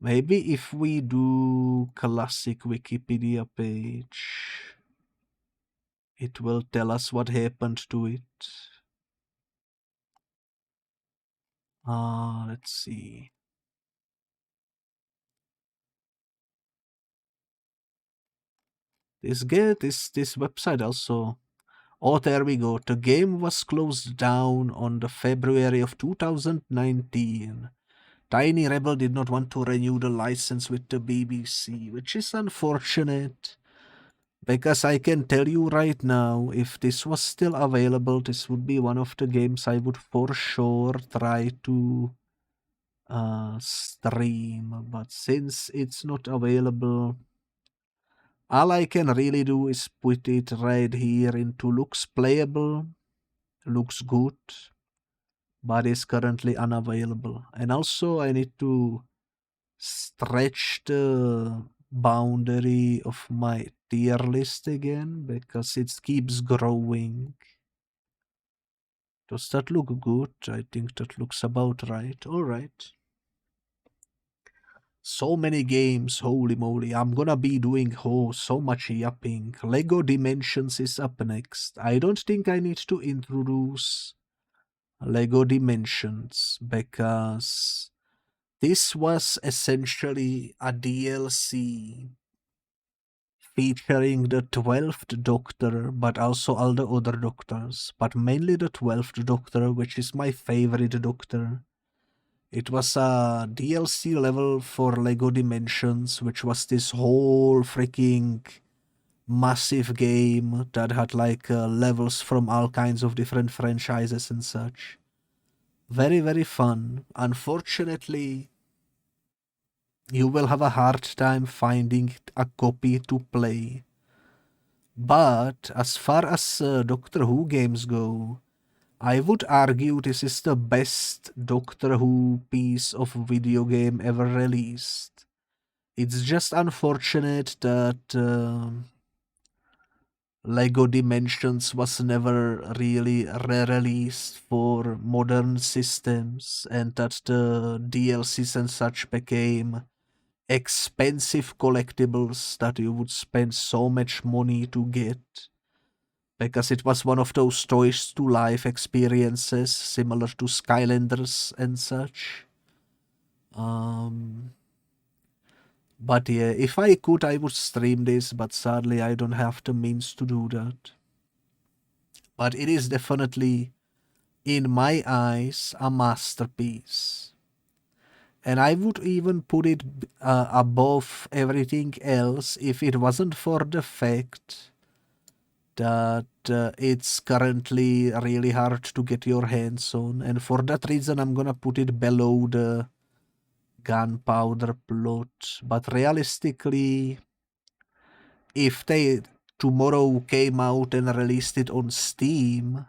Maybe if we do classic Wikipedia page, it will tell us what happened to it. Let's see. This website also. Oh, there we go. The game was closed down on the February of 2019. Tiny Rebel did not want to renew the license with the BBC, which is unfortunate. Because I can tell you right now, if this was still available, this would be one of the games I would for sure try to stream. But since it's not available, all I can really do is put it right here into looks playable, looks good, but is currently unavailable. And also I need to stretch the boundary of my tier list again because it keeps growing. Does that look good? I think that looks about right. Alright. So many games, holy moly. I'm gonna be doing so much yapping. Lego Dimensions is up next. I don't think I need to introduce Lego Dimensions because this was essentially a DLC featuring the 12th Doctor, but also all the other Doctors, but mainly the 12th Doctor, which is my favorite Doctor. It was a DLC level for Lego Dimensions, which was this whole freaking massive game that had like levels from all kinds of different franchises and such. Very, very fun. Unfortunately, you will have a hard time finding a copy to play. But as far as Doctor Who games go, I would argue this is the best Doctor Who piece of video game ever released. It's just unfortunate that Lego Dimensions was never really re-released for modern systems and that the DLCs and such became expensive collectibles that you would spend so much money to get because it was one of those toys to life experiences similar to Skylanders and such. Um, but yeah, if I could, I would stream this, but sadly, I don't have the means to do that. But it is definitely, in my eyes, a masterpiece. And I would even put it above everything else if it wasn't for the fact that it's currently really hard to get your hands on. And for that reason, I'm gonna put it below the gunpowder plot. But realistically, if they tomorrow came out and released it on Steam,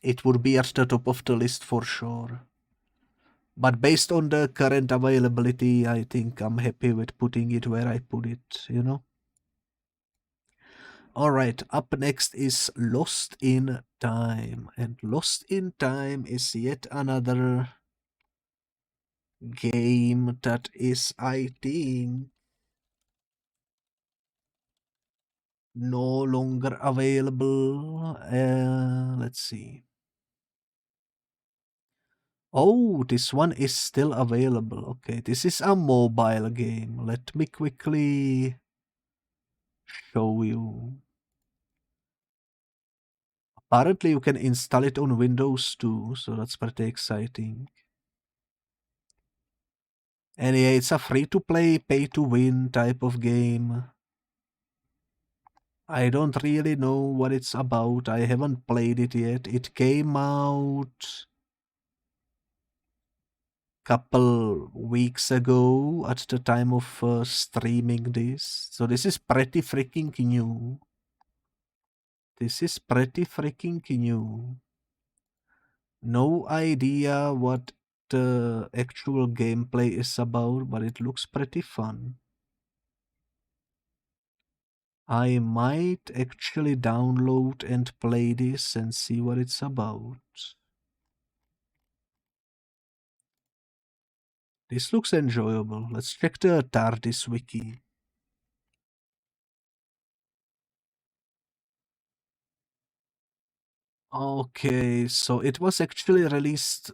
it would be at the top of the list for sure. But based on the current availability, I think I'm happy with putting it where I put it, you know? Alright, up next is Lost in Time. And Lost in Time is yet another game that is, I think, no longer available. Let's see. Oh, this one is still available. Okay, this is a mobile game. Let me quickly show you. Apparently, you can install it on Windows too, so that's pretty exciting. And yeah, it's a free-to-play, pay-to-win type of game. I don't really know what it's about. I haven't played it yet. It came out couple weeks ago at the time of streaming this. So this is pretty freaking new. This is pretty freaking new. No idea what the actual gameplay is about, but it looks pretty fun. I might actually download and play this and see what it's about. This looks enjoyable. Let's check the TARDIS wiki. Okay, so it was actually released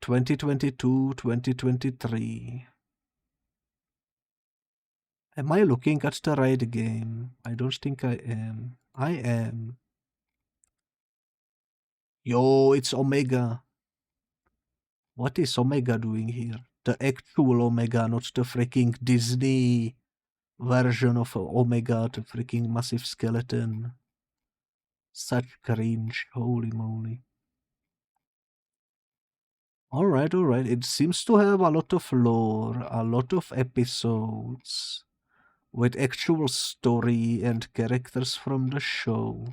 2022, 2023. Am I looking at the right game? I don't think I am. I am. Yo, it's Omega. What is Omega doing here? The actual Omega, not the freaking Disney version of Omega, the freaking massive skeleton. Such cringe, holy moly. Alright, it seems to have a lot of lore, a lot of episodes, with actual story and characters from the show.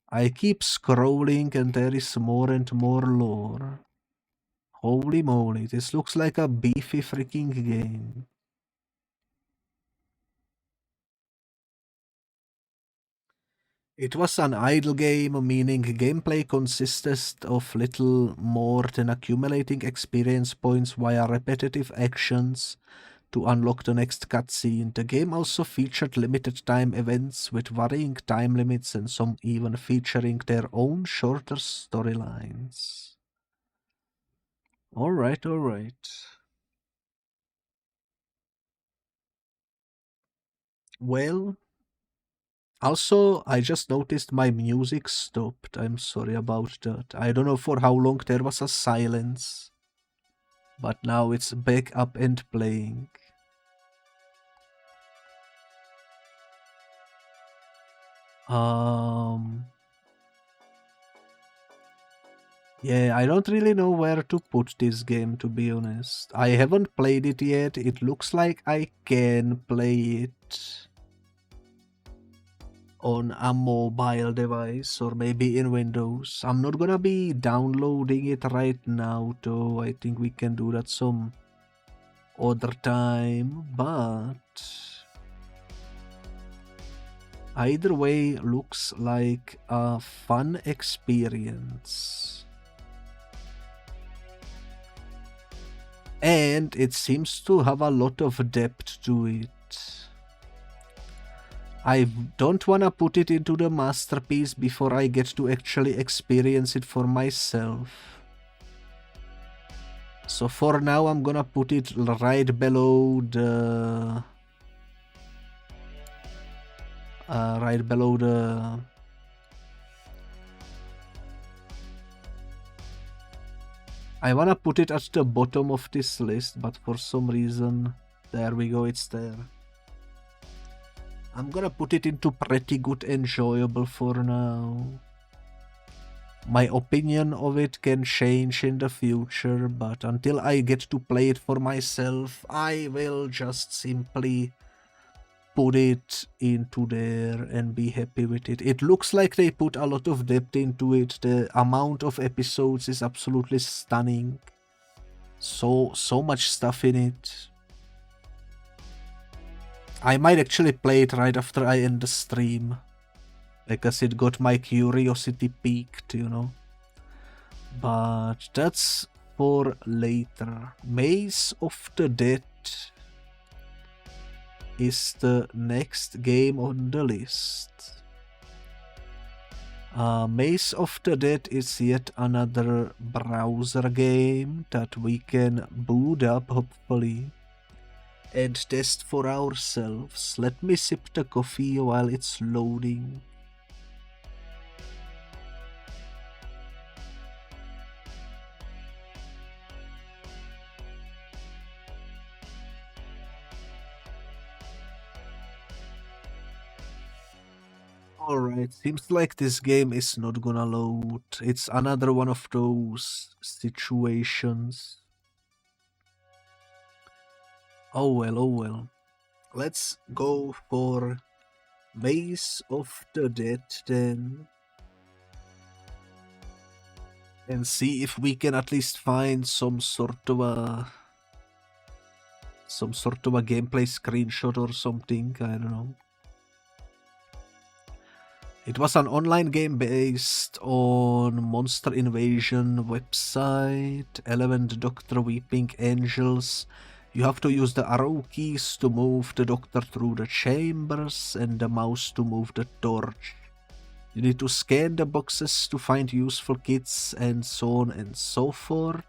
I keep scrolling and there is more and more lore. Holy moly, this looks like a beefy freaking game. It was an idle game, meaning gameplay consisted of little more than accumulating experience points via repetitive actions to unlock the next cutscene. The game also featured limited time events with varying time limits and some even featuring their own shorter storylines. Alright. Well, also, I just noticed my music stopped. I'm sorry about that. I don't know for how long there was a silence. But now it's back up and playing. Yeah, I don't really know where to put this game, to be honest. I haven't played it yet. It looks like I can play it on a mobile device or maybe in Windows. I'm not gonna be downloading it right now, though. I think we can do that some other time, but either way looks like a fun experience. And it seems to have a lot of depth to it. I don't wanna put it into the masterpiece before I get to actually experience it for myself. So for now I'm gonna put it right below the... I wanna put it at the bottom of this list, but for some reason... There we go, it's there. I'm gonna put it into pretty good enjoyable for now. My opinion of it can change in the future, but until I get to play it for myself, I will just simply put it into there and be happy with it. It looks like they put a lot of depth into it. The amount of episodes is absolutely stunning. So much stuff in it. I might actually play it right after I end the stream, because it got my curiosity peaked, you know. But that's for later. Maze of the Dead is the next game on the list. Maze of the Dead is yet another browser game that we can boot up, hopefully, and test for ourselves. Let me sip the coffee while it's loading. Alright, seems like this game is not gonna load. It's another one of those situations. Oh well. Let's go for Maze of the Dead then. And see if we can at least find some sort of a gameplay screenshot or something, I don't know. It was an online game based on Monster Invasion website, 11 Doctor Weeping Angels. You have to use the arrow keys to move the doctor through the chambers and the mouse to move the torch. You need to scan the boxes to find useful kits and so on and so forth.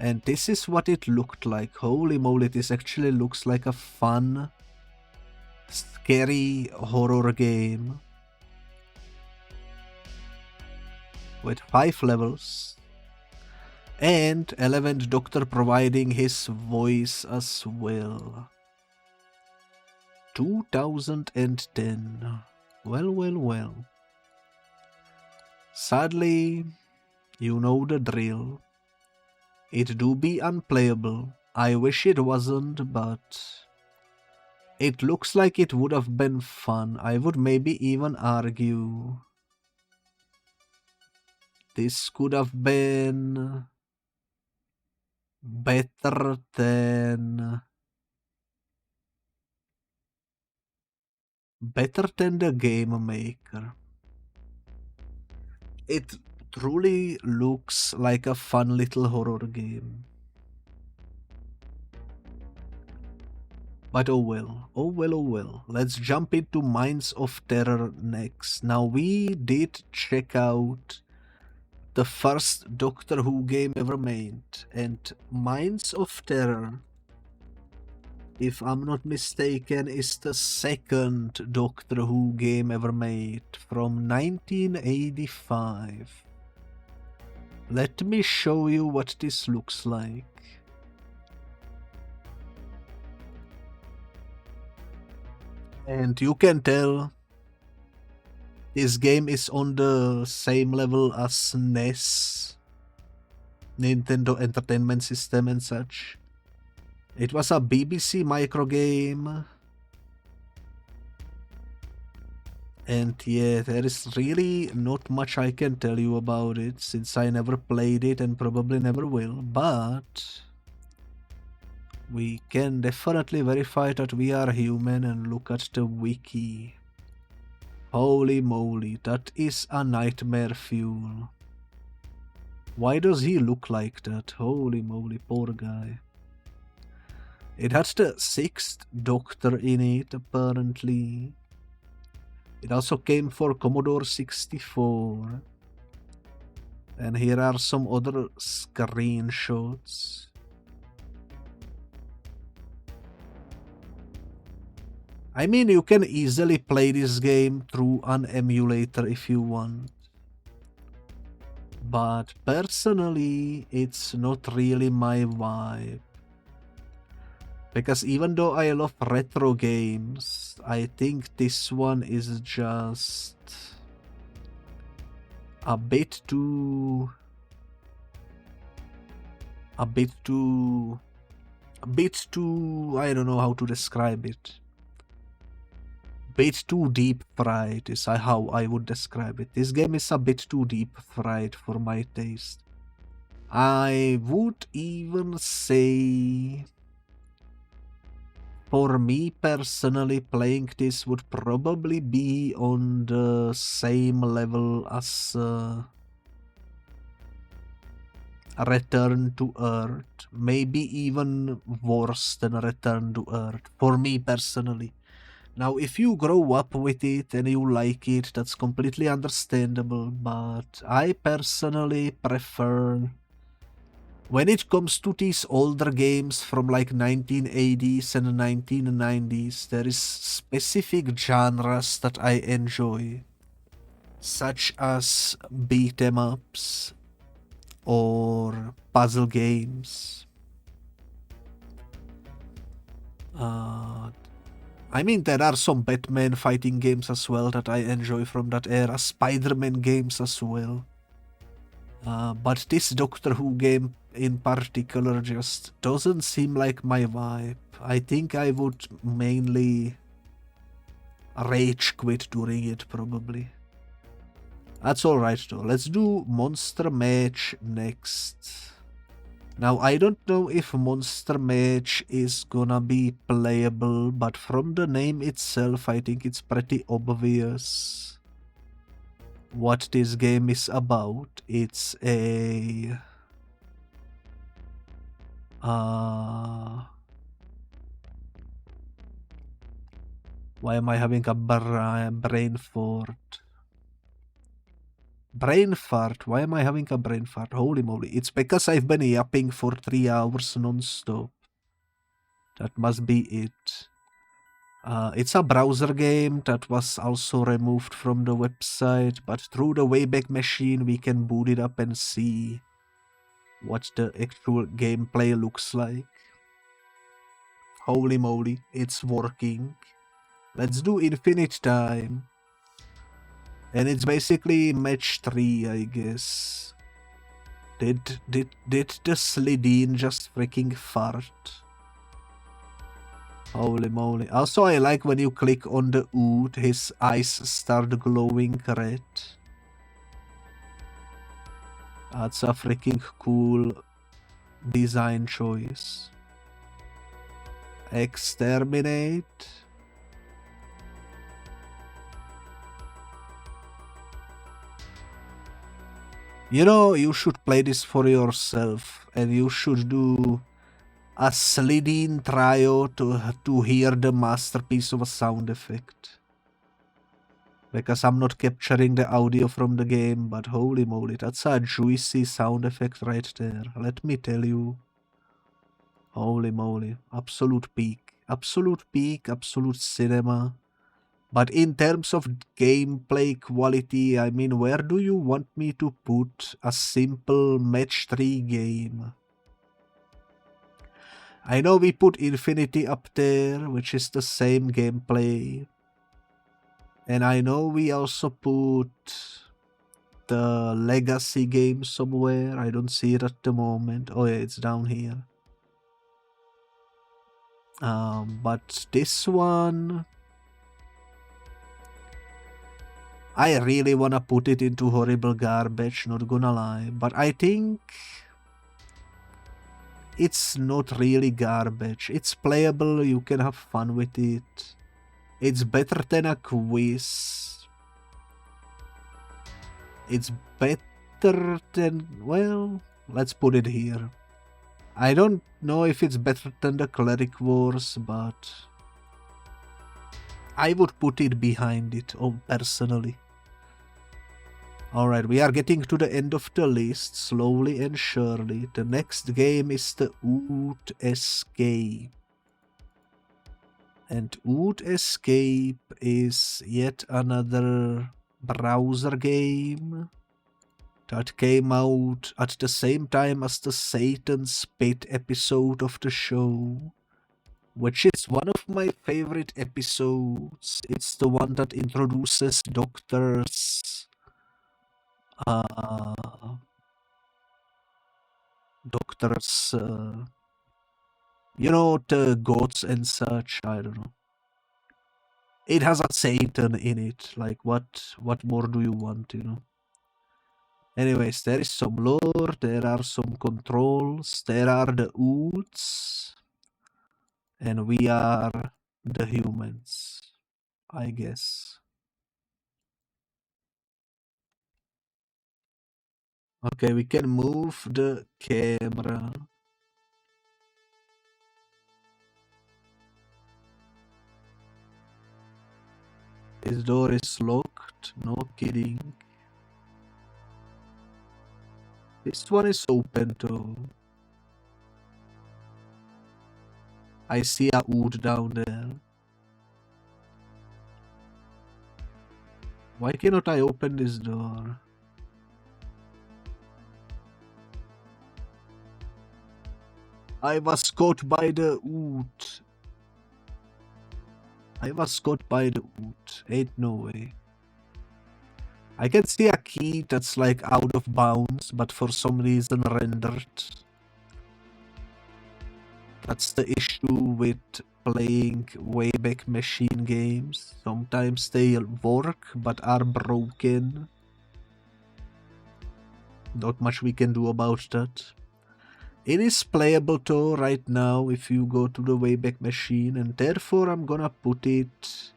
And this is what it looked like. Holy moly, this actually looks like a fun, scary horror game. With 5 levels. And 11th Doctor providing his voice as well. 2010. Well. Sadly, you know the drill. It do be unplayable. I wish it wasn't, but it looks like it would have been fun. I would maybe even argue this could have been better than the Game Maker. It truly looks like a fun little horror game. But oh well. Let's jump into Minds of Terror next. Now we did check out the first Doctor Who game ever made, and Minds of Terror, if I'm not mistaken, is the second Doctor Who game ever made from 1985. Let me show you what this looks like. And you can tell this game is on the same level as NES, Nintendo Entertainment System and such. It was a BBC micro game. And yeah, there is really not much I can tell you about it, since I never played it and probably never will, but we can definitely verify that we are human and look at the wiki. Holy moly, that is a nightmare fuel. Why does he look like that? Holy moly, poor guy. It has the 6th Doctor in it, apparently. It also came for Commodore 64. And here are some other screenshots. I mean, you can easily play this game through an emulator if you want. But personally, it's not really my vibe. Because even though I love retro games, I think this one is just a bit too, I don't know how to describe it. Bit too deep fried is how I would describe it. This game is a bit too deep fried for my taste. I would even say, for me personally, playing this would probably be on the same level as Return to Earth. Maybe even worse than Return to Earth, for me personally. Now, if you grow up with it and you like it, that's completely understandable, but I personally prefer, when it comes to these older games from like 1980s and 1990s, there is specific genres that I enjoy, such as beat 'em ups or puzzle games. I mean, there are some Batman fighting games as well that I enjoy from that era, Spider-Man games as well. But this Doctor Who game in particular just doesn't seem like my vibe. I think I would mainly rage quit during it, probably. That's alright though. Let's do Monster Match next. Now, I don't know if Monster Match is gonna be playable, but from the name itself, I think it's pretty obvious what this game is about. It's a... why am I having a brain fart? Brain fart. Why am I having a brain fart? Holy moly. It's because I've been yapping for 3 hours non-stop. That must be it. It's a browser game that was also removed from the website, but through the Wayback Machine we can boot it up and see what the actual gameplay looks like. Holy moly, it's working. Let's do infinite time. And it's basically match 3, I guess. Did the Slideen just freaking fart? Holy moly. Also, I like when you click on the ood, his eyes start glowing red. That's a freaking cool design choice. Exterminate. You know, you should play this for yourself, and you should do a Slideen trio to hear the masterpiece of a sound effect. Because I'm not capturing the audio from the game, but holy moly, that's a juicy sound effect right there. Let me tell you. Holy moly, absolute peak. Absolute peak, absolute cinema. But in terms of gameplay quality, I mean, where do you want me to put a simple match 3 game? I know we put Infinity up there, which is the same gameplay. And I know we also put the Legacy game somewhere. I don't see it at the moment. Oh yeah, it's down here. But this one, I really wanna put it into horrible garbage, not gonna lie. But I think it's not really garbage. It's playable, you can have fun with it. It's better than a quiz. It's better than, well, let's put it here. I don't know if it's better than the Cleric Wars, but I would put it behind it, personally. Alright, we are getting to the end of the list, slowly and surely. The next game is the Ood Escape. And Ood Escape is yet another browser game that came out at the same time as the Satan's Pit episode of the show, which is one of my favorite episodes. It's the one that introduces doctors, you know, the gods and such. I don't know. It has a Satan in it. Like, what more do you want, you know? Anyways, there is some lore, there are some controls, there are the Oods, and we are the humans, I guess. Okay, we can move the camera. This door is locked, no kidding. This one is open too. I see a Ood down there. Why cannot I open this door? I was caught by the Ood. I was caught by the Ood. Ain't no way. I can see a key that's like out of bounds, but for some reason rendered. That's the issue with playing Wayback Machine games. Sometimes they work, but are broken. Not much we can do about that. It is playable though right now if you go to the Wayback Machine, and therefore I'm gonna put it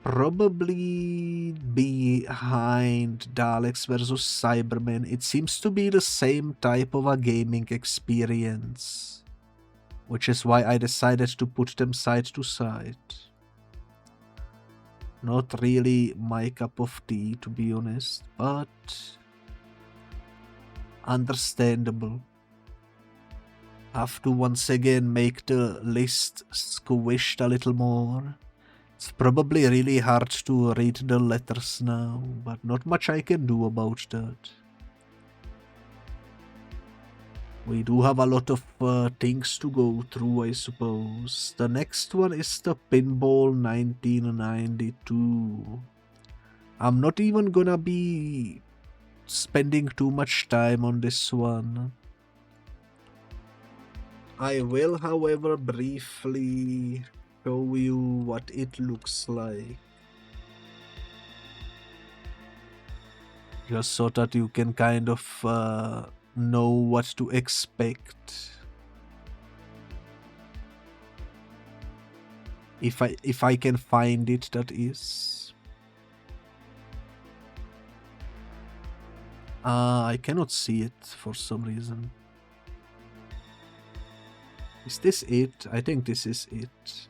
probably behind Daleks vs Cybermen. It seems to be the same type of a gaming experience, which is why I decided to put them side to side. Not really my cup of tea, to be honest, but understandable. Have to once again make the list squished a little more. It's probably really hard to read the letters now, but not much I can do about that. We do have a lot of things to go through, I suppose. The next one is the Pinball 1992. I'm not even gonna be spending too much time on this one. I will, however, briefly show you what it looks like. Just so that you can kind of know what to expect. If I can find it, that is. I cannot see it for some reason. Is this it? I think this is it.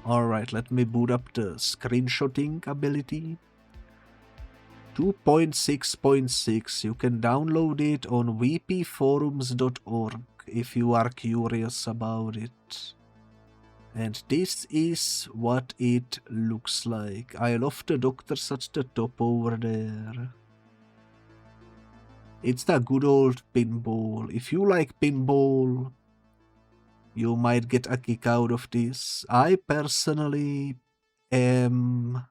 Alright, let me boot up the screenshotting ability. 2.6.6. You can download it on vpforums.org if you are curious about it. And this is what it looks like. I love the doctors at the top over there. It's the good old pinball. If you like pinball, you might get a kick out of this. I personally am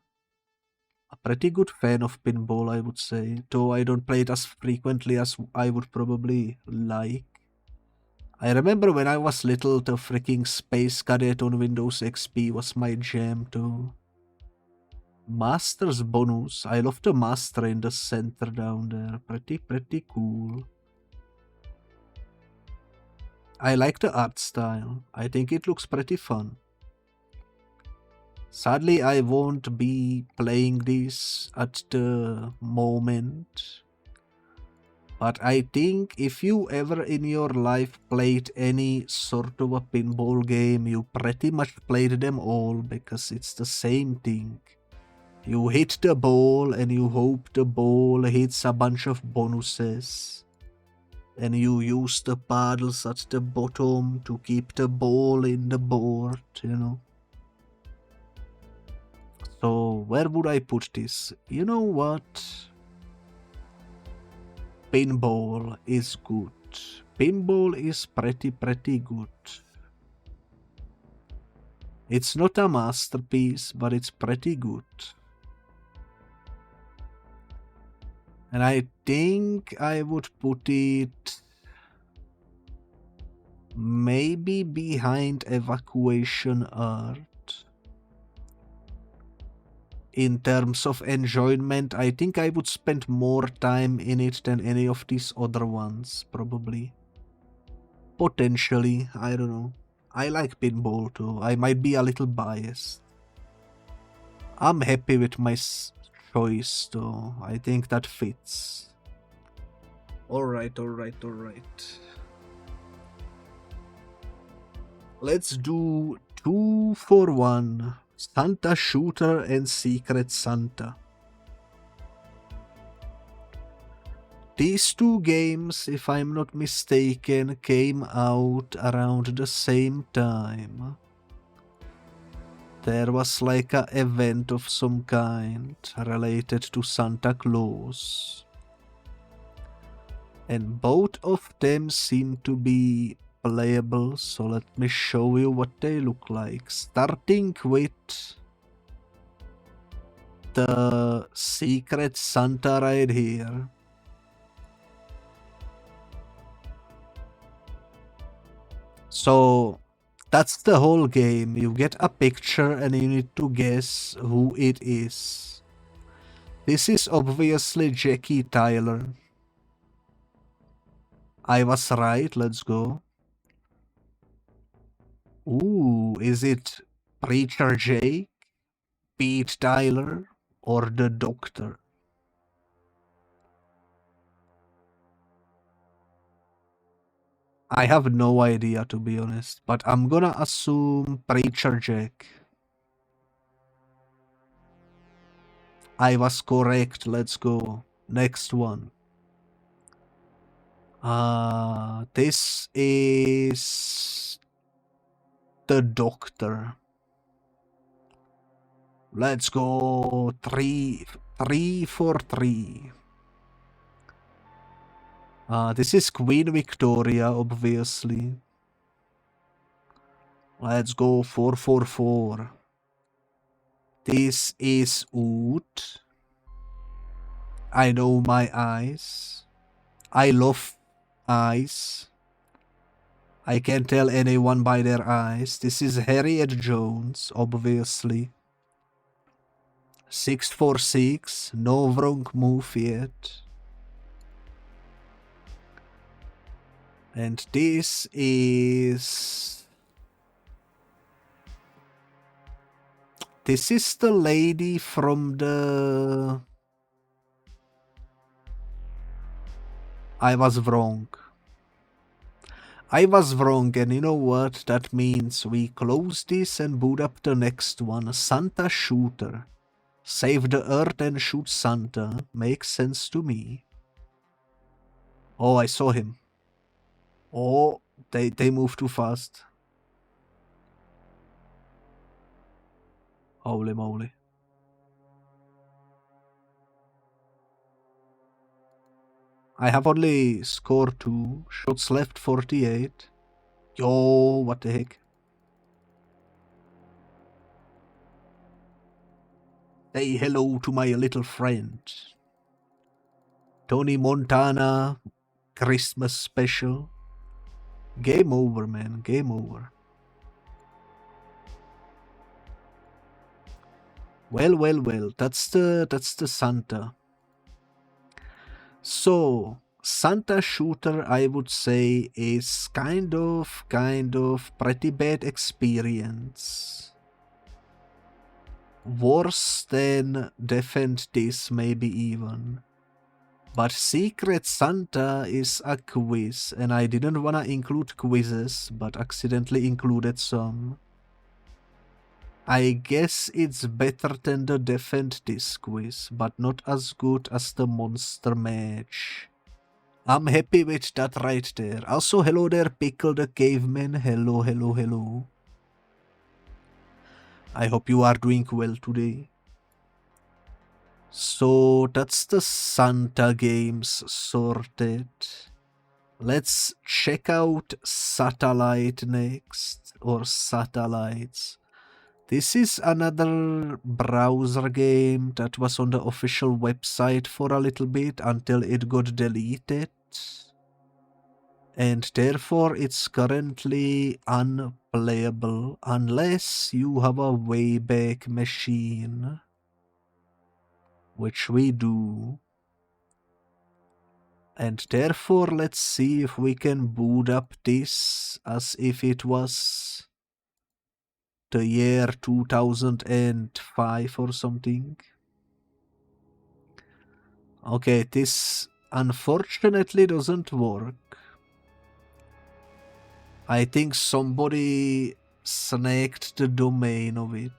a pretty good fan of pinball, I would say, though I don't play it as frequently as I would probably like. I remember when I was little, the freaking Space Cadet on Windows XP was my jam too. Master's bonus. I love the master in the center down there. Pretty cool. I like the art style. I think it looks pretty fun. Sadly, I won't be playing this at the moment. But I think if you ever in your life played any sort of a pinball game, you pretty much played them all because it's the same thing. You hit the ball and you hope the ball hits a bunch of bonuses. And you use the paddles at the bottom to keep the ball in the board, you know. So where would I put this? You know what? Pinball is good. Pinball is pretty good. It's not a masterpiece, but it's pretty good. And I think I would put it maybe behind Evacuation Art. In terms of enjoyment, I think I would spend more time in it than any of these other ones, probably. Potentially, I don't know. I like pinball too. I might be a little biased. I'm happy with my choice though. I think that fits. Alright. Let's do 2 for 1. Santa Shooter and Secret Santa. These two games, if I'm not mistaken, came out around the same time. There was like an event of some kind related to Santa Claus. And both of them seem to be playable, so let me show you what they look like. Starting with the Secret Santa right here. So that's the whole game. You get a picture and you need to guess who it is. This is obviously Jackie Tyler. I was right, let's go. Ooh, is it Preacher Jake, Pete Tyler, or the Doctor? I have no idea, to be honest, but I'm gonna assume Preacher Jack. I was correct. Let's go. Next one. This is the doctor. Let's go. Three for three. This is Queen Victoria, obviously. Let's go 4. This is Oud. I know my eyes. I love eyes. I can tell anyone by their eyes. This is Harriet Jones, obviously. 646. No wrong move yet. And this is... This is the lady from the... I was wrong. I was wrong, and you know what? That means we close this and boot up the next one. Santa Shooter. Save the Earth and shoot Santa. Makes sense to me. Oh, I saw him. Oh, they move too fast. Holy moly. I have only scored 2. Shots left 48. Yo, what the heck? Say hello to my little friend. Tony Montana, Christmas special. Game over, man. Game over. Well. That's the Santa. So, Santa Shooter, I would say, is kind of pretty bad experience. Worse than Defend This, maybe even. But Secret Santa is a quiz, and I didn't wanna include quizzes, but accidentally included some. I guess it's better than the Defend This quiz, but not as good as the monster match. I'm happy with that right there. Also, hello there, Pickle the Caveman. Hello. I hope you are doing well today. So, that's the Santa games sorted. Let's check out Satellite next, or Satellites. This is another browser game that was on the official website for a little bit until it got deleted. And therefore it's currently unplayable unless you have a Wayback Machine. Which we do. And therefore let's see if we can boot up this as if it was the year 2005 or something. Okay, this unfortunately doesn't work. I think somebody snagged the domain of it.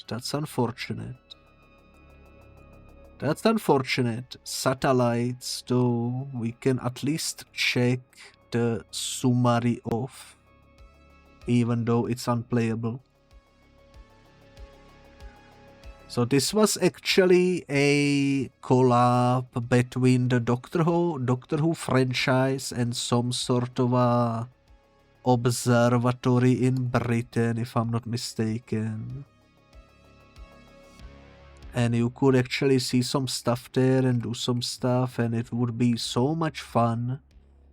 That's unfortunate. That's unfortunate. Satellites, though, we can at least check the summary off, even though it's unplayable. So this was actually a collab between the Doctor Who franchise and some sort of a observatory in Britain, if I'm not mistaken. And you could actually see some stuff there and do some stuff, and it would be so much fun.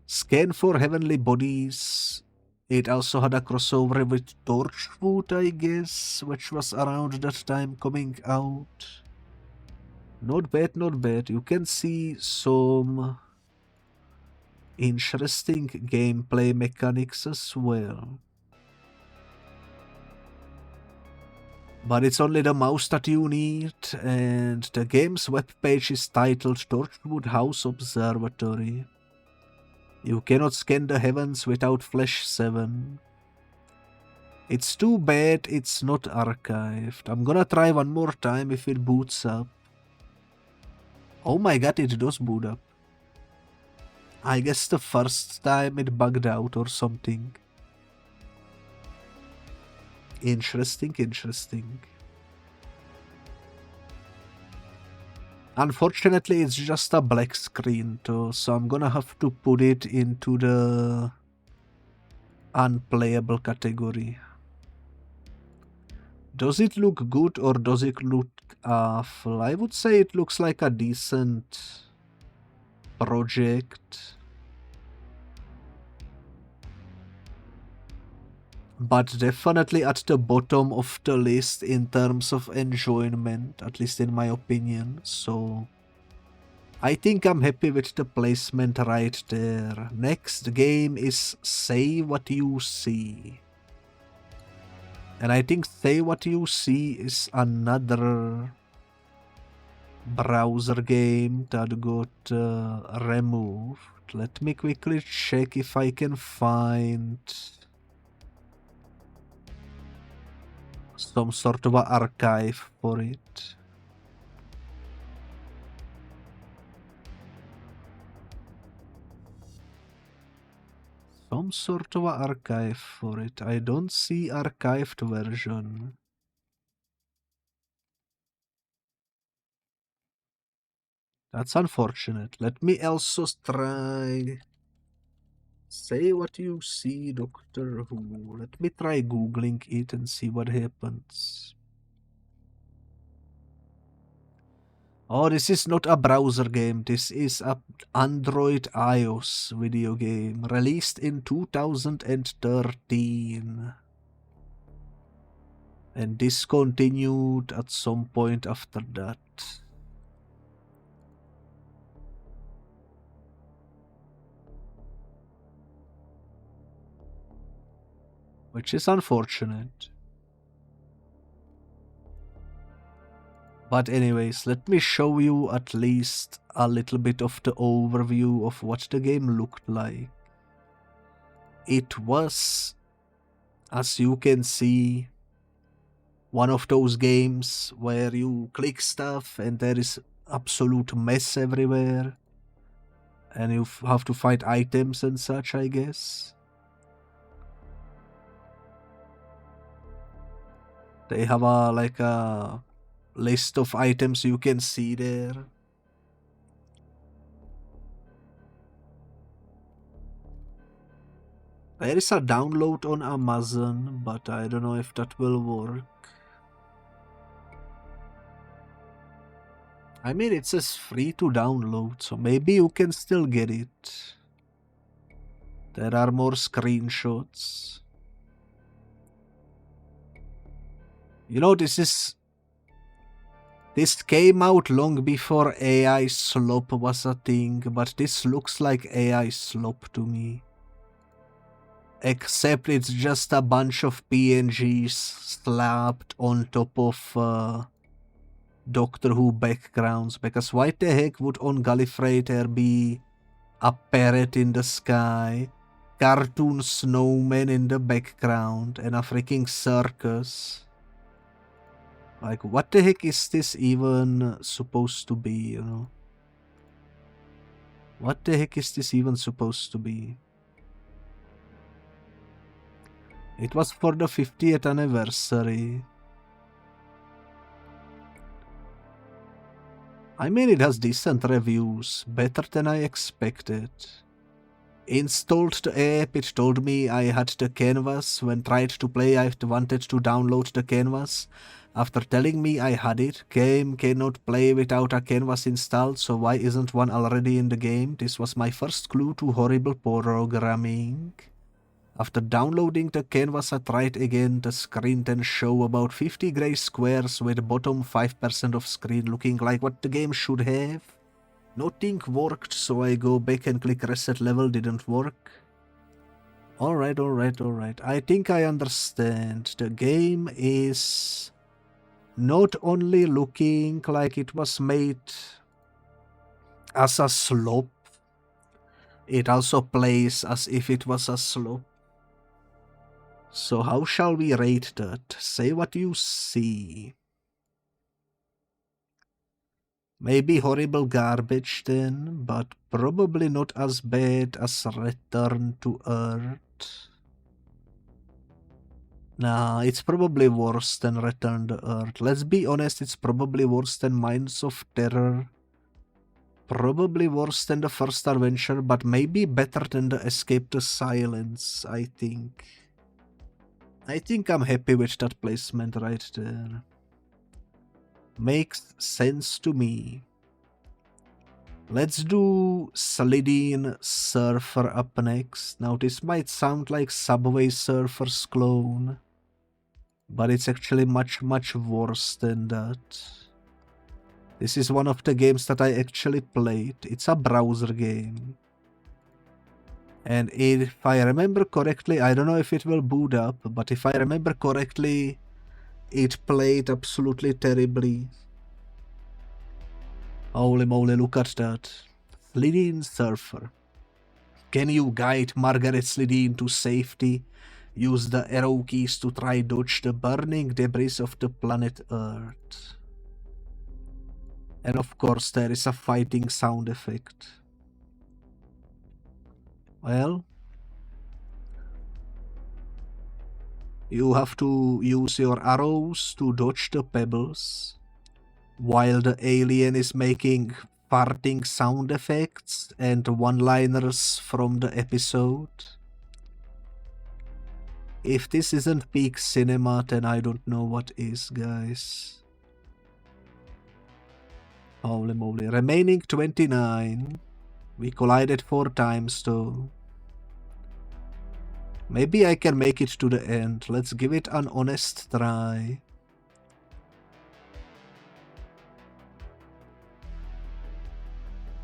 Scan for Heavenly Bodies. It also had a crossover with Torchwood, I guess, which was around that time coming out. Not bad. You can see some interesting gameplay mechanics as well. But it's only the mouse that you need, and the game's webpage is titled Torchwood House Observatory. You cannot scan the heavens without Flash 7. It's too bad it's not archived. I'm gonna try one more time if it boots up. Oh my god, it does boot up. I guess the first time it bugged out or something. Interesting, interesting. Unfortunately, it's just a black screen too, so I'm gonna have to put it into the unplayable category. Does it look good or does it look awful? I would say it looks like a decent project. But definitely at the bottom of the list in terms of enjoyment, at least in my opinion. So I think I'm happy with the placement right there. Next game is Say What You See. And I think Say What You See is another browser game that got removed. Let me quickly check if I can find some sort of an archive for it. Some sort of an archive for it. I don't see archived version. That's unfortunate. Let me also try Say What You See, Doctor Who. Let me try googling it and see what happens. Oh, this is not a browser game. This is a Android iOS video game released in 2013 and discontinued at some point after that. Which is unfortunate. But anyways, let me show you at least a little bit of the overview of what the game looked like. It was, as you can see, one of those games where you click stuff and there is absolute mess everywhere. And you have to find items and such, I guess. They have a list of items you can see there. There is a download on Amazon, but I don't know if that will work. I mean, it says free to download, so maybe you can still get it. There are more screenshots. You know, this came out long before AI slop was a thing, but this looks like AI slop to me. Except it's just a bunch of PNGs slapped on top of Doctor Who backgrounds, because why the heck would on Gallifrey there be a parrot in the sky, cartoon snowmen in the background, and a freaking circus? Like, what the heck is this even supposed to be, you know? What the heck is this even supposed to be? It was for the 50th anniversary. I mean, it has decent reviews, better than I expected. Installed the app, it told me I had the canvas. When tried to play, I wanted to download the canvas. After telling me I had it, game cannot play without a canvas installed, so why isn't one already in the game? This was my first clue to horrible programming. After downloading the canvas, I tried again. The screen then show about 50 gray squares with bottom 5% of screen looking like what the game should have. Nothing worked, so I go back and click reset level, didn't work. Alright. I think I understand. The game is not only looking like it was made as a slop, it also plays as if it was a slop. So how shall we rate that? Say what you see. Maybe horrible garbage then, but probably not as bad as Return to Earth. Nah, it's probably worse than Return to Earth. Let's be honest, it's probably worse than Mines of Terror. Probably worse than the first adventure, but maybe better than the Escape to Silence, I think. I think I'm happy with that placement right there. Makes sense to me. Let's do Slidine Surfer up next. Now this might sound like Subway Surfer's clone, but it's actually much worse than that. This is one of the games that I actually played. It's a browser game. And if I remember correctly, I don't know if it will boot up, but if I remember correctly, it played absolutely terribly. Holy moly, look at that. Slidine Surfer. Can you guide Margaret Slidine to safety? Use the arrow keys to try dodge the burning debris of the planet Earth. And of course there is a fighting sound effect. Well, you have to use your arrows to dodge the pebbles, while the alien is making farting sound effects and one-liners from the episode. If this isn't peak cinema, then I don't know what is, guys. Holy moly. Remaining 29. We collided 4 times though. Maybe I can make it to the end. Let's give it an honest try.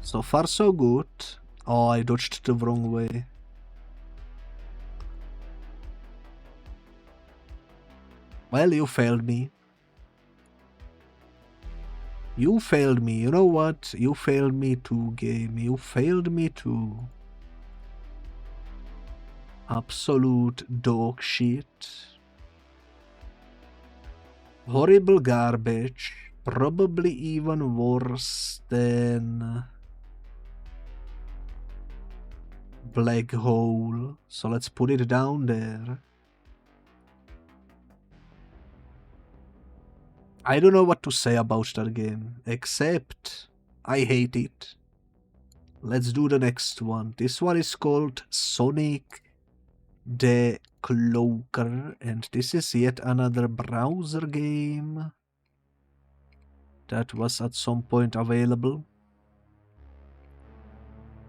So far so good. Oh, I dodged the wrong way. Well, you failed me. You failed me. You know what? You failed me too, game. You failed me too. Absolute dog shit. Horrible garbage. Probably even worse than Black Hole. So let's put it down there. I don't know what to say about that game, except I hate it. Let's do the next one. This one is called Sonic the Cloaker, and this is yet another browser game that was at some point available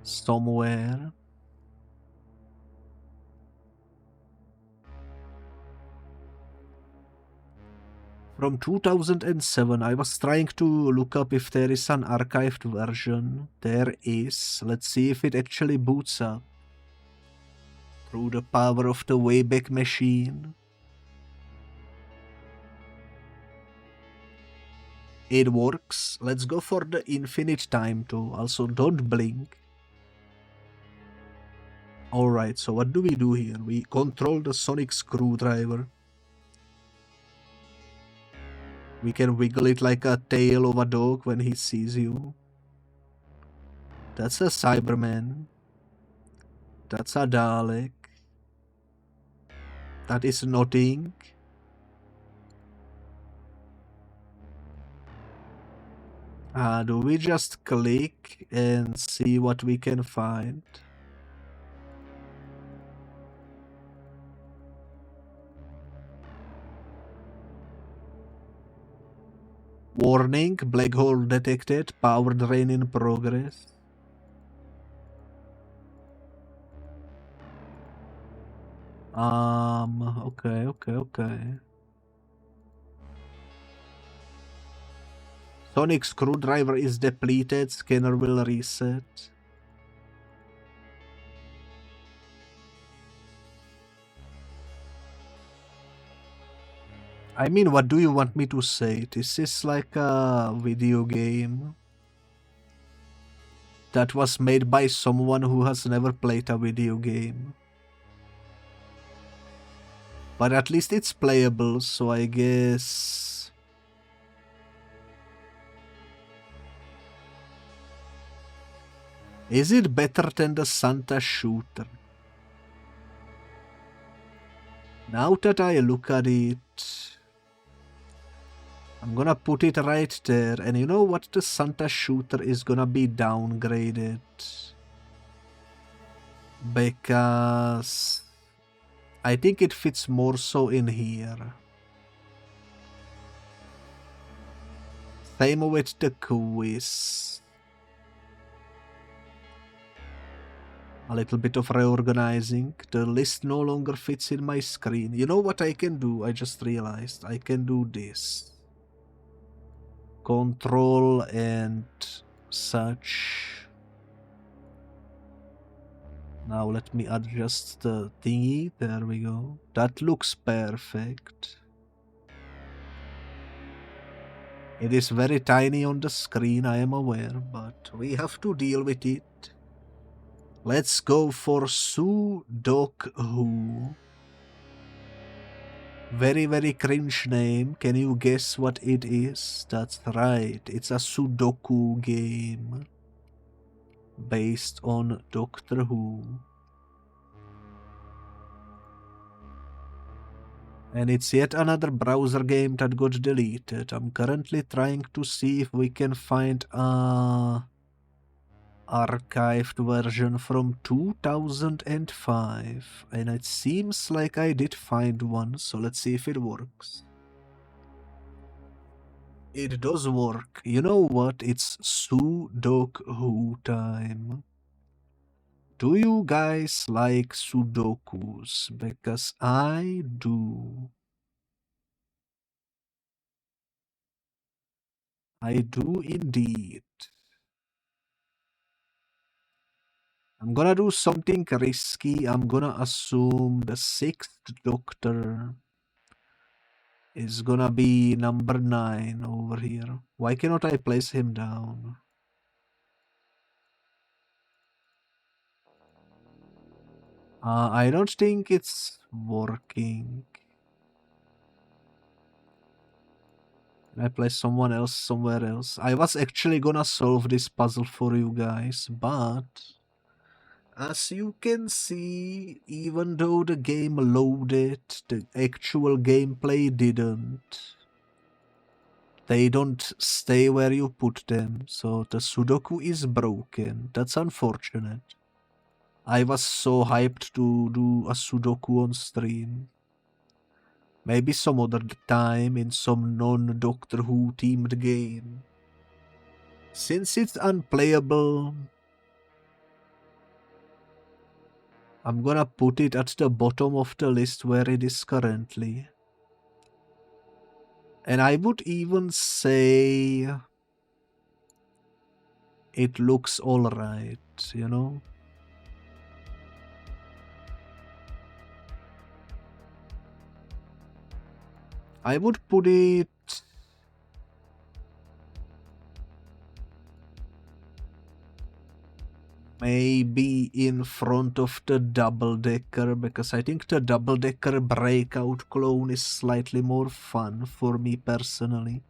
somewhere. From 2007, I was trying to look up if there is an archived version. There is. Let's see if it actually boots up. Through the power of the Wayback Machine. It works. Let's go for the infinite time too. Also, don't blink. Alright, so what do we do here? We control the sonic screwdriver. We can wiggle it like a tail of a dog when he sees you. That's a Cyberman. That's a Dalek. That is nothing. Do we just click and see what we can find? Warning, black hole detected, power drain in progress. Okay. Sonic screwdriver is depleted, scanner will reset. I mean, what do you want me to say? This is like a video game that was made by someone who has never played a video game. But at least it's playable, so I guess Is it better than the Santa shooter? Now that I look at it, I'm gonna put it right there, and you know what? The Santa shooter is gonna be downgraded. Because I think it fits more so in here. Same with the quiz. A little bit of reorganizing. The list no longer fits in my screen. You know what I can do? I just realized. I can do this. Control and such. Now let me adjust the thingy. There we go. That looks perfect. It is very tiny on the screen, I am aware, but we have to deal with it. Let's go for Sudoku. Very, very cringe name. Can you guess what it is? That's right, it's a Sudoku game. Based on Doctor Who. And it's yet another browser game that got deleted. I'm currently trying to see if we can find a archived version from 2005. And it seems like I did find one, so let's see if it works. It does work. You know what? It's Sudoku time. Do you guys like Sudokus? Because I do. I do indeed. I'm gonna do something risky. I'm gonna assume the 6th Doctor is gonna be number 9 over here. Why cannot I place him down? I don't think it's working. Can I place someone else somewhere else? I was actually gonna solve this puzzle for you guys, but as you can see, even though the game loaded, the actual gameplay didn't. They don't stay where you put them, so the Sudoku is broken. That's unfortunate. I was so hyped to do a Sudoku on stream. Maybe some other time in some non-Doctor Who themed game. Since it's unplayable, I'm gonna put it at the bottom of the list where it is currently. And I would even say it looks alright, you know? I would put it maybe in front of the double-decker, because I think the double-decker breakout clone is slightly more fun for me personally.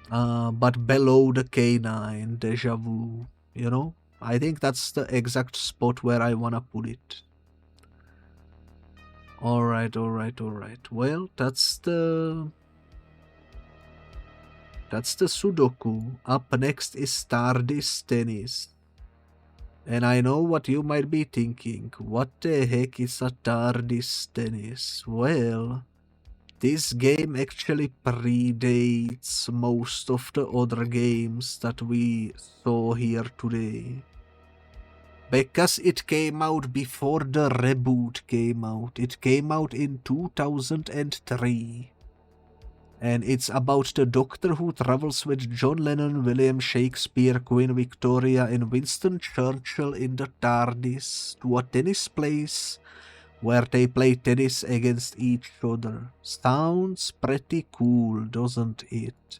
But below the K9 Deja Vu, you know? I think that's the exact spot where I wanna put it. Alright. Well, that's the Sudoku. Up next is Stardust Tennis. And I know what you might be thinking. What the heck is a Stardust Tennis? Well, this game actually predates most of the other games that we saw here today. Because it came out before the reboot came out. It came out in 2003. And it's about the Doctor who travels with John Lennon, William Shakespeare, Queen Victoria, and Winston Churchill in the TARDIS to a tennis place where they play tennis against each other. Sounds pretty cool, doesn't it?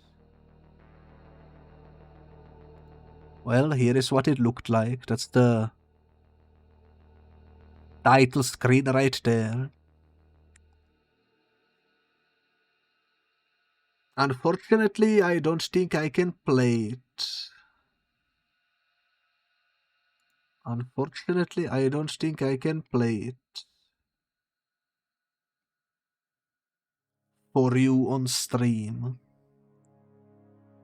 Well, here is what it looked like. That's the title screen right there. Unfortunately, I don't think I can play it. Unfortunately, I don't think I can play it for you on stream.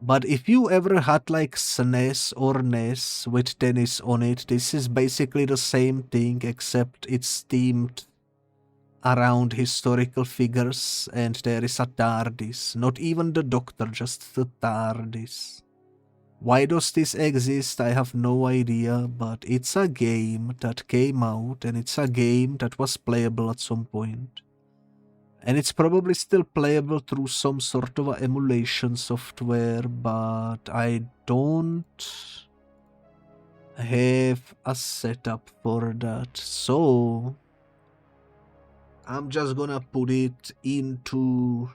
But if you ever had like SNES or NES with tennis on it, this is basically the same thing, except it's themed around historical figures, and there is a TARDIS. Not even the Doctor, just the TARDIS. Why does this exist? I have no idea, but it's a game that came out, and it's a game that was playable at some point. And it's probably still playable through some sort of emulation software, but I don't have a setup for that. So I'm just gonna put it into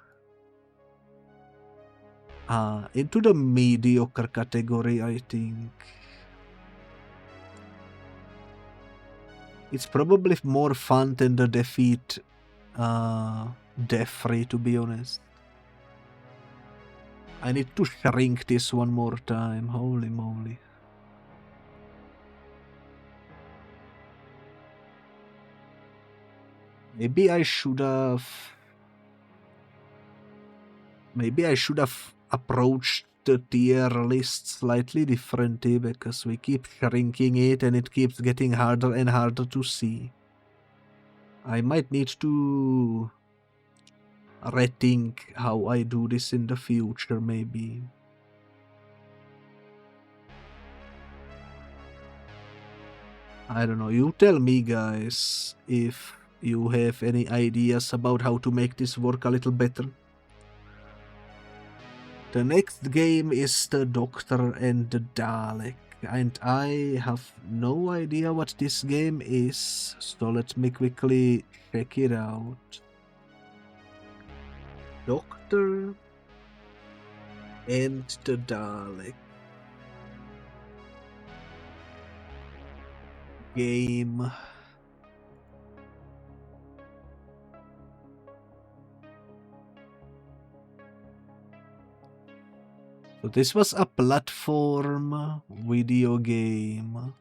the mediocre category, I think. It's probably more fun than the Defeat Death-Free, to be honest. I need to shrink this one more time, holy moly. Maybe I should have approached the tier list slightly differently, because we keep shrinking it and it keeps getting harder and harder to see. I might need to rethink how I do this in the future, maybe. I don't know, you tell me, guys, if you have any ideas about how to make this work a little better. The next game is the Doctor and the Dalek, and I have no idea what this game is, so let me quickly check it out. Doctor and the Dalek. Game. So this was a platform video game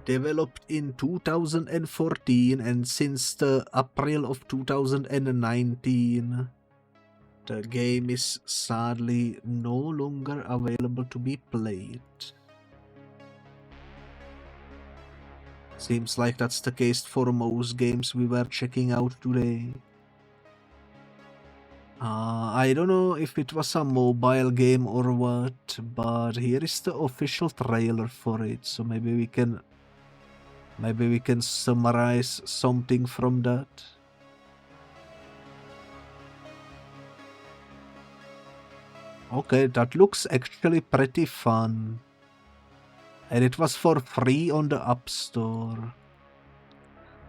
developed in 2014, and since the April of 2019, the game is sadly no longer available to be played. Seems like that's the case for most games we were checking out today. I don't know if it was a mobile game or what, but here is the official trailer for it, so maybe we can summarize something from that. Okay, that looks actually pretty fun. And it was for free on the App Store.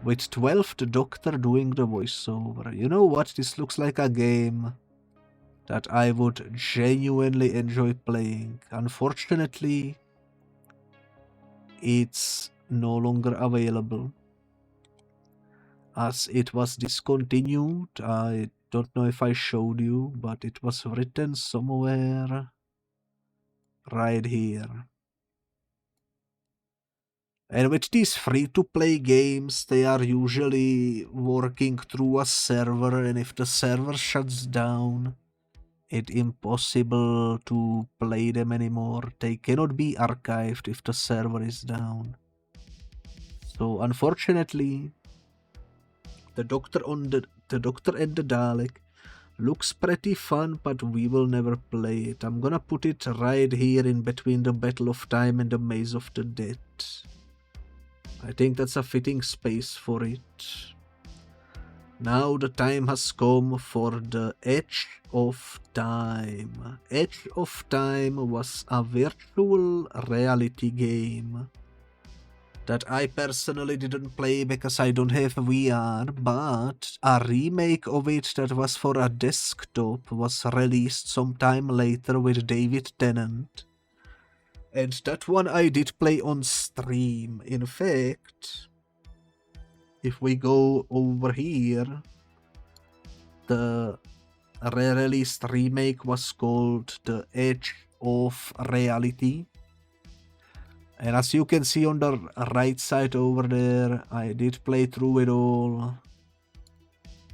With 12th Doctor doing the voiceover. You know what? This looks like a game that I would genuinely enjoy playing. Unfortunately, it's no longer available, as it was discontinued. I don't know if I showed you, but it was written somewhere right here. And with these free-to-play games, they are usually working through a server, and if the server shuts down, it's impossible to play them anymore. They cannot be archived if the server is down. So unfortunately, the Doctor and the Dalek looks pretty fun, but we will never play it. I'm gonna put it right here in between the Battle of Time and the Maze of the Dead. I think that's a fitting space for it. Now the time has come for the Edge of Time. Edge of Time was a virtual reality game that I personally didn't play because I don't have VR, but a remake of it that was for a desktop was released sometime later with David Tennant. And that one I did play on stream. In fact, if we go over here, the re-released remake was called The Edge of Reality. And as you can see on the right side over there, I did play through it all.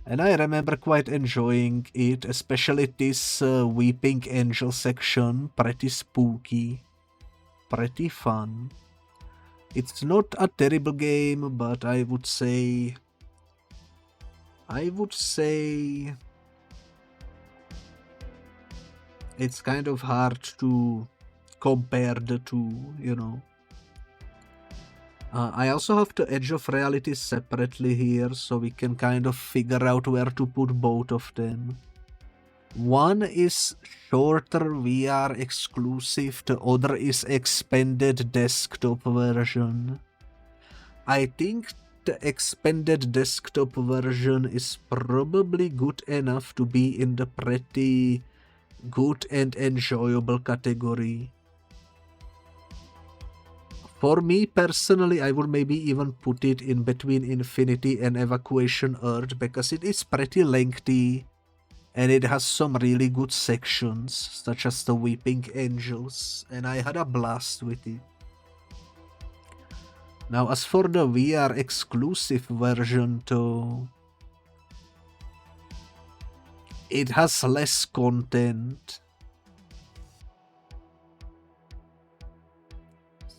And I remember quite enjoying it, especially this Weeping Angel section, pretty spooky, pretty fun. It's not a terrible game, but I would say it's kind of hard to compare the two, you know. I also have the Edge of Reality separately here, so we can kind of figure out where to put both of them. One is shorter VR exclusive, the other is expanded desktop version. I think the expanded desktop version is probably good enough to be in the pretty good and enjoyable category. For me personally, I would maybe even put it in between Infinity and Evacuation Earth because it is pretty lengthy and it has some really good sections, such as the Weeping Angels, and I had a blast with it. Now, as for the VR exclusive version though, it has less content.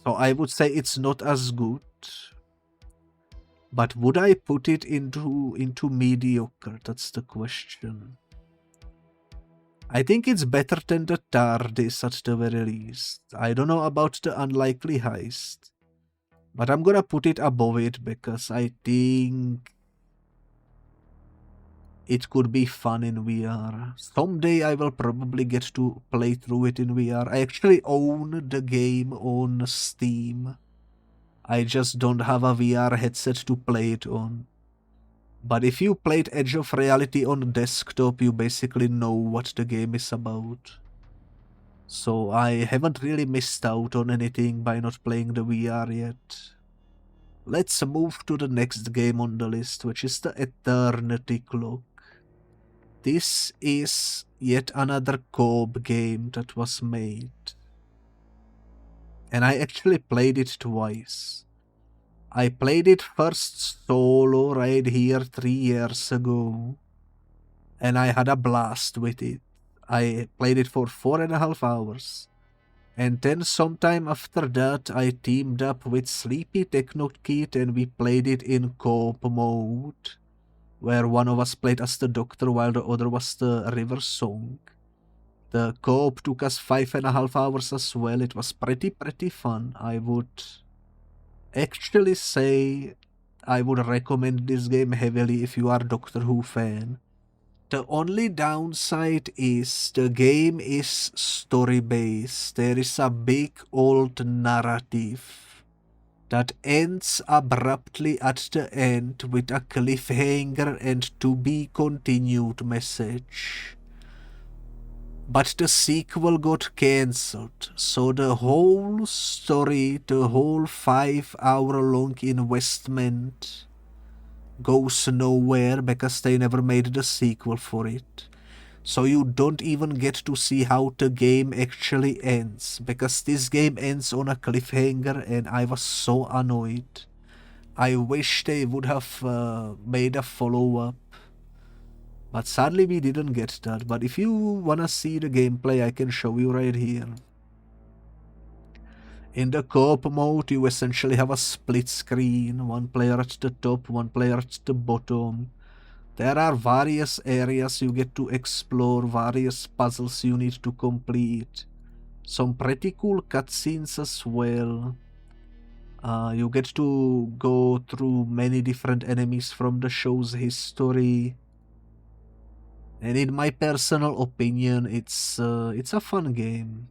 So I would say it's not as good. But would I put it into mediocre? That's the question. I think it's better than the TARDIS at the very least. I don't know about the Unlikely Heist. But I'm gonna put it above it because I think it could be fun in VR. Someday I will probably get to play through it in VR. I actually own the game on Steam. I just don't have a VR headset to play it on. But if you played Edge of Reality on desktop, you basically know what the game is about. So I haven't really missed out on anything by not playing the VR yet. Let's move to the next game on the list, which is the Eternity Clock. This is yet another co-op game that was made. And I actually played it twice. I played it first solo right here 3 years ago. And I had a blast with it. I played it for 4.5 hours. And then sometime after that, I teamed up with Sleepy Technokid and we played it in co-op mode, where one of us played as the Doctor while the other was the River Song. The co-op took us 5.5 hours as well. It was pretty fun. I would actually say I would recommend this game heavily if you are a Doctor Who fan. The only downside is the game is story-based. There is a big old narrative that ends abruptly at the end with a cliffhanger and to be continued message. But the sequel got cancelled, so the whole story, the whole 5-hour-long investment goes nowhere because they never made the sequel for it. So you don't even get to see how the game actually ends, because this game ends on a cliffhanger and I was so annoyed. I wish they would have made a follow-up. But sadly we didn't get that. But if you wanna see the gameplay, I can show you right here. In the co-op mode, you essentially have a split screen, one player at the top, one player at the bottom. There are various areas you get to explore, various puzzles you need to complete. Some pretty cool cutscenes as well. You get to go through many different enemies from the show's history. And in my personal opinion, it's a fun game.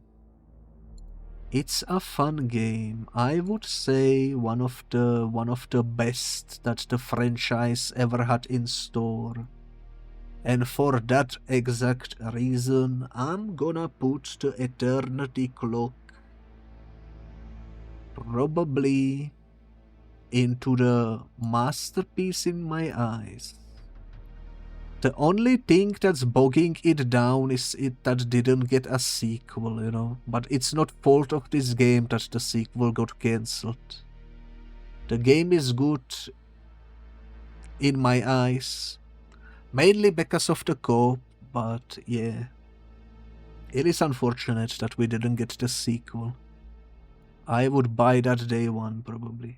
It's a fun game. I would say one of the best that the franchise ever had in store. And for that exact reason, I'm gonna put the Eternity Clock probably into the masterpiece in my eyes. The only thing that's bogging it down is it that didn't get a sequel, you know. But it's not fault of this game that the sequel got cancelled. The game is good in my eyes, mainly because of the co-op, but yeah. It is unfortunate that we didn't get the sequel. I would buy that day one, probably.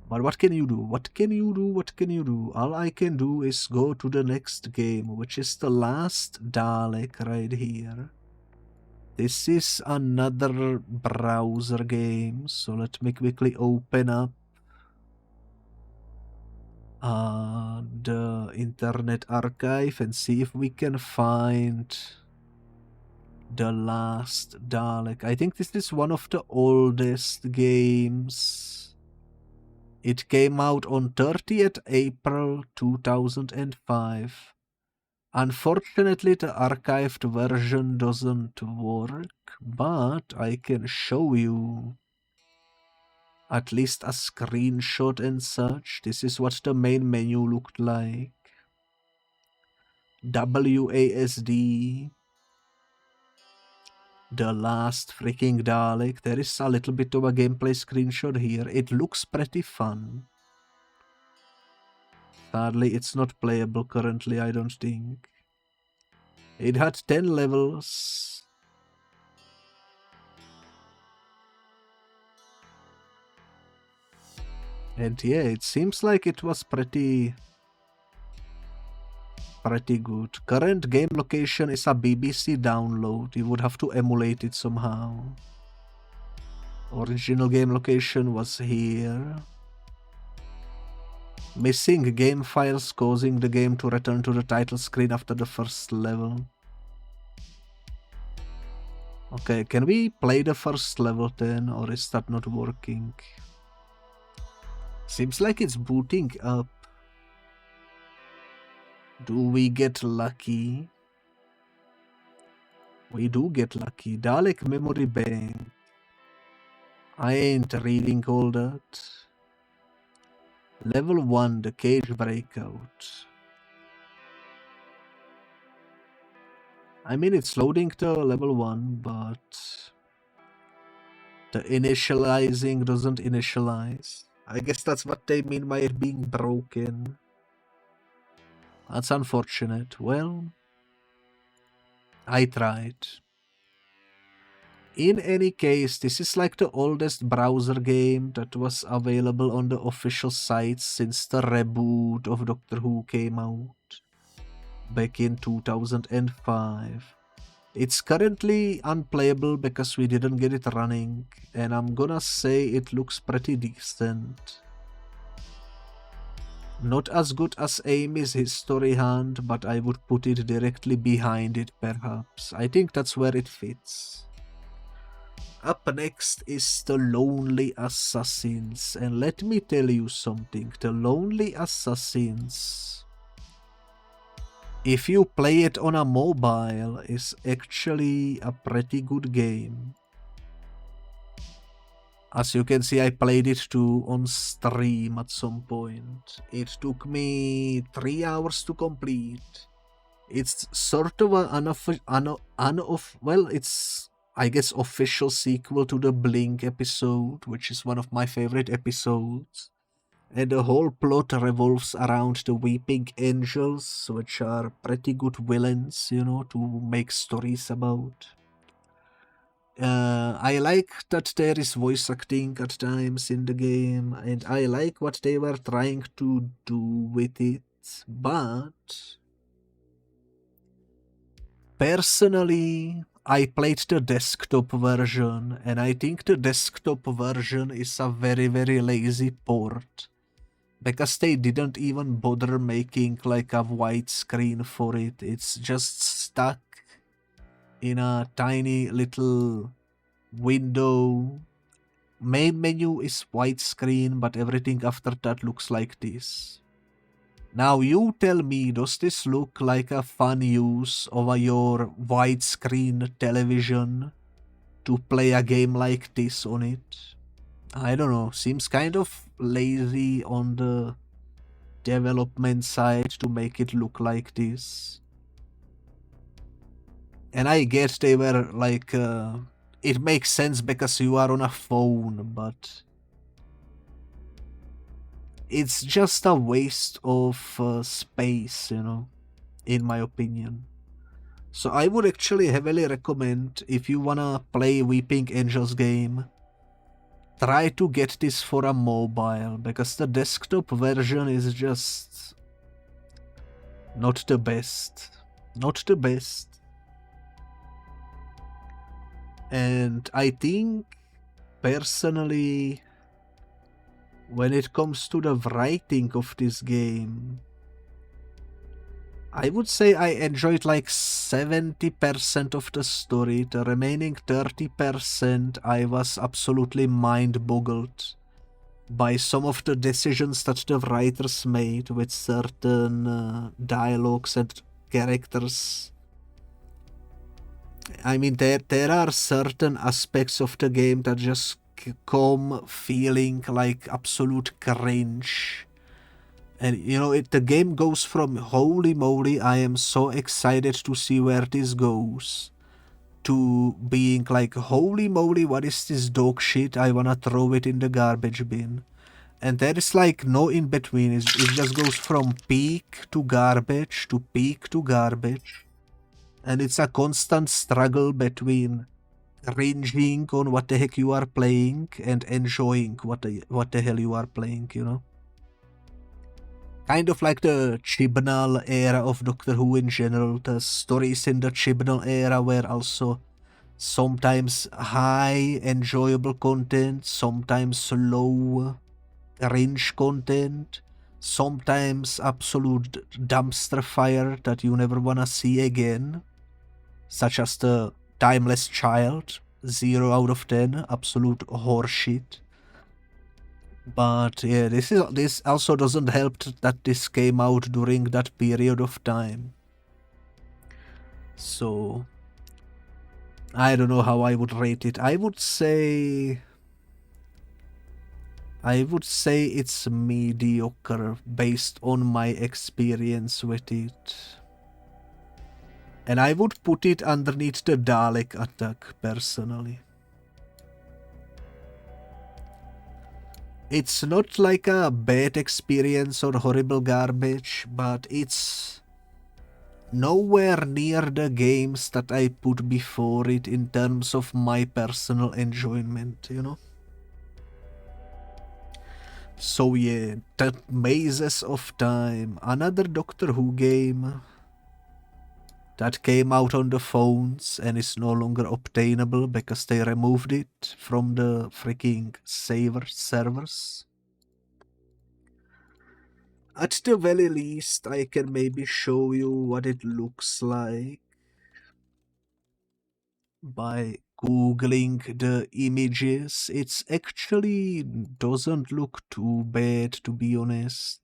But what can you do? What can you do? What can you do? All I can do is go to the next game, which is the last Dalek right here. This is another browser game, so let me quickly open up the Internet Archive and see if we can find the last Dalek. I think this is one of the oldest games. It came out on 30th April 2005. Unfortunately, the archived version doesn't work, but I can show you at least a screenshot and such. This is what the main menu looked like. WASD. The last freaking Dalek. There is a little bit of a gameplay screenshot here. It looks pretty fun. Sadly, it's not playable currently, I don't think. It had 10 levels. And yeah, it seems like it was pretty good. Current game location is a BBC download. You would have to emulate it somehow. Original game location was here. Missing game files causing the game to return to the title screen after the first level. Okay, can we play the first level then, or is that not working? Seems like it's booting up. Do we get lucky? We do get lucky. Dalek Memory Bank. I ain't reading all that. Level 1, the cage breakout. I mean, it's loading to level 1, but the initializing doesn't initialize. I guess that's what they mean by it being broken. That's unfortunate. Well, I tried. In any case, this is like the oldest browser game that was available on the official site since the reboot of Doctor Who came out back in 2005. It's currently unplayable because we didn't get it running, and I'm gonna say it looks pretty decent. Not as good as Amy's History Hand, but I would put it directly behind it perhaps. I think that's where it fits. Up next is The Lonely Assassins, and let me tell you something, The Lonely Assassins, if you play it on a mobile, is actually a pretty good game. As you can see, I played it too on stream at some point. It took me 3 hours to complete. It's sort of it's, I guess, official sequel to the Blink episode, which is one of my favorite episodes. And the whole plot revolves around the Weeping Angels, which are pretty good villains, you know, to make stories about. I like that there is voice acting at times in the game, and I like what they were trying to do with it, but personally, I played the desktop version, and I think the desktop version is a very, very lazy port, because they didn't even bother making like a widescreen for it. It's just stuck in a tiny little window. Main menu is widescreen, but everything after that looks like this. Now you tell me, does this look like a fun use of your widescreen television to play a game like this on it? I don't know, seems kind of lazy on the development side to make it look like this. And I guess they were like, it makes sense because you are on a phone, but it's just a waste of space, you know, in my opinion. So I would actually heavily recommend, if you wanna play Weeping Angels game, try to get this for a mobile, because the desktop version is just not the best. Not the best. And I think, personally, when it comes to the writing of this game, I would say I enjoyed like 70% of the story. The remaining 30% I was absolutely mind-boggled by some of the decisions that the writers made with certain dialogues and characters. I mean, there are certain aspects of the game that just come feeling like absolute cringe. And you know, the game goes from holy moly, I am so excited to see where this goes, to being like, holy moly, what is this dog shit, I wanna throw it in the garbage bin. And there is like no in between, it just goes from peak to garbage to peak to garbage. And it's a constant struggle between cringing on what the heck you are playing and enjoying what the hell you are playing, you know? Kind of like the Chibnall era of Doctor Who in general. The stories in the Chibnall era were also sometimes high, enjoyable content, sometimes low, cringe content, sometimes absolute dumpster fire that you never wanna see again, such as the Timeless Child, 0 out of 10, absolute horseshit. But yeah, this also doesn't help that this came out during that period of time. So I don't know how I would rate it. I would say it's mediocre based on my experience with it. And I would put it underneath the Dalek attack, personally. It's not like a bad experience or horrible garbage, but it's nowhere near the games that I put before it in terms of my personal enjoyment, you know? So yeah, that Mazes of Time, another Doctor Who game that came out on the phones and is no longer obtainable because they removed it from the freaking servers. At the very least, I can maybe show you what it looks like by googling the images. It's actually doesn't look too bad, to be honest.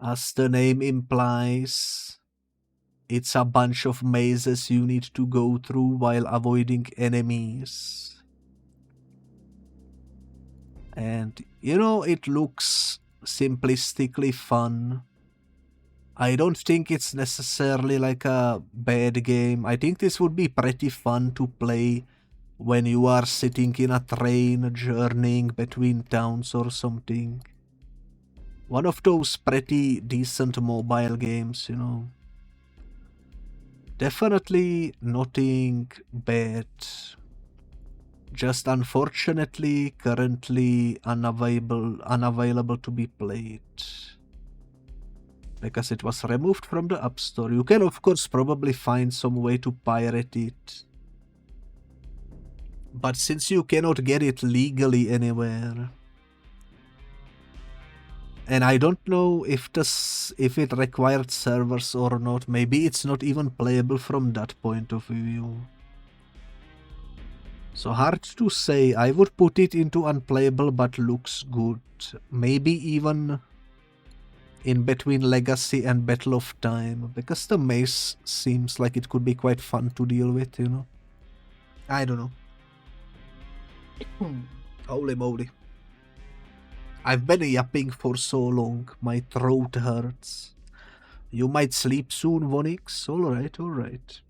As the name implies, it's a bunch of mazes you need to go through while avoiding enemies. And, you know, it looks simplistically fun. I don't think it's necessarily like a bad game. I think this would be pretty fun to play when you are sitting in a train journeying between towns or something. One of those pretty decent mobile games, you know. Definitely nothing bad. Just unfortunately currently unavailable to be played. Because it was removed from the App Store. You can of course probably find some way to pirate it. But since you cannot get it legally anywhere, and I don't know if it required servers or not, maybe it's not even playable from that point of view. So hard to say. I would put it into unplayable but looks good. Maybe even in between Legacy and Battle of Time, because the maze seems like it could be quite fun to deal with, you know. I don't know. Holy moly. I've been yapping for so long, my throat hurts. You might sleep soon, Vonix. Alright, alright.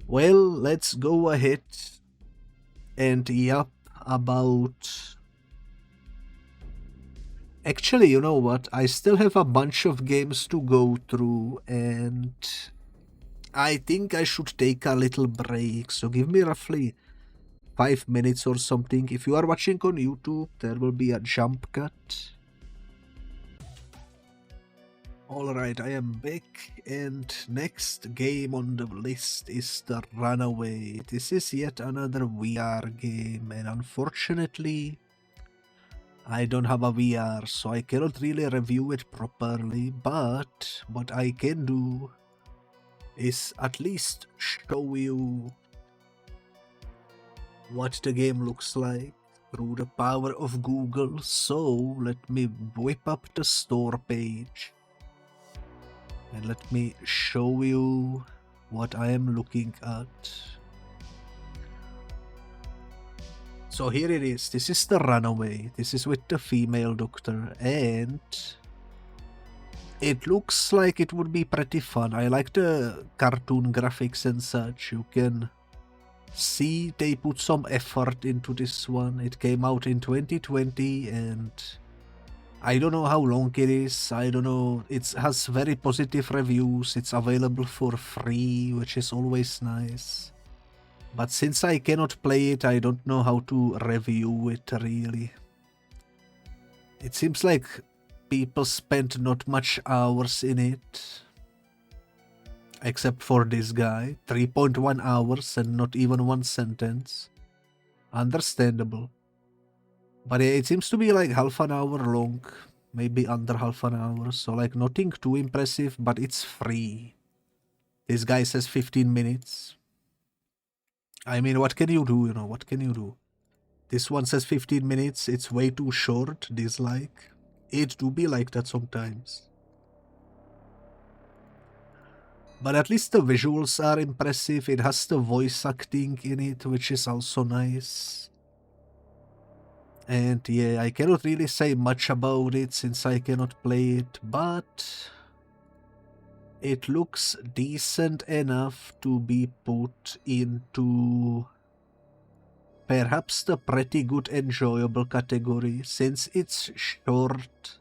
Well, let's go ahead and yap about... Actually, you know what? I still have a bunch of games to go through, and I think I should take a little break. So give me roughly 5 minutes or something. If you are watching on YouTube, there will be a jump cut. Alright, I am back, and next game on the list is The Runaway. This is yet another VR game, and unfortunately, I don't have a VR, so I cannot really review it properly, but what I can do is at least show you what the game looks like through the power of Google. So let me whip up the store page and let me show you what I am looking at. So here it is. This is The Runaway. This is with the female doctor, and it looks like it would be pretty fun. I like the cartoon graphics and such. You can see they put some effort into this one. It came out in 2020, and I don't know how long it is. I don't know. It has very positive reviews. It's available for free, which is always nice. But since I cannot play it, I don't know how to review it really. It seems like people spent not much hours in it. Except for this guy. 3.1 hours and not even one sentence. Understandable. But it seems to be like half an hour long. Maybe under half an hour. So like nothing too impressive, but it's free. This guy says 15 minutes. I mean, what can you do, you know, what can you do? This one says 15 minutes, it's way too short, dislike. It do be like that sometimes. But at least the visuals are impressive, it has the voice acting in it, which is also nice. And yeah, I cannot really say much about it since I cannot play it, but it looks decent enough to be put into perhaps the pretty good enjoyable category. Since it's short,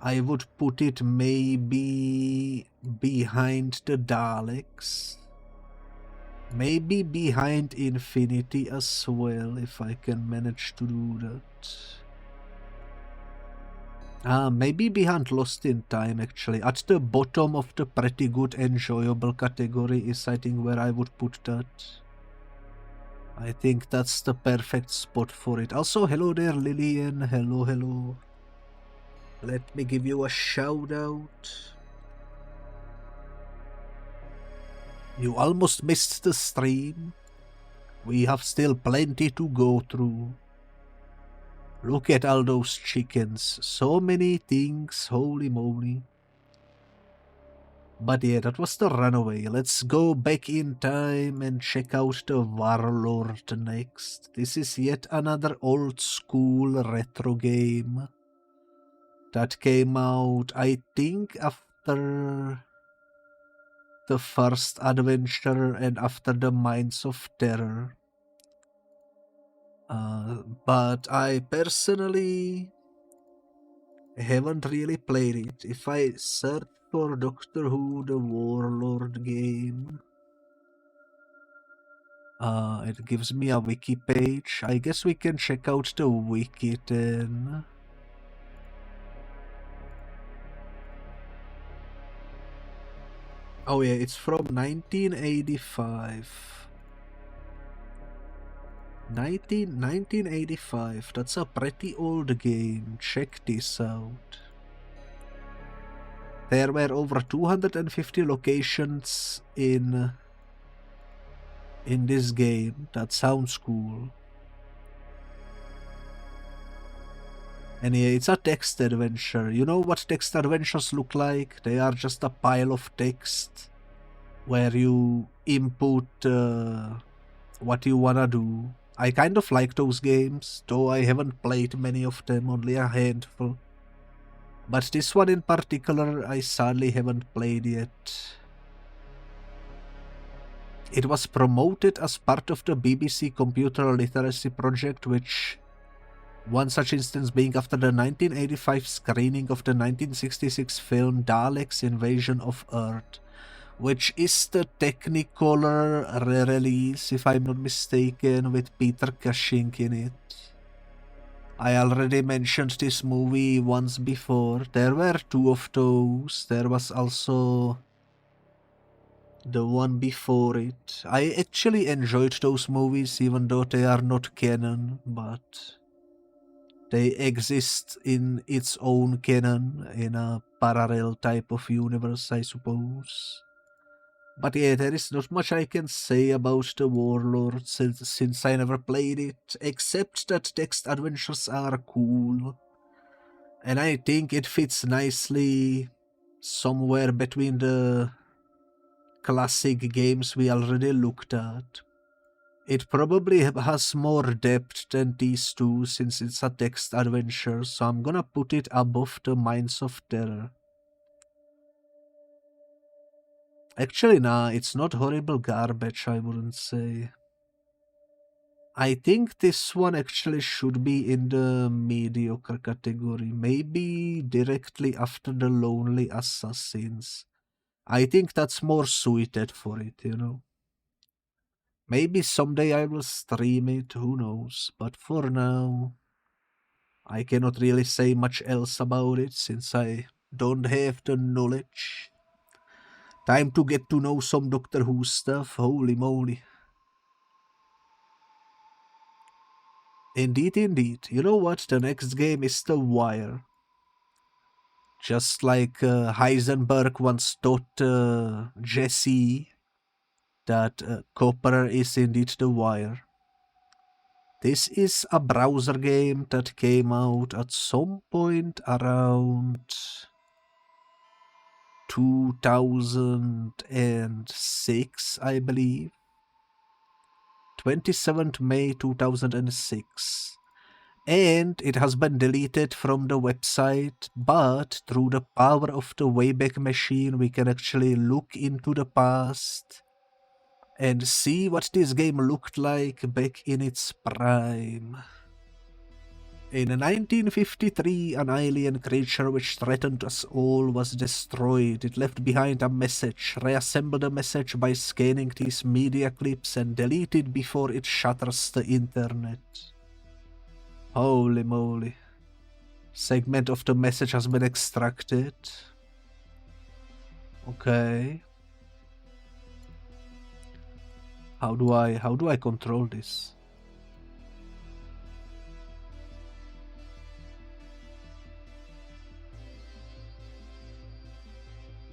I would put it maybe behind the Daleks. Maybe behind Infinity as well, if I can manage to do that. Maybe behind Lost in Time actually. At the bottom of the pretty good enjoyable category is I think where I would put that. I think that's the perfect spot for it. Also, hello there Lillian, hello, hello. Let me give you a shout out. You almost missed the stream. We have still plenty to go through. Look at all those chickens. So many things, holy moly. But yeah, that was The Runaway. Let's go back in time and check out the Warlord next. This is yet another old school retro game that came out, I think, after the first adventure and after the Mines of Terror. But I personally haven't really played it. If I search for Doctor Who the Warlord game, it gives me a wiki page. I guess we can check out the wiki then. Oh yeah, it's from 1985. 1985, that's a pretty old game. Check this out. There were over 250 locations in this game. That sounds cool. And yeah, it's a text adventure. You know what text adventures look like? They are just a pile of text where you input what you wanna do. I kind of like those games, though I haven't played many of them, only a handful. But this one in particular, I sadly haven't played yet. It was promoted as part of the BBC Computer Literacy Project, which one such instance being after the 1985 screening of the 1966 film Daleks' Invasion of Earth, which is the Technicolor re-release, if I'm not mistaken, with Peter Cushing in it. I already mentioned this movie once before. There were two of those. There was also the one before it. I actually enjoyed those movies, even though they are not canon, but they exist in its own canon, in a parallel type of universe, I suppose. But yeah, there is not much I can say about the Warlord since I never played it, except that text adventures are cool. And I think it fits nicely somewhere between the classic games we already looked at. It probably has more depth than these two since it's a text adventure, so I'm gonna put it above the Mines of Terror. Actually, nah, it's not horrible garbage, I wouldn't say. I think this one actually should be in the mediocre category, maybe directly after the Lonely Assassins. I think that's more suited for it, you know. Maybe someday I will stream it, who knows, but for now, I cannot really say much else about it since I don't have the knowledge. Time to get to know some Doctor Who stuff, holy moly. Indeed, indeed. You know what? The next game is The Wire. Just like Heisenberg once taught Jesse that copper is indeed the wire. This is a browser game that came out at some point around 2006, I believe. 27th May 2006. And it has been deleted from the website, but through the power of the Wayback Machine, we can actually look into the past and see what this game looked like back in its prime. In 1953, an alien creature which threatened us all was destroyed. It left behind a message. Reassemble the message by scanning these media clips and delete it before it shatters the internet. Holy moly. Segment of the message has been extracted. Okay. How do I control this?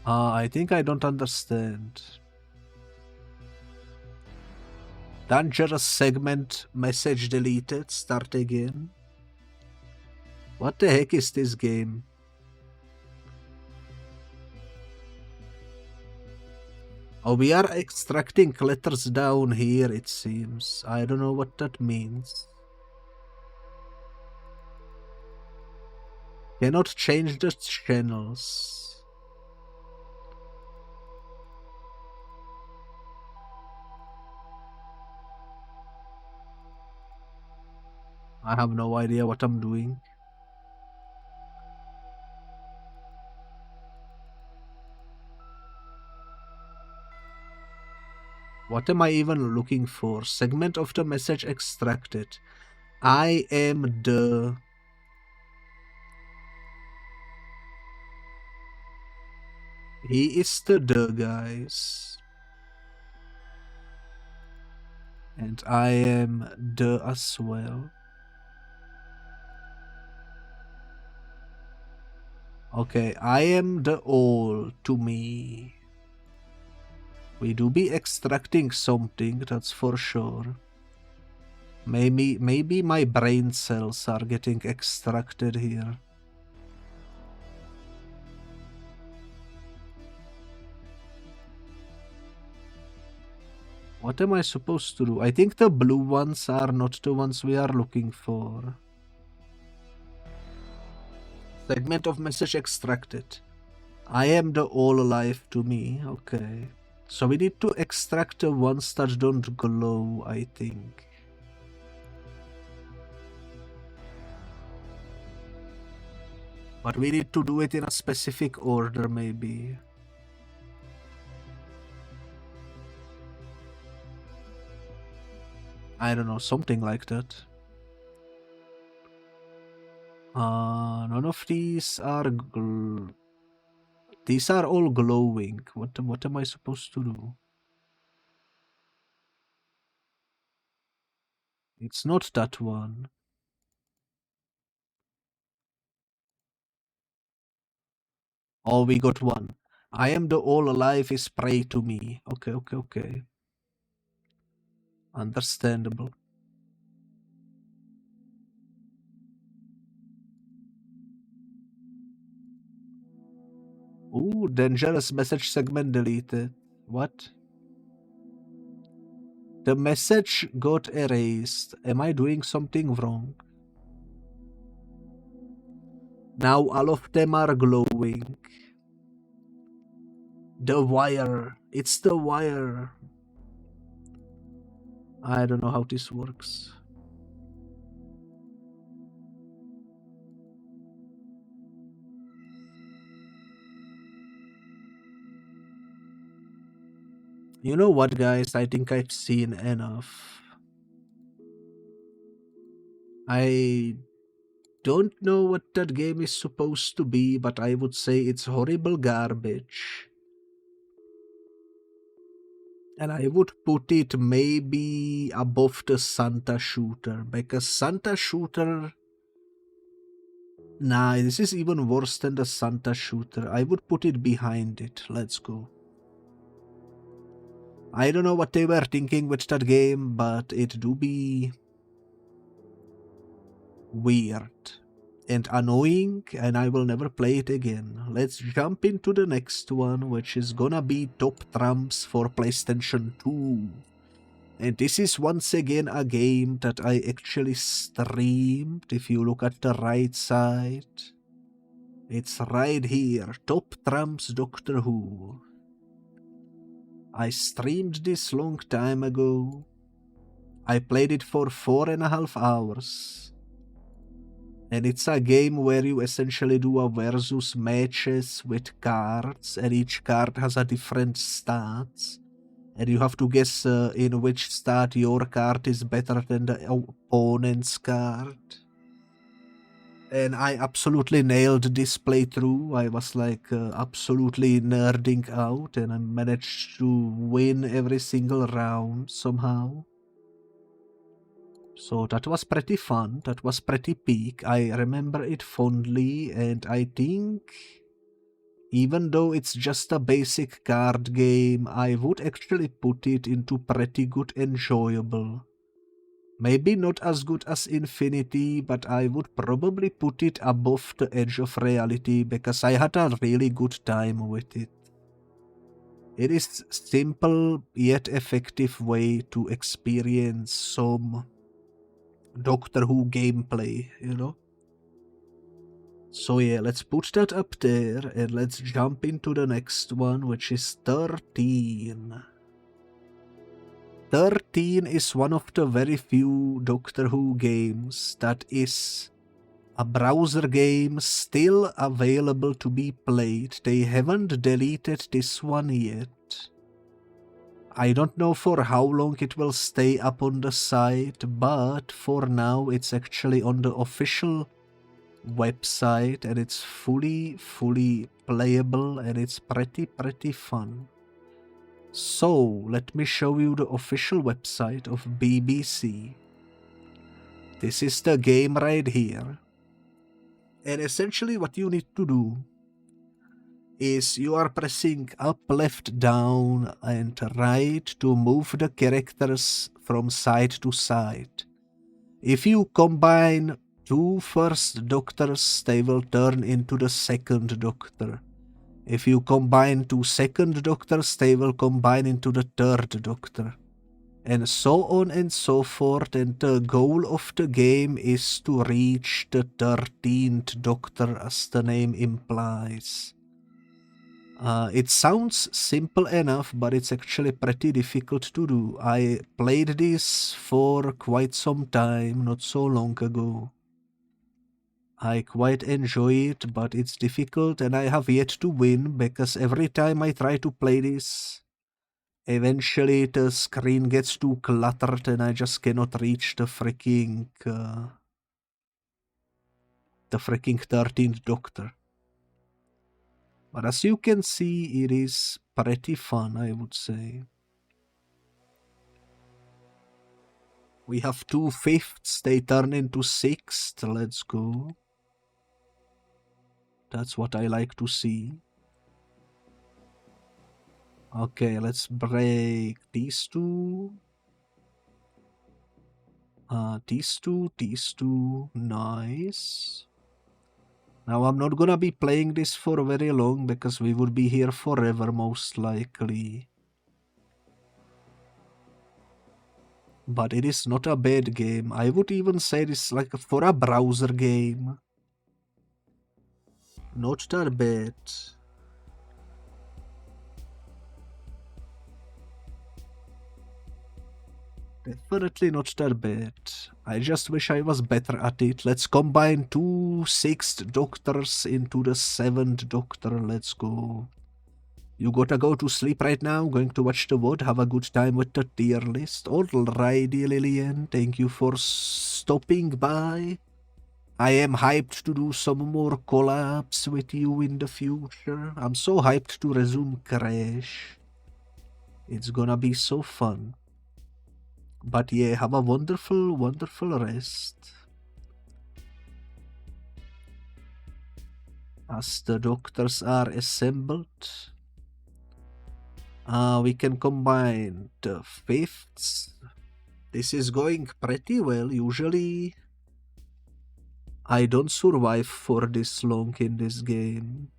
I think I don't understand. Dangerous segment, message deleted, start again. What the heck is this game? Oh, we are extracting letters down here, it seems. I don't know what that means. Cannot change the channels. I have no idea what I'm doing. What am I even looking for? Segment of the message extracted. I am the... He is the guys. And I am the as well. Okay, I am the all to me. We do be extracting something, that's for sure. Maybe my brain cells are getting extracted here. What am I supposed to do? I think the blue ones are not the ones we are looking for. Segment of message extracted. I am the all alive to me. Okay. So we need to extract the ones that don't glow, I think. But we need to do it in a specific order, maybe. I don't know, something like that. None of these are these are all glowing. What am I supposed to do? It's not that one. Oh, we got one. I am the all alive is prey to me. Okay. Understandable. Ooh, dangerous message segment deleted. What? The message got erased. Am I doing something wrong? Now all of them are glowing. The wire. It's the wire. I don't know how this works. You know what, guys? I think I've seen enough. I don't know what that game is supposed to be, but I would say it's horrible garbage. And I would put it maybe above the Santa Shooter, because Santa Shooter... Nah, this is even worse than the Santa Shooter. I would put it behind it. Let's go. I don't know what they were thinking with that game, but it do be weird and annoying, and I will never play it again. Let's jump into the next one, which is gonna be Top Trumps for PlayStation 2. And this is once again a game that I actually streamed. If you look at the right side, it's right here, Top Trumps Doctor Who. I streamed this long time ago. I played it for 4.5 hours. And it's a game where you essentially do a versus matches with cards, and each card has a different stats. And you have to guess in which stat your card is better than the opponent's card. And I absolutely nailed this playthrough. I was like absolutely nerding out, and I managed to win every single round somehow. So that was pretty fun. That was pretty peak. I remember it fondly, and I think even though it's just a basic card game, I would actually put it into pretty good enjoyable. Maybe not as good as Infinity, but I would probably put it above the edge of reality because I had a really good time with it. It is simple yet effective way to experience some Doctor Who gameplay, you know? So yeah, let's put that up there and let's jump into the next one, which is 13. 13 is one of the very few Doctor Who games that is a browser game still available to be played. They haven't deleted this one yet. I don't know for how long it will stay up on the site, but for now it's actually on the official website and it's fully playable and it's pretty fun. So let me show you the official website of BBC. This is the game right here. And essentially what you need to do is you are pressing up, left, down and right to move the characters from side to side. If you combine two first Doctors, they will turn into the second Doctor. If you combine two second Doctors, they will combine into the third Doctor. and so on and so forth, and the goal of the game is to reach the 13th Doctor, as the name implies. It sounds simple enough, but it's actually pretty difficult to do. I played this for quite some time, not so long ago. I quite enjoy it, but it's difficult and I have yet to win, because every time I try to play this, eventually the screen gets too cluttered and I just cannot reach the freaking 13th Doctor. But as you can see, it is pretty fun, I would say. We have 2/5, they turn into 6th, let's go. That's what I like to see. Okay, let's break these two. These two, nice. Now I'm not gonna be playing this for very long, because we would be here forever most likely. But it is not a bad game. I would even say this like for a browser game. Not that bad. Definitely not that bad. I just wish I was better at it. Let's combine 2 6th Doctors into the 7th Doctor. Let's go. You gotta go to sleep right now, going to watch the VOD, have a good time with the tier list. Alrighty, Lillian, thank you for stopping by. I am hyped to do some more collabs with you in the future. I'm so hyped to resume Crash. It's gonna be so fun. But yeah, have a wonderful, wonderful rest. As the Doctors are assembled, we can combine the 5ths. This is going pretty well. Usually I don't survive for this long in this game.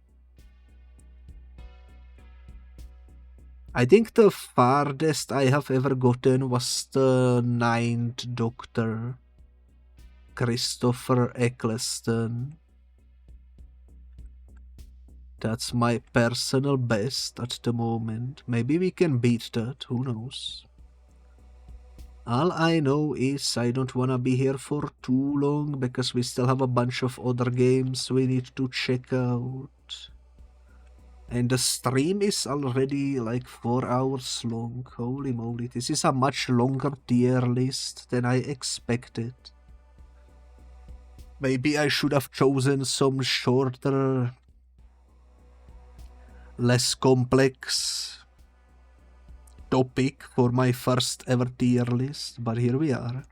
I think the farthest I have ever gotten was the 9th Doctor, Christopher Eccleston. That's my personal best at the moment. Maybe we can beat that, who knows. All I know is I don't wanna be here for too long, because we still have a bunch of other games we need to check out. And the stream is already like 4 hours long. Holy moly, this is a much longer tier list than I expected. Maybe I should have chosen some shorter, less complex topic for my first ever tier list, but here we are.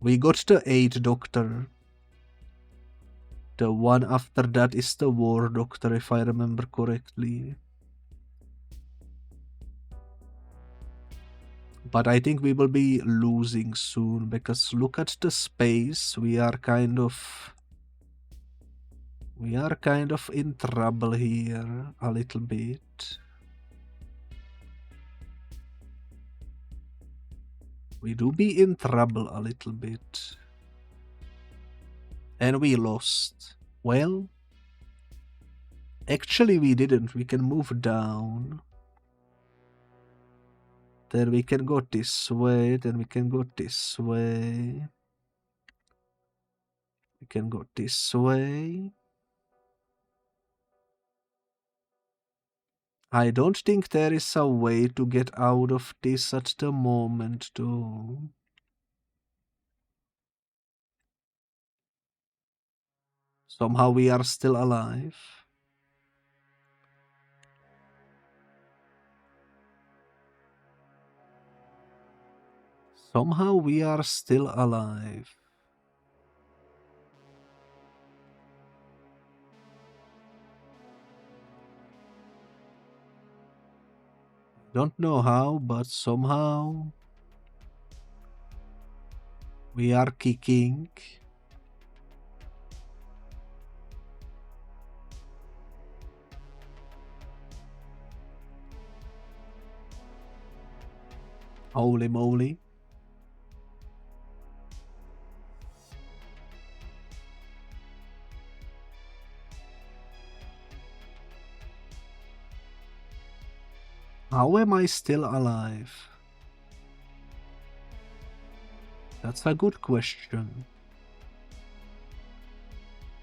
We got the 8th Doctor. The one after that is the War Doctor, if I remember correctly. But I think we will be losing soon, because look at the space. We are kind of in trouble here a little bit. We do be in trouble a little bit. And we lost. Well, actually we didn't. We can move down. Then we can go this way. Then we can go this way. We can go this way. I don't think there is a way to get out of this at the moment, though. Somehow we are still alive. Somehow we are still alive. Don't know how, but somehow we are kicking. Holy moly. How am I still alive? That's a good question.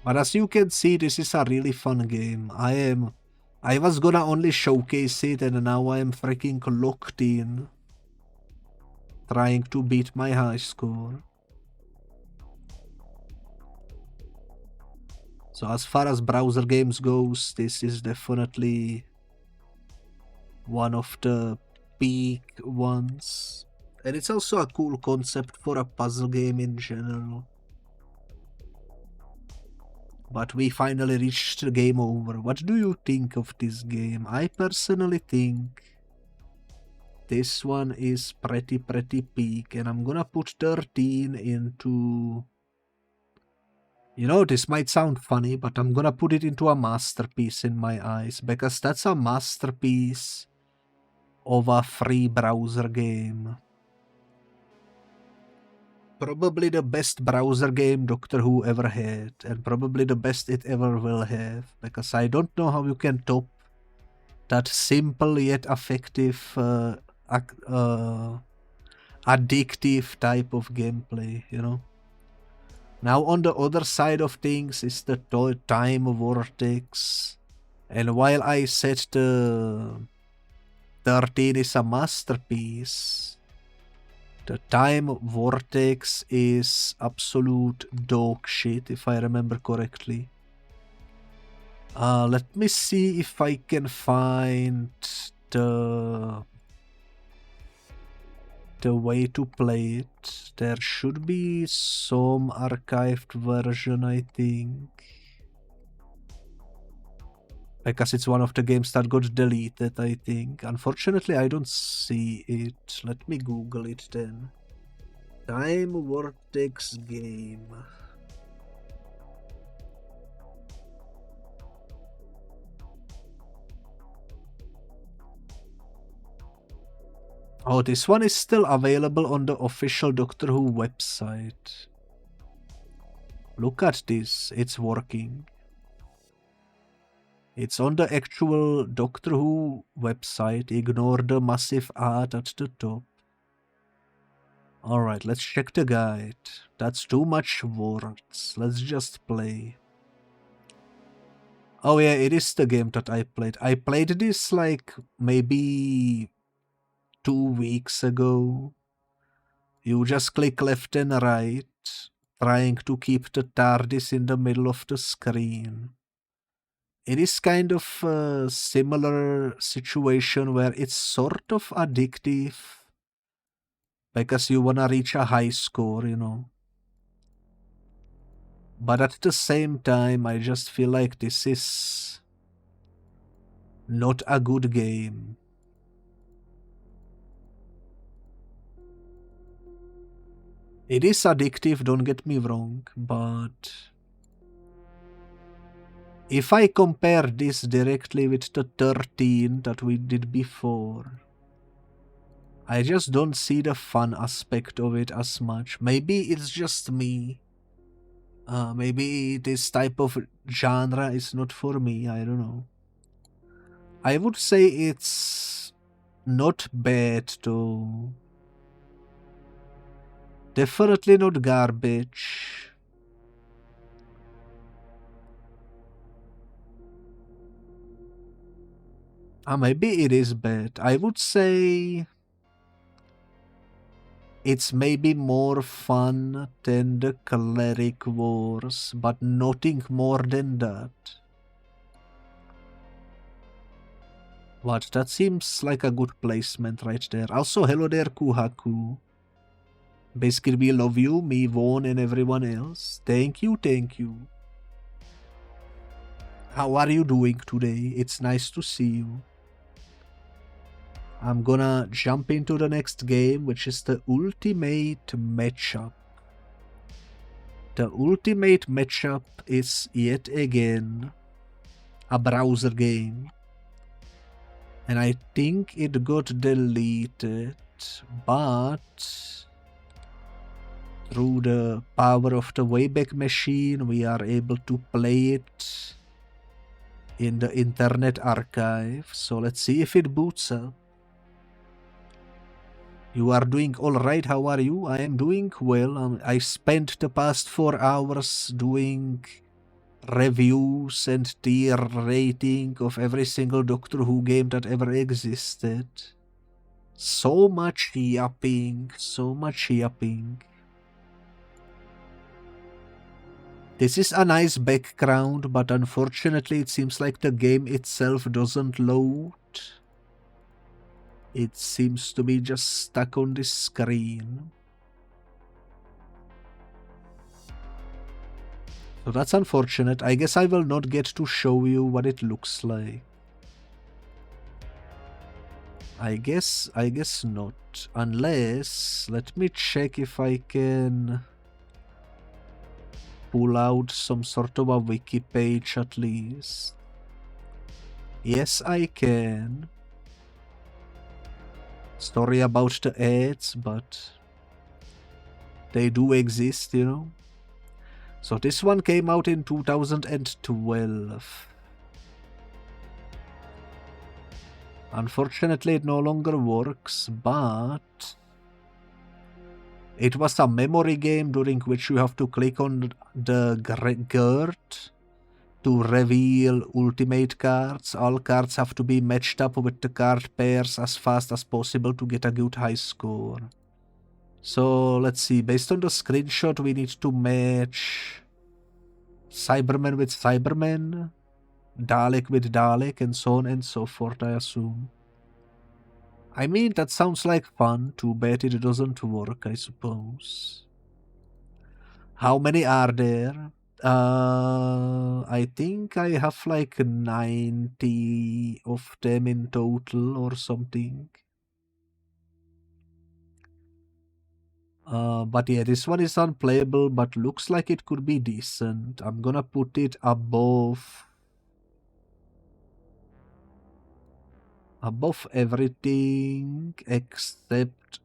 But as you can see, this is a really fun game. I was gonna only showcase it and now I am freaking locked in. Trying to beat my high score. So as far as browser games goes, this is definitely one of the peak ones. And it's also a cool concept for a puzzle game in general. But we finally reached the game over. What do you think of this game? I personally think this one is pretty peak, and I'm gonna put 13 into... You know, this might sound funny, but I'm gonna put it into a masterpiece in my eyes, because that's a masterpiece of a free browser game. Probably the best browser game Doctor Who ever had, and probably the best it ever will have, because I don't know how you can top that simple yet effective, addictive type of gameplay, you know? Now on the other side of things is the time vortex, and while I said the 13 is a masterpiece, the time vortex is absolute dog shit, if I remember correctly. Let me see if I can find the way to play it. There should be some archived version, I think. Because it's one of the games that got deleted, I think. Unfortunately, I don't see it. Let me Google it then. Time Vortex game. Oh, this one is still available on the official Doctor Who website. Look at this, it's working. It's on the actual Doctor Who website. Ignore the massive ad at the top. Alright, let's check the guide. That's too much words. Let's just play. Oh yeah, it is the game that I played. I played this like maybe 2 weeks ago. You just click left and right, trying to keep the TARDIS in the middle of the screen. It is kind of a similar situation where it's sort of addictive because you wanna reach a high score, you know. But at the same time, I just feel like this is not a good game. It is addictive, don't get me wrong, but if I compare this directly with the 13 that we did before, I just don't see the fun aspect of it as much. Maybe it's just me. Maybe this type of genre is not for me, I don't know. I would say it's not bad though. Definitely not garbage. Maybe it is bad. I would say it's maybe more fun than the Cleric Wars, but nothing more than that. What? That seems like a good placement right there. Also, hello there, Kuhaku. Basically, we love you, me, Vaughn, and everyone else. Thank you, thank you. How are you doing today? It's nice to see you. I'm gonna jump into the next game, which is the Ultimate Matchup. The Ultimate Matchup is yet again a browser game. And I think it got deleted. but through the power of the Wayback Machine, we are able to play it in the Internet Archive. So let's see if it boots up. You are doing alright, how are you? I am doing well. I spent the past 4 hours doing reviews and tier rating of every single Doctor Who game that ever existed. So much yapping, so much yapping. This is a nice background, but unfortunately it seems like the game itself doesn't load. It seems to be just stuck on the screen. So that's unfortunate. I guess I will not get to show you what it looks like. I guess not. Unless, let me check if I can pull out some sort of a wiki page at least. Yes, I can. Story about the ads, but they do exist, you know. So this one came out in 2012. Unfortunately, it no longer works, but it was a memory game during which you have to click on the GERD to reveal ultimate cards. All cards have to be matched up with the card pairs as fast as possible to get a good high score. So let's see, based on the screenshot we need to match Cyberman with Cyberman, Dalek with Dalek, and so on and so forth, I assume. I mean, that sounds like fun. Too bad it doesn't work, I suppose. How many are there? I think I have like 90 of them in total or something. But yeah, this one is unplayable, but looks like it could be decent. I'm gonna put it above everything except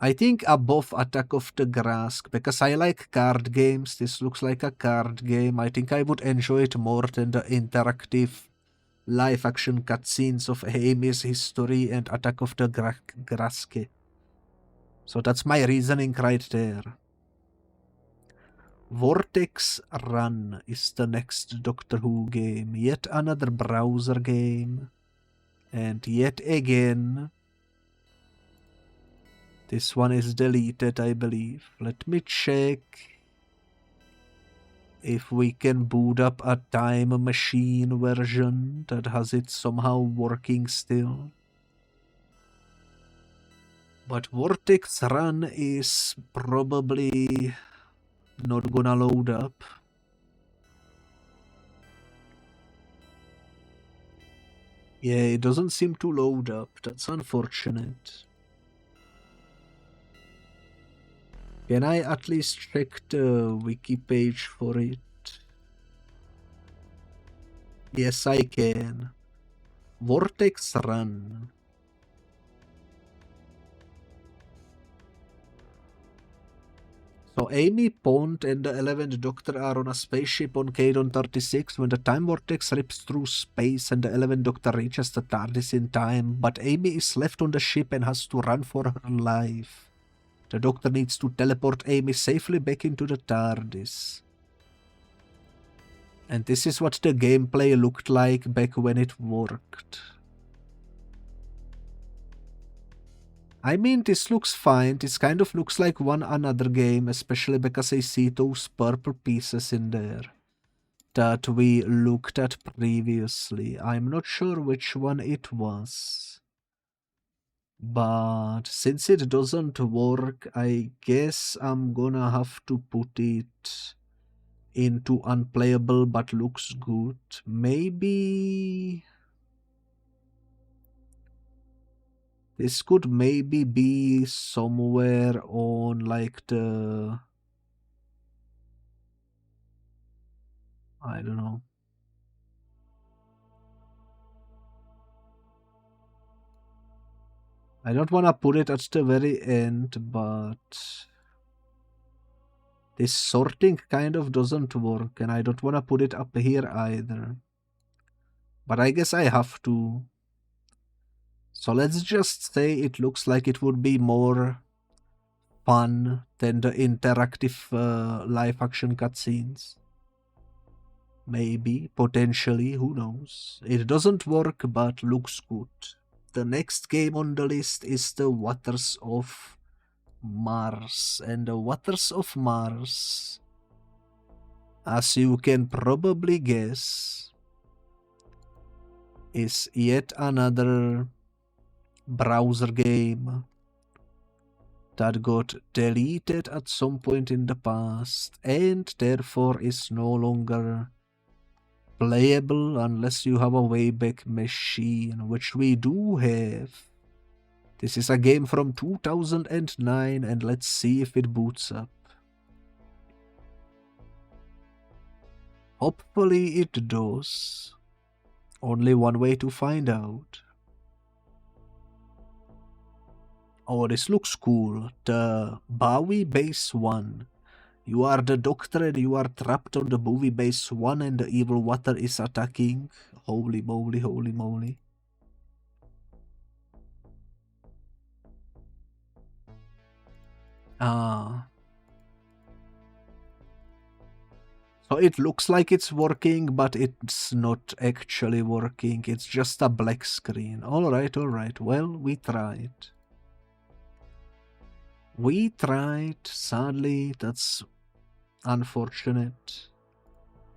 I think above Attack of the Grask, because I like card games. This looks like a card game. I think I would enjoy it more than the interactive live action cutscenes of Amy's history and Attack of the Grask. So that's my reasoning right there. Vortex Run is the next Doctor Who game. Yet another browser game. And yet again, this one is deleted, I believe. Let me check if we can boot up a time machine version that has it somehow working still. But Vortex Run is probably not gonna load up. Yeah, it doesn't seem to load up. That's unfortunate. Can I at least check the wiki page for it? Yes, I can. Vortex Run. So Amy, Pond, and the 11th Doctor are on a spaceship on Cadon 36 when the time vortex rips through space and the 11th Doctor reaches the TARDIS in time, but Amy is left on the ship and has to run for her life. The Doctor needs to teleport Amy safely back into the TARDIS. And this is what the gameplay looked like back when it worked. I mean, this looks fine. This kind of looks like one another game, especially because I see those purple pieces in there that we looked at previously. I'm not sure which one it was. But since it doesn't work, I guess I'm gonna have to put it into unplayable but looks good. Maybe this could maybe be somewhere on like the, I don't know. I don't want to put it at the very end, but this sorting kind of doesn't work, and I don't want to put it up here either. But I guess I have to. So let's just say it looks like it would be more fun than the interactive live action cutscenes. Maybe, potentially, who knows. It doesn't work, but looks good. The next game on the list is the Waters of Mars. And the Waters of Mars, as you can probably guess, is yet another browser game that got deleted at some point in the past and therefore is no longer playable unless you have a Wayback Machine, which we do have. This is a game from 2009 and let's see if it boots up. Hopefully it does. Only one way to find out. Oh, this looks cool. The Bowie Base 1. You are the doctor and you are trapped on the Bowie Base 1 and the evil water is attacking. Holy moly, holy moly. So it looks like it's working, but it's not actually working. It's just a black screen. Alright, well, we tried. We tried. Sadly, that's unfortunate.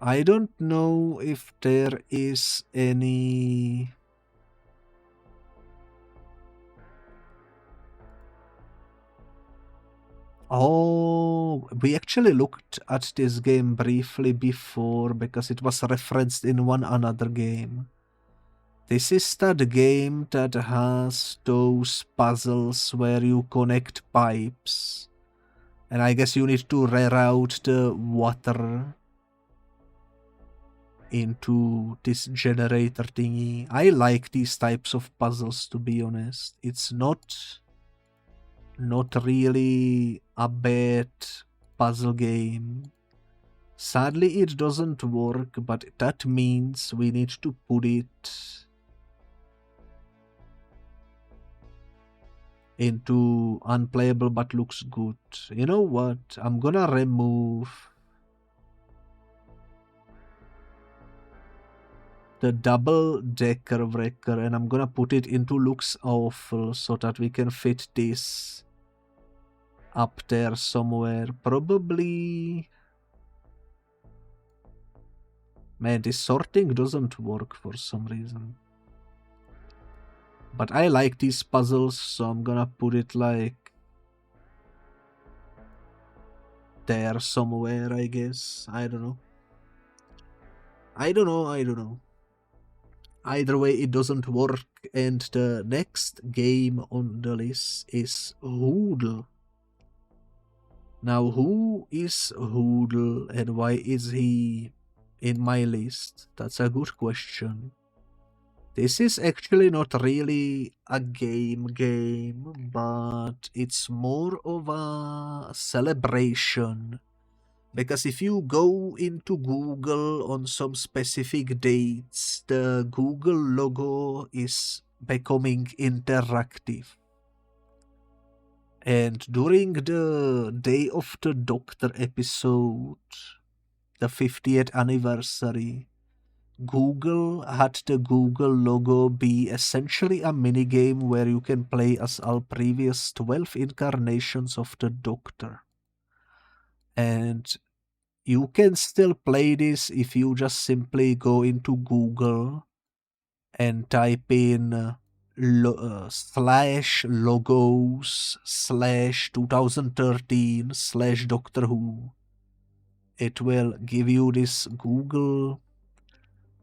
I don't know if there is any... Oh, we actually looked at this game briefly before because it was referenced in one another game. This is that game that has those puzzles where you connect pipes. And I guess you need to reroute the water into this generator thingy. I like these types of puzzles, to be honest. It's not really a bad puzzle game. Sadly, it doesn't work, but that means we need to put it into unplayable but looks good. You know what? I'm gonna remove the double-decker wrecker and I'm gonna put it into looks awful so that we can fit this up there somewhere. Probably... Man, this sorting doesn't work for some reason. But I like these puzzles, so I'm gonna put it like there somewhere, I guess. I don't know. I don't know. Either way, it doesn't work. And the next game on the list is Hoodle. Now, who is Hoodle and why is he in my list? That's a good question. This is actually not really a game, but it's more of a celebration. Because if you go into Google on some specific dates, the Google logo is becoming interactive. And during the Day of the Doctor episode, the 50th anniversary, Google had the Google logo be essentially a minigame where you can play as all previous 12 incarnations of the Doctor. And you can still play this if you just simply go into Google and type in /logos/2013/Doctor Who. It will give you this Google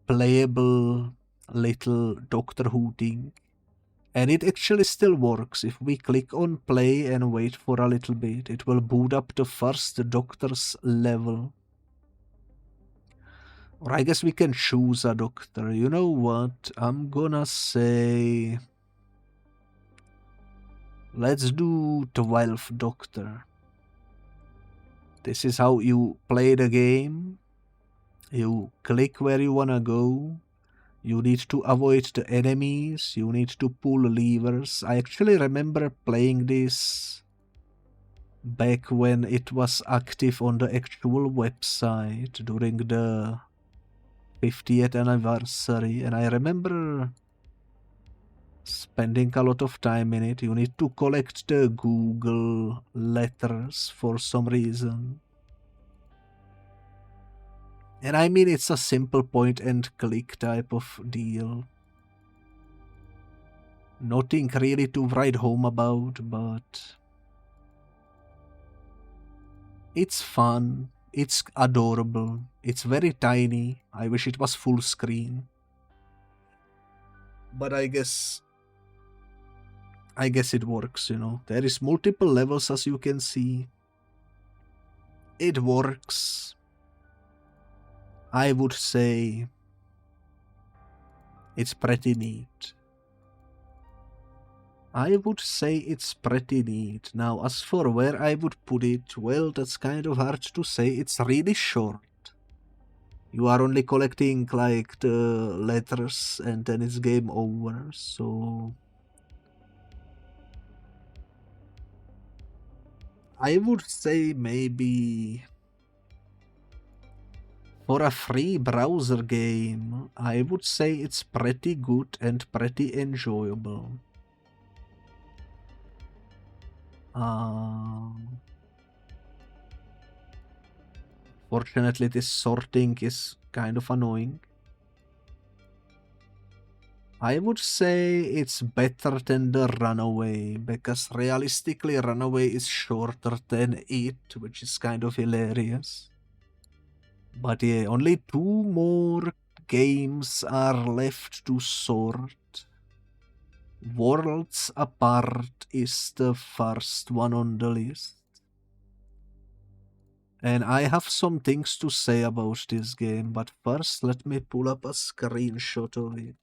playable little Doctor Who thing. And it actually still works. If we click on play and wait for a little bit, it will boot up the first Doctor's level. Or I guess we can choose a Doctor. You know what? I'm gonna say... Let's do 12th Doctor. This is how you play the game. You click where you wanna go. You need to avoid the enemies. You need to pull levers. I actually remember playing this back when it was active on the actual website during the 50th anniversary, and I remember spending a lot of time in it. You need to collect the Google letters for some reason. And I mean, it's a simple point and click type of deal. Nothing really to write home about, but it's fun. It's adorable. It's very tiny. I wish it was full screen. But I guess it works, you know. There is multiple levels, as you can see. It works. I would say it's pretty neat. I would say it's pretty neat. Now, as for where I would put it, well, that's kind of hard to say. It's really short. You are only collecting, like, the letters and then it's game over, so... I would say maybe... For a free browser game, I would say it's pretty good and pretty enjoyable. Fortunately, this sorting is kind of annoying. I would say it's better than the Runaway, because realistically Runaway is shorter than it, which is kind of hilarious. But yeah, only 2 more games are left to sort. Worlds Apart is the first one on the list. And I have some things to say about this game, but first let me pull up a screenshot of it,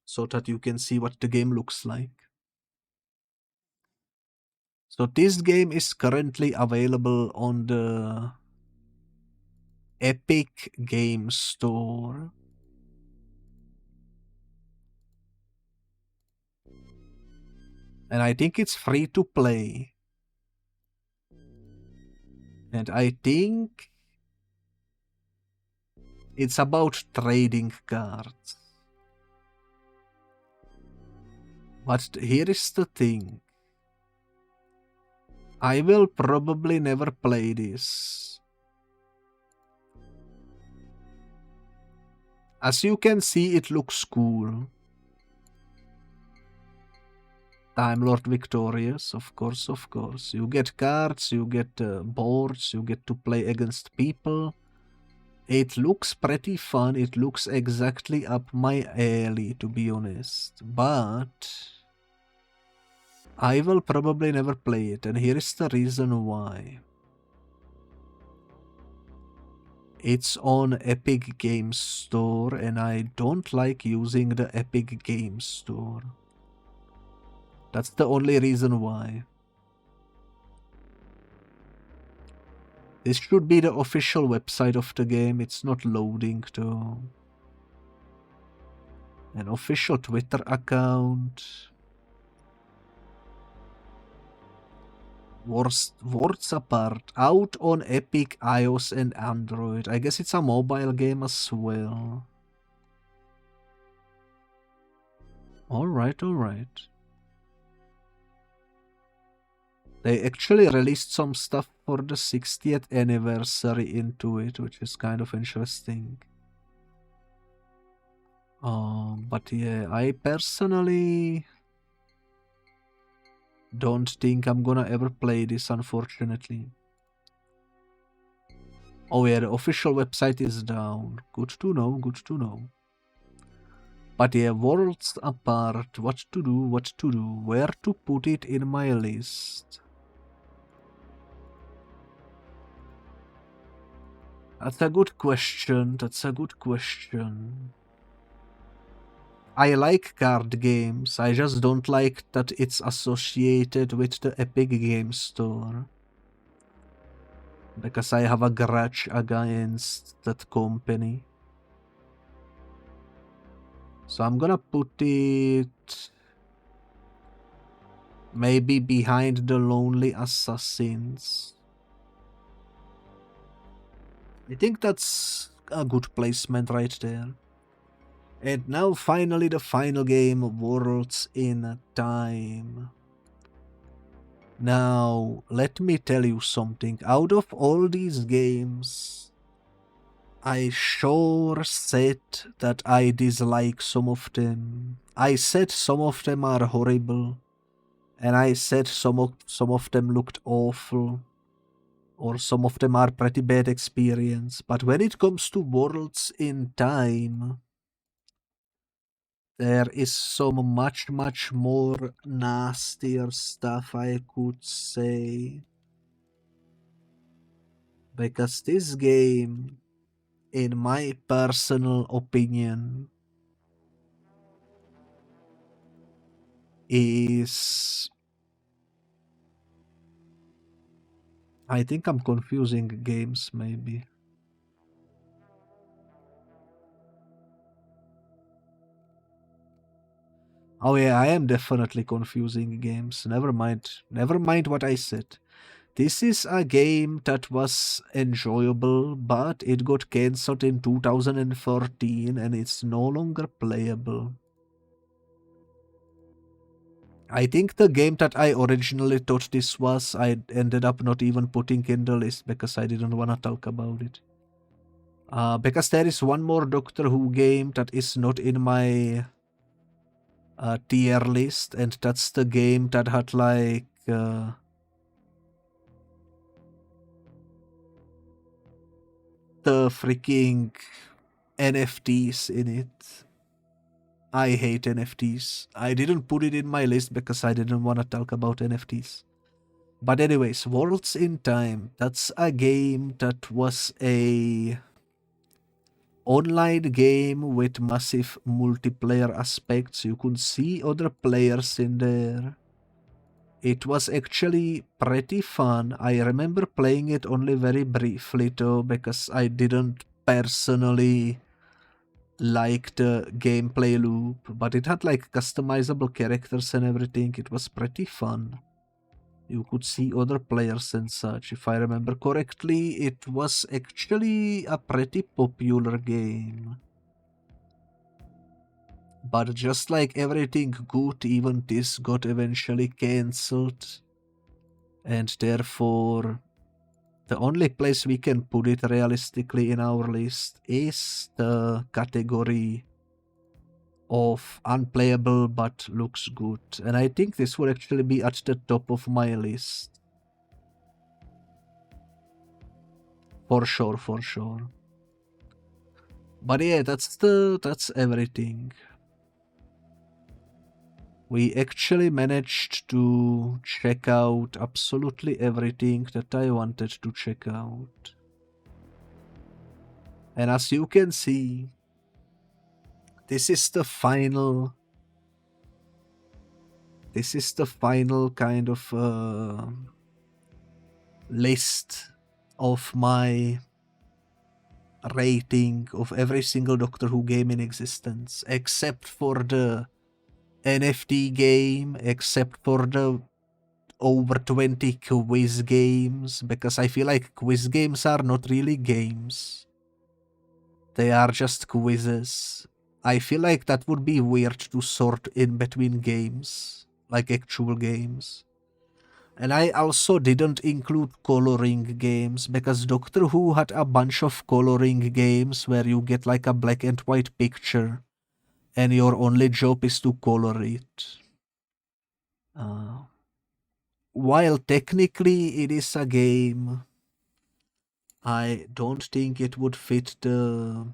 so that you can see what the game looks like. So this game is currently available on the Epic Game Store. And I think it's free to play. And I think it's about trading cards. But here is the thing. I will probably never play this. As you can see, it looks cool. Time Lord Victorious, of course, of course. You get cards, you get boards, you get to play against people. It looks pretty fun. It looks exactly up my alley, to be honest. But I will probably never play it, and here is the reason why. It's on Epic Games Store, and I don't like using the Epic Games Store. That's the only reason why. This should be the official website of the game. It's not loading to an official Twitter account. Worlds Apart, out on Epic, iOS and Android. I guess it's a mobile game as well. Alright, alright. They actually released some stuff for the 60th anniversary into it, which is kind of interesting. But yeah, I personally don't think I'm gonna ever play this, unfortunately. Oh yeah, the official website is down. Good to know, good to know. But yeah, Worlds Apart, what to do, where to put it in my list? That's a good question, that's a good question. I like card games, I just don't like that it's associated with the Epic Game Store. Because I have a grudge against that company. So I'm gonna put it maybe behind the Lonely Assassins. I think that's a good placement right there. And now finally the final game, Worlds in Time. Now, let me tell you something. Out of all these games, I sure said that I dislike some of them. I said some of them are horrible. And I said some of them looked awful. Or some of them are pretty bad experience. But when it comes to Worlds in Time, there is some much more nastier stuff I could say. Because this game, in my personal opinion, is... I think I'm confusing games, maybe. Oh yeah, I am definitely confusing games. Never mind what I said. This is a game that was enjoyable, but it got cancelled in 2014 and it's no longer playable. I think the game that I originally thought this was, I ended up not even putting in the list because I didn't want to talk about it. Because there is one more Doctor Who game that is not in my tier list, and that's the game that had like... the freaking NFTs in it. I hate NFTs. I didn't put it in my list because I didn't want to talk about NFTs. But anyways, Worlds in Time, that's a game that was a online game with massive multiplayer aspects. You could see other players in there. It was actually pretty fun. I remember playing it only very briefly though, because I didn't personally like the gameplay loop, but it had like customizable characters and everything. It was pretty fun. You could see other players and such. If I remember correctly, it was actually a pretty popular game. But just like everything good, even this got eventually cancelled. And therefore, the only place we can put it realistically in our list is the category of unplayable but looks good. And I think this would actually be at the top of my list. For sure, for sure. But yeah, that's everything. We actually managed to check out absolutely everything that I wanted to check out. And as you can see, this is the final kind of list of my rating of every single Doctor Who game in existence, except for the NFT game, except for the over 20 quiz games, because I feel like quiz games are not really games. They are just quizzes. I feel like that would be weird to sort in between games, like actual games. And I also didn't include coloring games, because Doctor Who had a bunch of coloring games where you get like a black and white picture, and your only job is to color it. While technically it is a game, I don't think it would fit the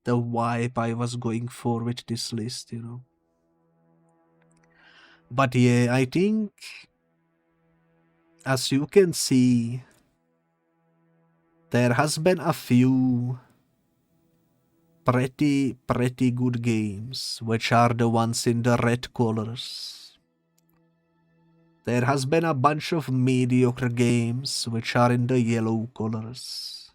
vibe I was going for with this list, you know. But yeah, I think, as you can see, there has been a few pretty good games, which are the ones in the red colors. There has been a bunch of mediocre games, which are in the yellow colors.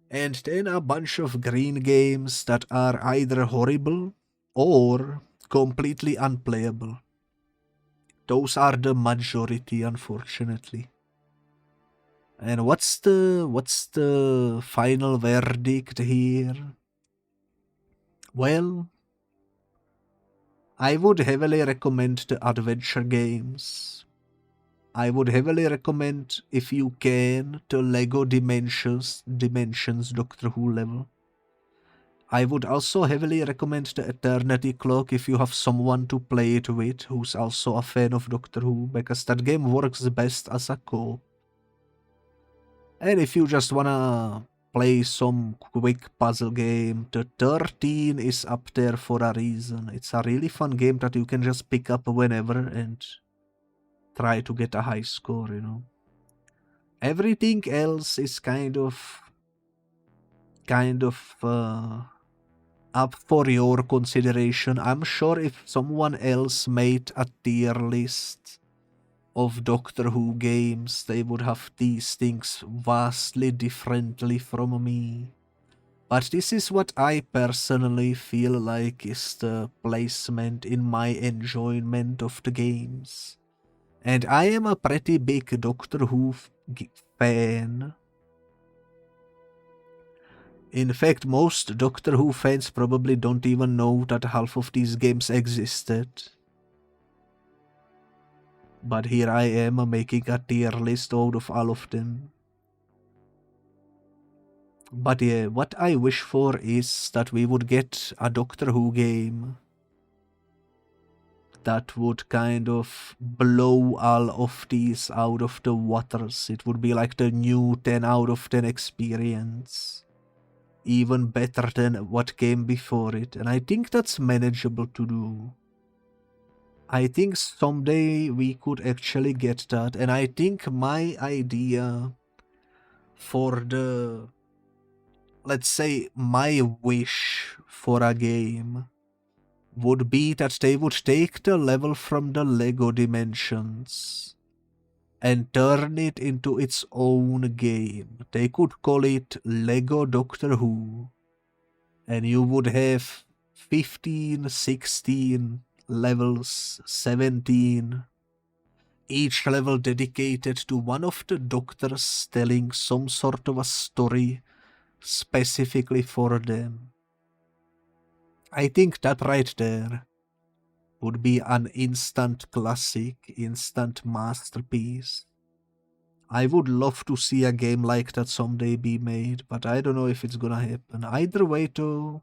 And then a bunch of green games that are either horrible or completely unplayable. Those are the majority, unfortunately. And what's the final verdict here? Well, I would heavily recommend the adventure games. I would heavily recommend, if you can, the Lego Dimensions Doctor Who level. I would also heavily recommend the Eternity Clock if you have someone to play it with who's also a fan of Doctor Who, because that game works best as a co-op. And if you just wanna play some quick puzzle game, the 13 is up there for a reason. It's a really fun game that you can just pick up whenever and try to get a high score, you know. Everything else is kind of up for your consideration. I'm sure if someone else made a tier list of Doctor Who games, they would have these things vastly differently from me. But this is what I personally feel like is the placement in my enjoyment of the games. And I am a pretty big Doctor Who fan. In fact, most Doctor Who fans probably don't even know that half of these games existed. But here I am making a tier list out of all of them. But yeah, what I wish for is that we would get a Doctor Who game that would kind of blow all of these out of the waters. It would be like the new 10 out of 10 experience. Even better than what came before it. And I think that's manageable to do. I think someday we could actually get that. And I think my idea for the, let's say, my wish for a game would be that they would take the level from the Lego Dimensions and turn it into its own game. They could call it Lego Doctor Who. And you would have 15, 16 levels, 17. Each level dedicated to one of the doctors telling some sort of a story specifically for them. I think that right there would be an instant classic, instant masterpiece. I would love to see a game like that someday be made, but I don't know if it's gonna happen. Either way though,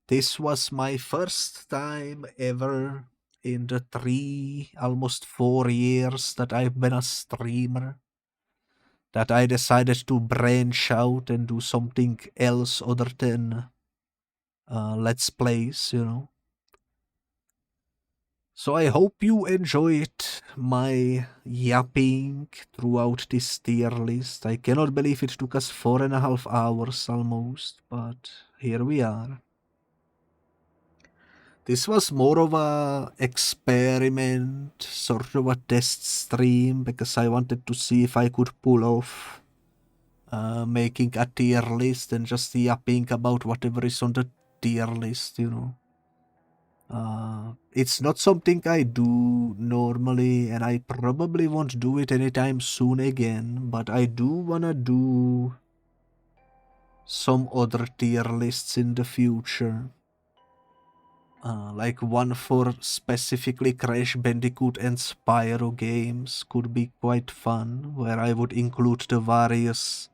this was my first time ever in the almost 4 years that I've been a streamer, that I decided to branch out and do something else other than Let's Plays, you know. So I hope you enjoyed my yapping throughout this tier list. I cannot believe it took us 4.5 hours almost, but here we are. This was more of a experiment, sort of a test stream, because I wanted to see if I could pull off making a tier list and just yapping about whatever is on the tier list, you know. It's not something I do normally, and I probably won't do it anytime soon again, but I do wanna do some other tier lists in the future. Like one for specifically Crash Bandicoot and Spyro games could be quite fun, where I would include the various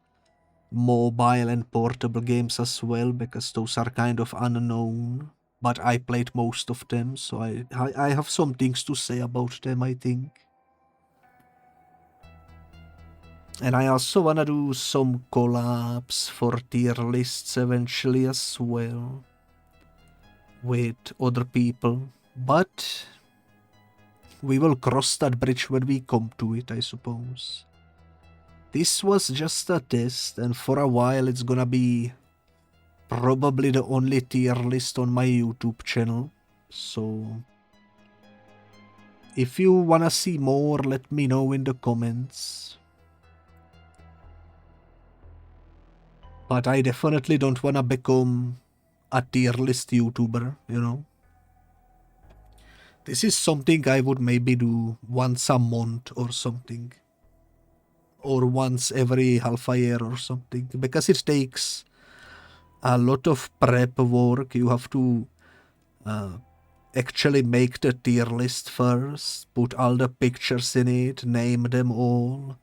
mobile and portable games as well, because those are kind of unknown. But I played most of them, so I have some things to say about them, I think. And I also wanna do some collabs for tier lists eventually as well with other people, but we will cross that bridge when we come to it, I suppose. This was just a test, and for a while it's gonna be probably the only tier list on my YouTube channel. So if you wanna see more, let me know in the comments. But I definitely don't wanna become a tier list YouTuber, you know. This is something I would maybe do once a month or something. Or once every half a year or something. Because it takes a lot of prep work. You have to actually make the tier list first, put all the pictures in it, name them all.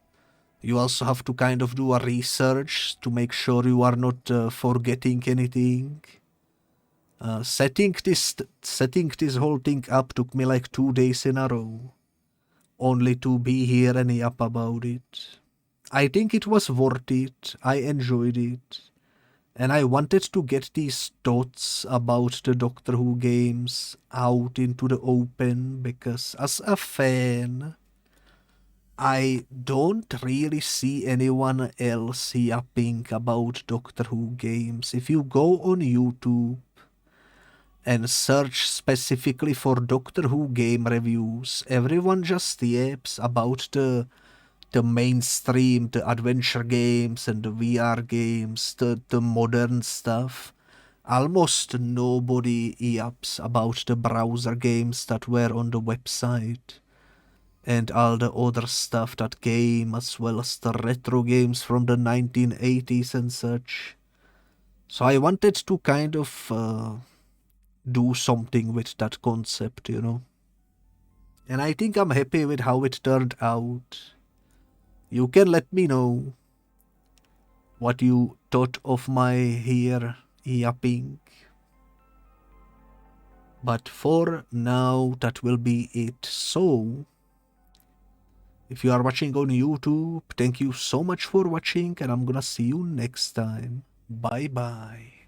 You also have to kind of do a research to make sure you are not forgetting anything. Setting this whole thing up took me like 2 days in a row, only to be here and yap about it. I think it was worth it. I enjoyed it. And I wanted to get these thoughts about the Doctor Who games out into the open because as a fan, I don't really see anyone else yapping about Doctor Who games. If you go on YouTube and search specifically for Doctor Who game reviews, everyone just yaps about the mainstream, the adventure games and the VR games, the modern stuff. Almost nobody yaps about the browser games that were on the website and all the other stuff that came, as well as the retro games from the 1980s and such. So I wanted to kind of do something with that concept, you know. And I think I'm happy with how it turned out. You can let me know what you thought of my here yapping. But for now, that will be it. So, if you are watching on YouTube, thank you so much for watching, and I'm gonna see you next time. Bye bye.